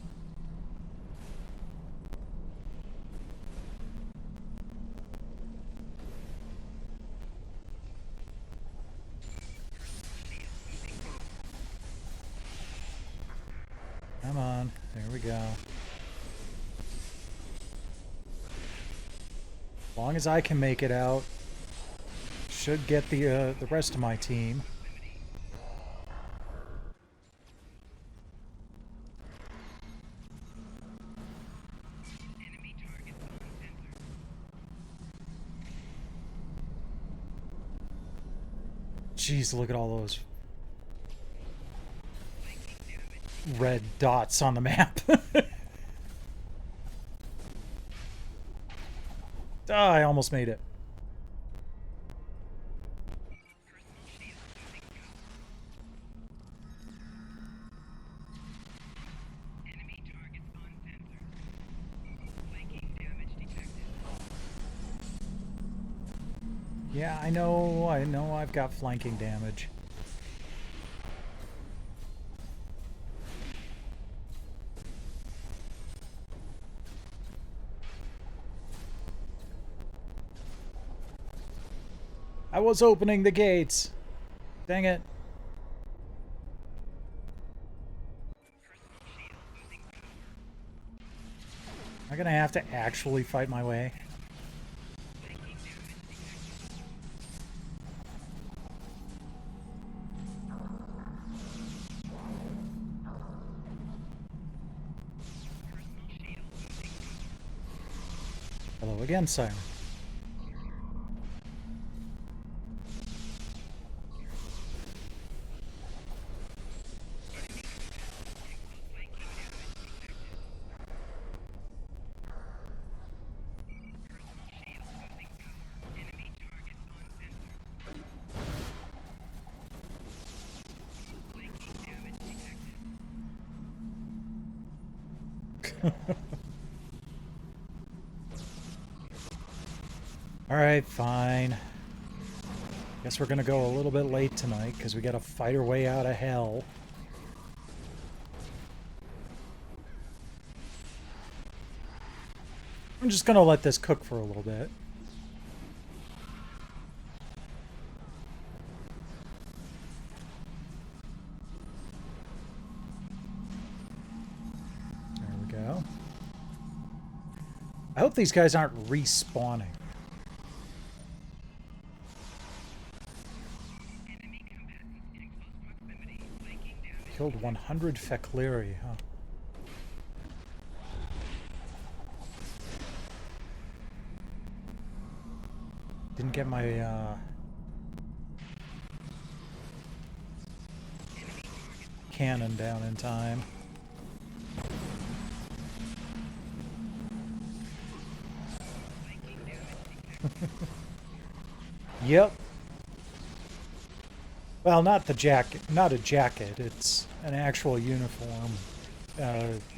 Come on, there we go. As long as I can make it out, should get the rest of my team. Jeez, look at all those red dots on the map. Ah, I almost made it. Yeah, I know I've got flanking damage. I was opening the gates. Dang it. Am I gonna have to actually fight my way? Hello again, Siren. Alright, fine. Guess we're gonna go a little bit late tonight, because we gotta fight our way out of hell. I'm just gonna let this cook for a little bit. There we go. I hope these guys aren't respawning. Killed 100 Fekleri, huh? Didn't get my, cannon down in time. Yep. Well, not the jacket, not a jacket, it's an actual uniform,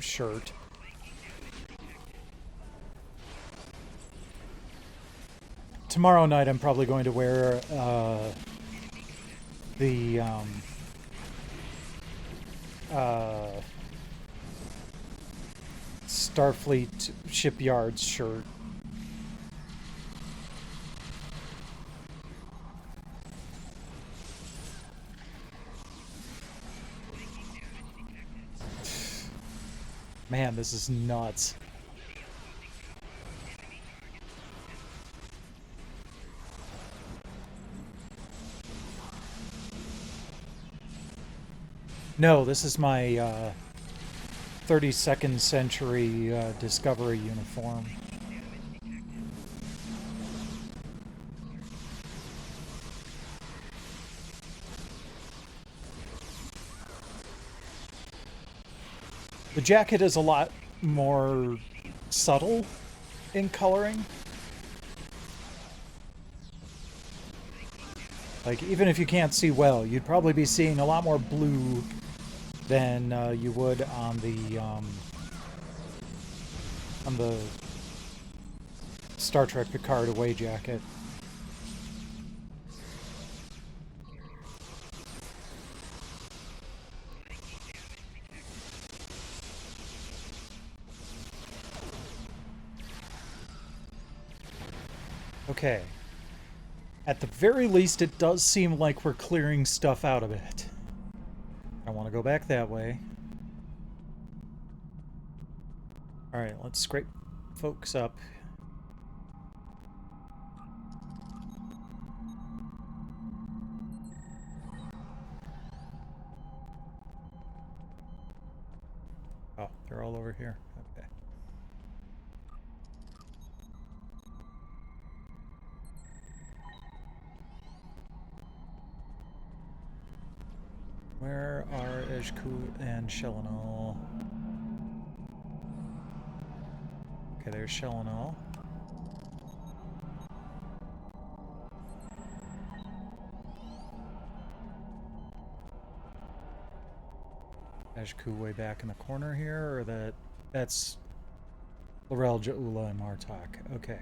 shirt. Tomorrow night I'm probably going to wear, the, Starfleet Shipyards shirt. Man, this is nuts. No, this is my 32nd century Discovery uniform. The jacket is a lot more subtle in coloring. Like, even if you can't see well, you'd probably be seeing a lot more blue than you would on the Star Trek Picard away jacket. Okay. At the very least, it does seem like we're clearing stuff out of it. I want to go back that way. Alright, let's scrape folks up. Oh, they're all over here. Okay. Where are Ejku and Shelinol? Okay, there's Shelinol. Ejku way back in the corner here, or that's Laurel, Jaula, and Martok. Okay.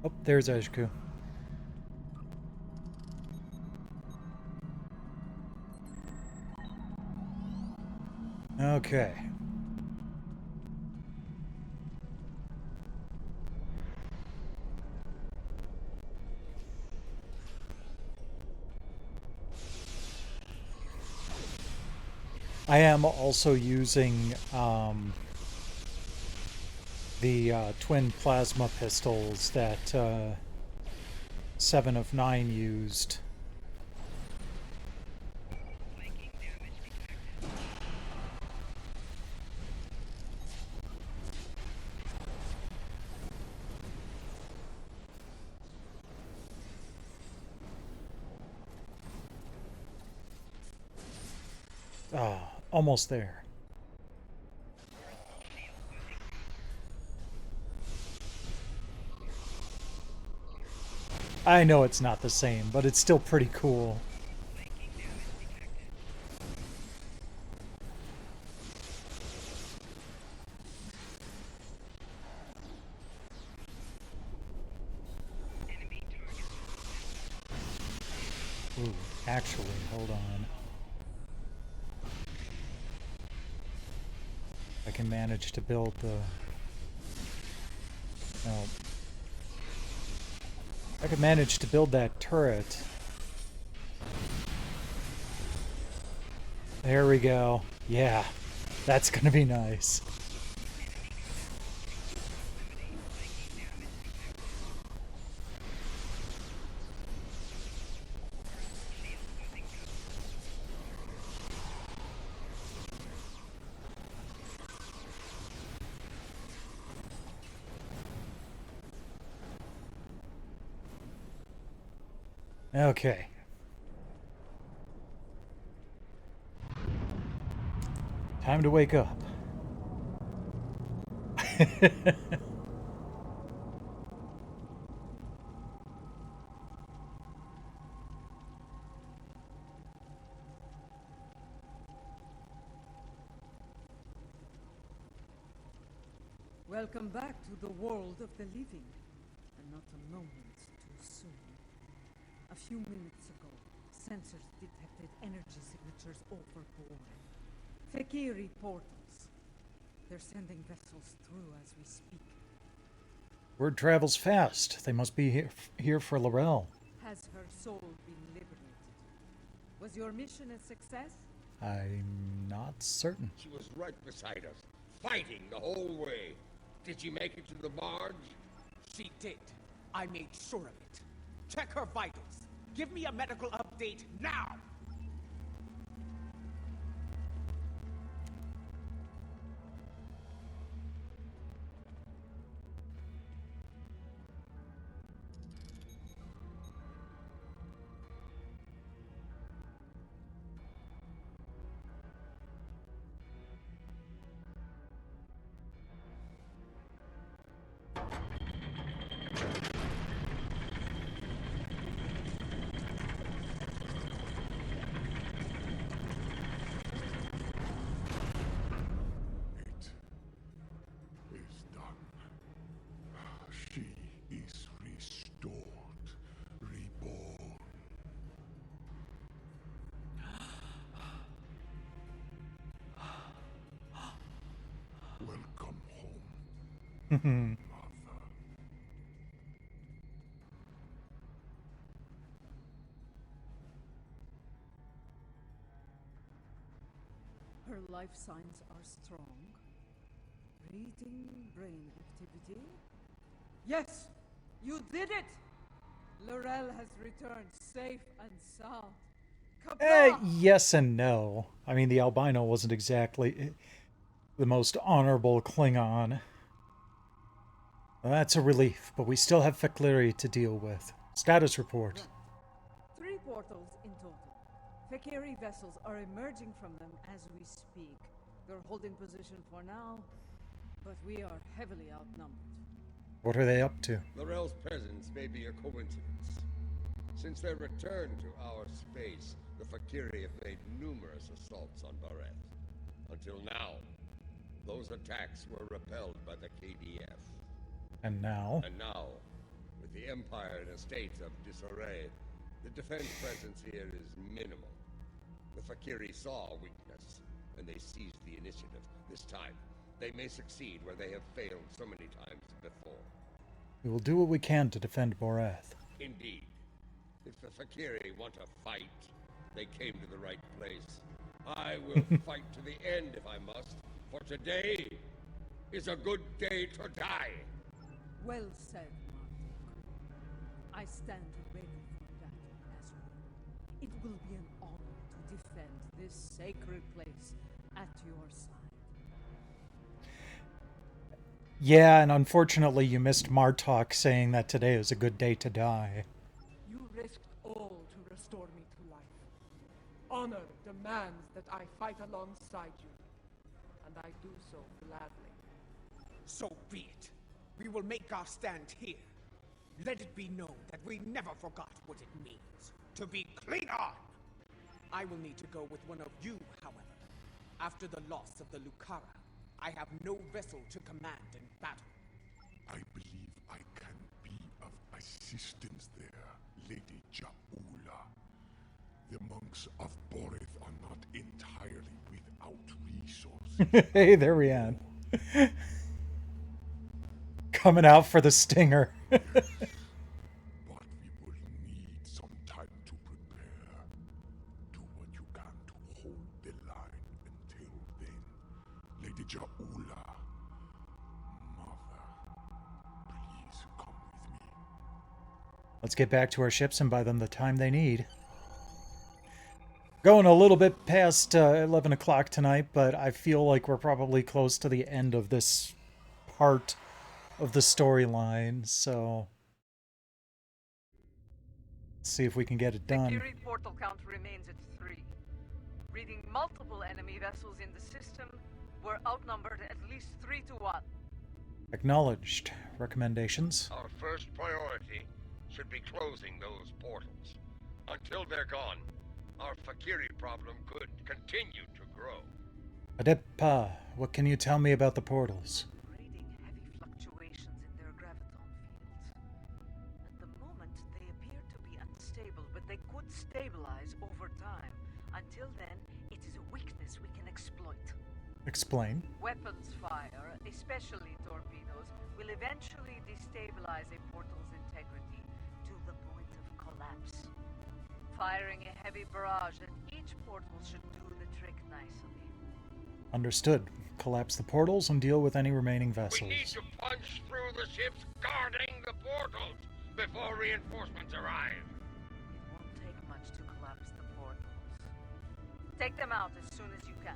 Oh, there's Ejku. Okay. I am also using the twin plasma pistols that 7 of 9 used. Almost there. I know it's not the same, but it's still pretty cool. Ooh, actually, hold on. I can manage to build the... No. I could manage to build that turret. There we go. Yeah, that's gonna be nice. Okay. Time to wake up. Welcome back to the world of the living, and not a moment too soon. A few minutes ago, sensors detected energy signatures overboard. Fakiri portals. They're sending vessels through as we speak. Word travels fast. They must be here for Laurel. Has her soul been liberated? Was your mission a success? I'm not certain. She was right beside us, fighting the whole way. Did she make it to the barge? She did. I made sure of it. Check her vitals. Give me a medical update now! Is done. She is restored, reborn. Welcome home, Mother. Her life signs are strong. Reading brain activity. Yes! You did it! Laurel has returned safe and sound. Yes and no. I mean, the albino wasn't exactly the most honorable Klingon. Well, that's a relief, but we still have Fakiri to deal with. Status report. Right. 3 portals in total. Fakiri vessels are emerging from them as we speak. They're holding position for now, but we are heavily outnumbered. What are they up to? Laurel's presence may be a coincidence. Since their return to our space, the Fakiri have made numerous assaults on Bareth. Until now, those attacks were repelled by the KDF. And now? And now, with the Empire in a state of disarray, the defense presence here is minimal. The Fakiri saw weakness, and they seized the initiative. This time, they may succeed where they have failed so many times before. We will do what we can to defend Boreth. Indeed. If the Fakiri want to fight, they came to the right place. I will fight to the end if I must, for today is a good day to die. Well said, Martok. I stand ready for battle as well. It will be an honor to defend this sacred place at your side. Yeah, and unfortunately you missed Martok saying that today is a good day to die. You risked all to restore me to life. Honor demands that I fight alongside you, and I do so gladly. So be it. We will make our stand here. Let it be known that we never forgot what it means to be Klingon. I will need to go with one of you, however. After the loss of the Lucara, I have no vessel to command in battle. I believe I can be of assistance there, Lady Jaula. Hey, there we are. Coming out for the stinger. But we will need some time to prepare. Do what you can to hold the line until then. Lady Jaula, Mother, please come with me. Let's get back to our ships and buy them the time they need. Going a little bit past 11 o'clock tonight, but I feel like we're probably close to the end of this part of the storyline, so let's see if we can get it done. Security portal count remains at 3. Reading multiple enemy vessels in the system, we're outnumbered at least 3 to 1. Acknowledged. Recommendations? Our first priority should be closing those portals. Until they're gone, our Fakiri problem could continue to grow. Adepa, what can you tell me about the portals? Reading heavy fluctuations in their graviton fields. At the moment, they appear to be unstable, but they could stabilize over time. Until then, it is a weakness we can exploit. Explain. Weapons fire, especially torpedoes, will eventually destabilize a portal's integrity to the point of collapse. Firing a heavy barrage at each portal should do the trick nicely. Understood. Collapse the portals and deal with any remaining vessels. We need to punch through the ships guarding the portals before reinforcements arrive. It won't take much to collapse the portals. Take them out as soon as you can.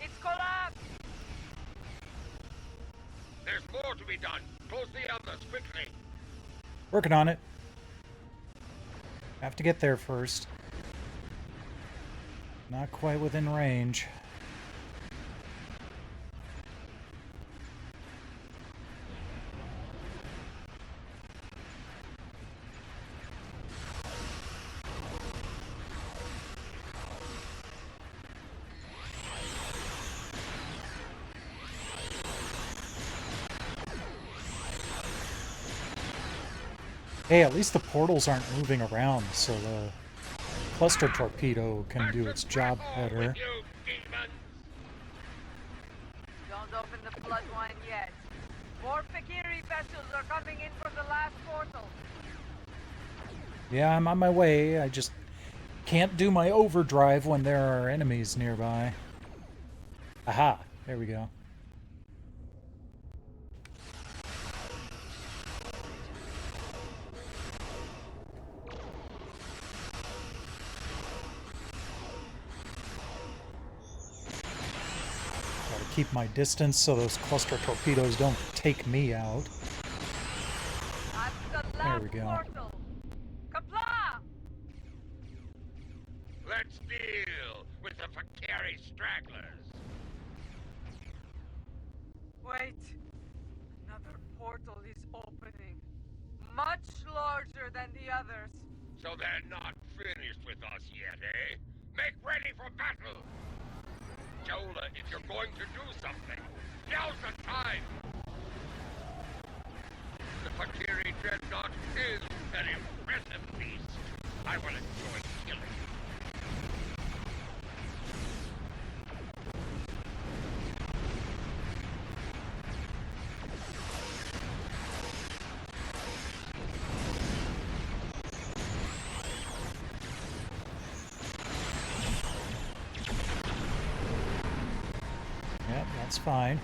It's collapsed! There's more to be done. Close the others quickly. Working on it. Have to get there first. Not quite within range. Hey, at least the portals aren't moving around, so the cluster torpedo can do its job better. Don't open the bloodwine yet. More Fakiri vessels are coming in from the last portal. Yeah, I'm on my way. I just can't do my overdrive when there are enemies nearby. Aha, there we go. Keep my distance so those cluster torpedoes don't take me out. There we go. Let's deal with the Fakiri stragglers. Wait. Another portal is opening. Much larger than the others. So they're not finished with us yet, eh? Make ready for battle! Jola, if you're going to do something, now's the time! The Fakiri Dreadnought is an impressive beast. I will enjoy killing it. Yep, that's fine.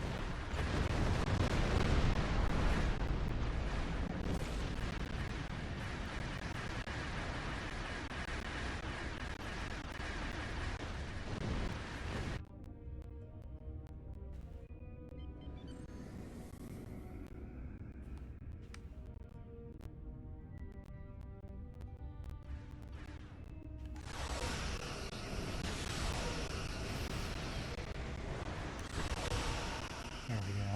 There we go.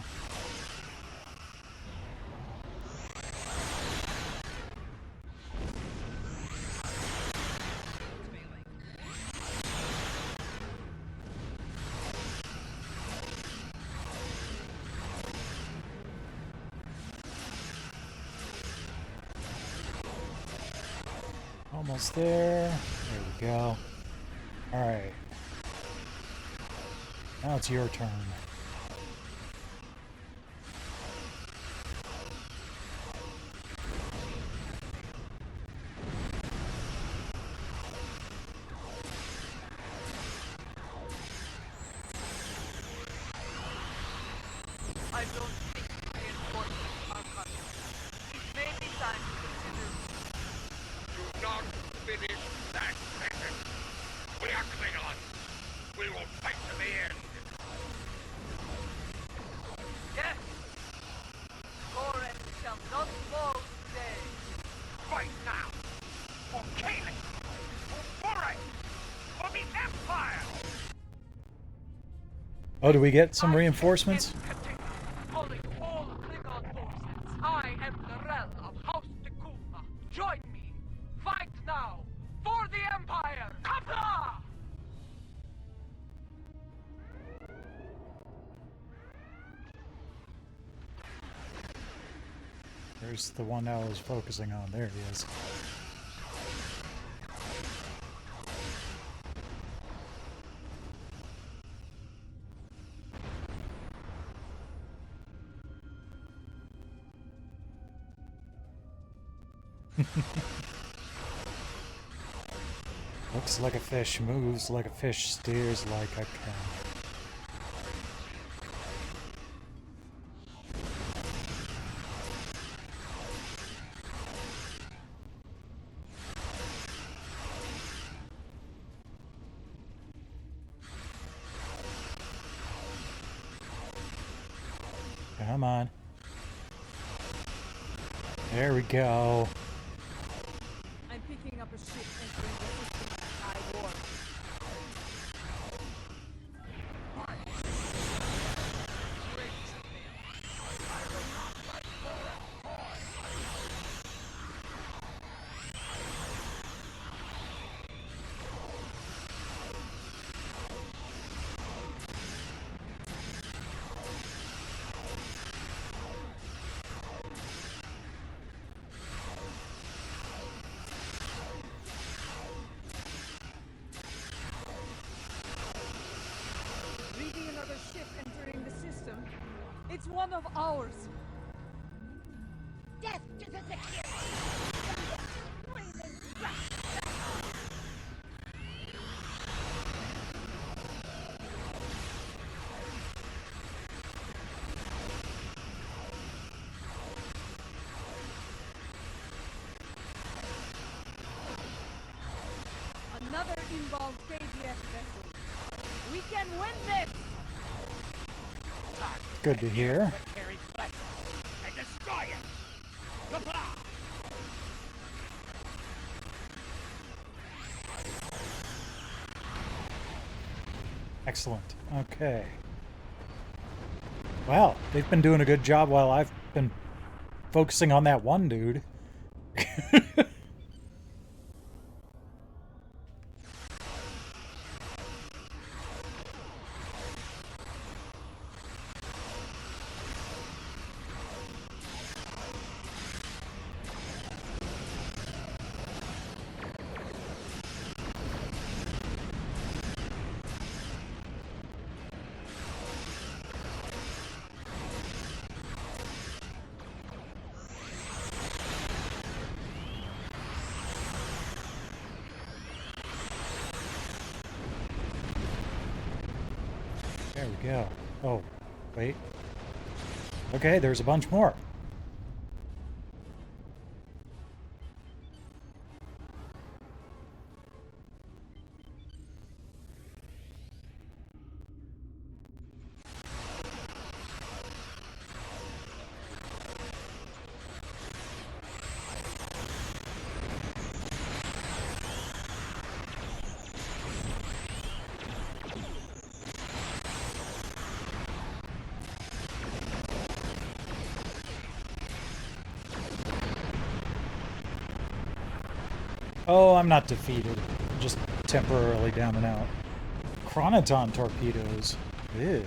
Almost there. There we go. Alright. Now it's your turn. I don't think reinforcements are coming. It may be time to consider. Do not finish that sentence. We are Klingons. We will fight to the end. Yes! Goran shall not fall today. Right now! For Kalen! For Boris! For the Empire! Oh, do we get some reinforcements? Calling all Klingon forces. I am the Rel of House Tekuma. Join me. Fight now. For the Empire. Kapla! There's the one I was focusing on. There he is. Looks like a fish, moves like a fish, steers like a cow. Come on. There we go. I'm picking up a ship entering the system at high warp. Reading another ship entering the system. It's one of ours. Death to the security! Screaming Another involved KDF vessel. We can win this! Good to hear. And destroy it! Kapla! Excellent. Okay. Wow, they've been doing a good job while I've been focusing on that one dude. There we go. Oh, wait. Okay, there's a bunch more. Oh, I'm not defeated. Just temporarily down and out. Chronoton torpedoes. Ew.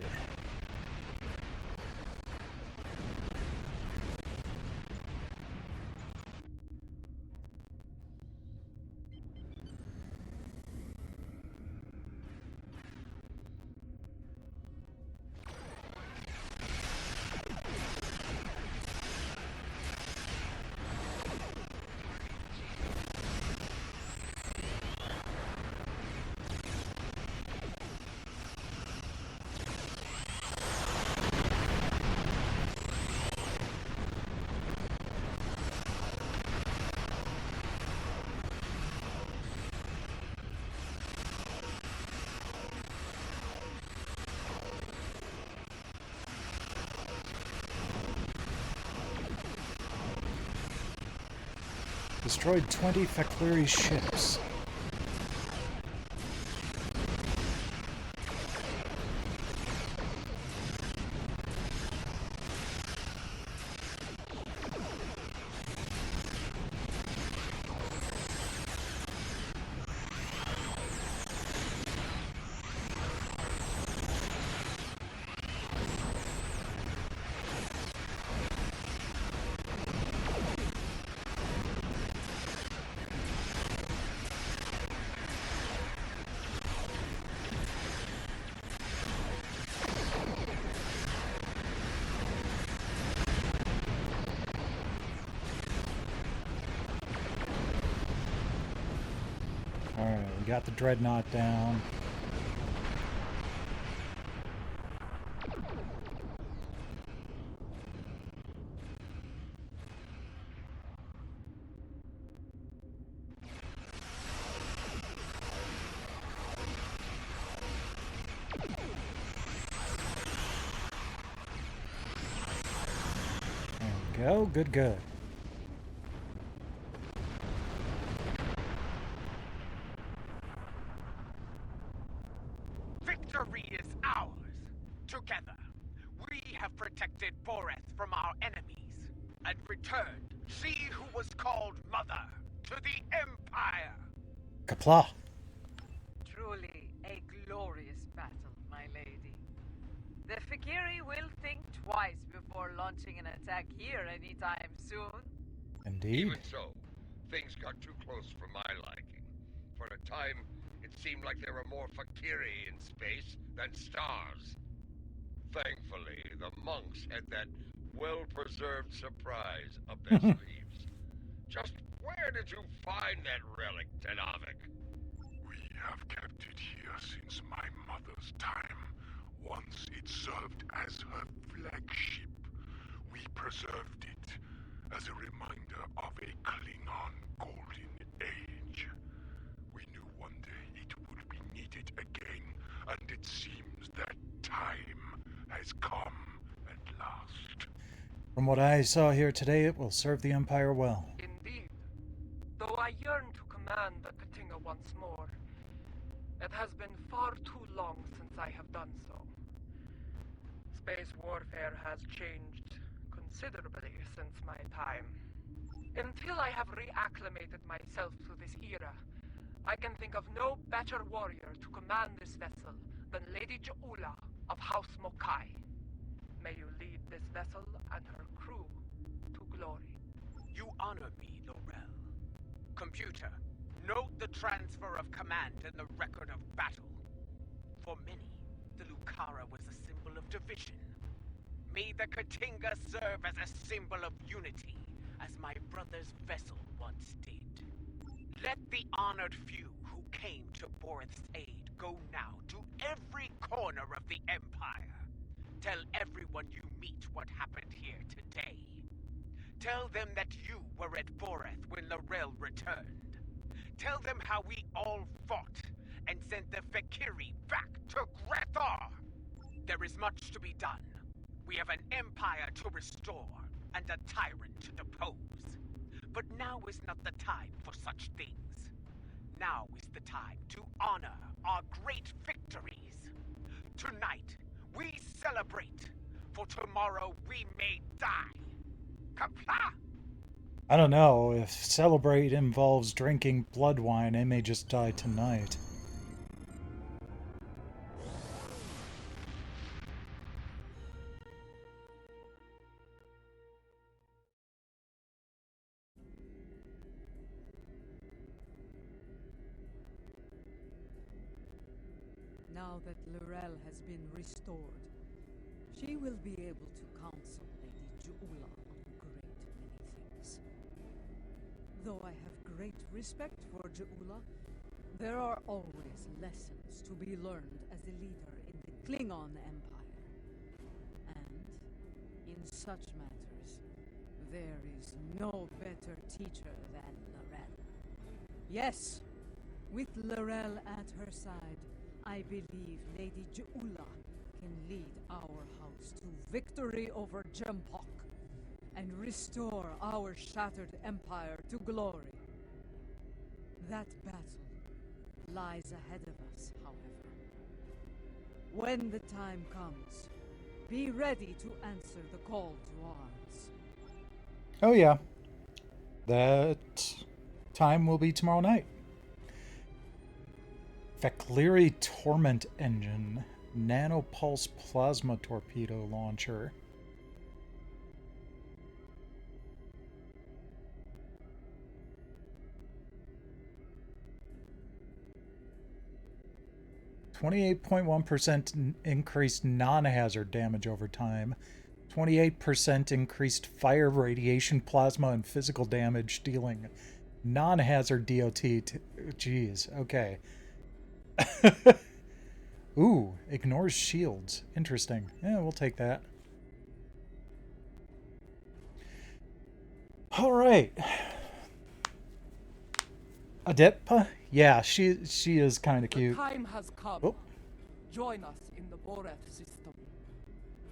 Destroyed 20 Fakleri ships. Alright, we got the dreadnought down. There we go, good, good. Victory is ours. Together, we have protected Boreth from our enemies and returned she who was called Mother to the Empire. Kapla. Truly a glorious battle, my lady. The Fakiri will think twice before launching an attack here anytime soon. Indeed. Even so, things got too close for my liking. For a time, it seemed like there were more Fakiri in space than stars. Thankfully, the monks had that well-preserved surprise up their sleeves. Just where did you find that relic, Tenavik? We have kept it here since my mother's time. Once it served as her flagship. We preserved it as a reminder of a Klingon golden age. We knew one day it would be needed again, and it seems that time has come at last. From what I saw here today, it will serve the Empire well. Indeed. Though I yearn to command the Katinga once more, it has been far too long since I have done so. Space warfare has changed considerably since my time. Until I have reacclimated myself to this era, I can think of no better warrior to command this vessel than Lady Jaula of House Mokai. May you lead this vessel and her crew to glory. You honor me, Laurel. Computer, note the transfer of command in the record of battle. For many, the Lucara was a symbol of division. May the Katinga serve as a symbol of unity, as my brother's vessel once did. Let the honored few who came to Boreth's aid go now to every corner of the Empire. Tell everyone you meet what happened here today. Tell them that you were at Boreth when Laurel returned. Tell them how we all fought and sent the Fakiri back to Grethar. There is much to be done. We have an empire to restore and a tyrant to depose. But now is not the time for such things. Now is the time to honor our great victories. Tonight, we celebrate, for tomorrow we may die. Kapla! I don't know. If celebrate involves drinking blood wine, I may just die tonight. Now that Lorel has been restored, she will be able to counsel Lady Juula on a great many things. Though I have great respect for Juula, there are always lessons to be learned as a leader in the Klingon Empire. And, in such matters, there is no better teacher than Lorel. Yes, with Lorel at her side, I believe Lady Juula can lead our house to victory over Jempok and restore our shattered empire to glory. That battle lies ahead of us, however. When the time comes, be ready to answer the call to arms. Oh yeah. That time will be tomorrow night. Fekleri Torment Engine. Nanopulse Plasma Torpedo Launcher. %28.1% increased non-hazard damage over time. 28% increased fire, radiation, plasma, and physical damage, dealing non-hazard DOT. Jeez, okay. Ooh, ignores shields. Interesting. Yeah, we'll take that. All right. Adepa? Yeah, she is kind of cute. The time has come. Oh. Join us in the Boreth system.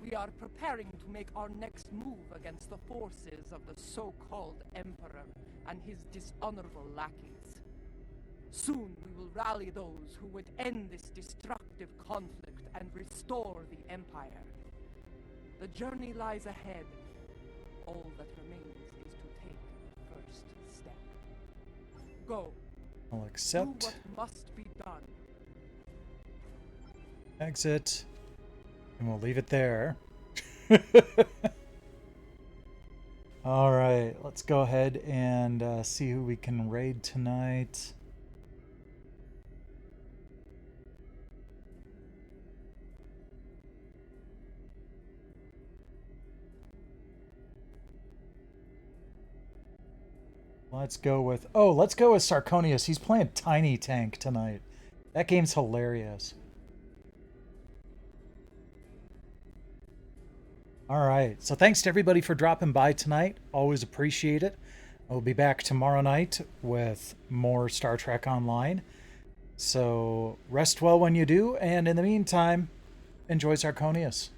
We are preparing to make our next move against the forces of the so-called Emperor and his dishonorable lackeys. Soon we will rally those who would end this destructive conflict and restore the Empire. The journey lies ahead. All that remains is to take the first step. Go. I'll accept. Do what must be done. Exit. And we'll leave it there. Alright, let's go ahead and see who we can raid tonight. Let's go with Sarconius. He's playing Tiny Tank tonight. That game's hilarious. Alright, so thanks to everybody for dropping by tonight. Always appreciate it. I'll be back tomorrow night with more Star Trek Online. So rest well when you do, and in the meantime, enjoy Sarconius.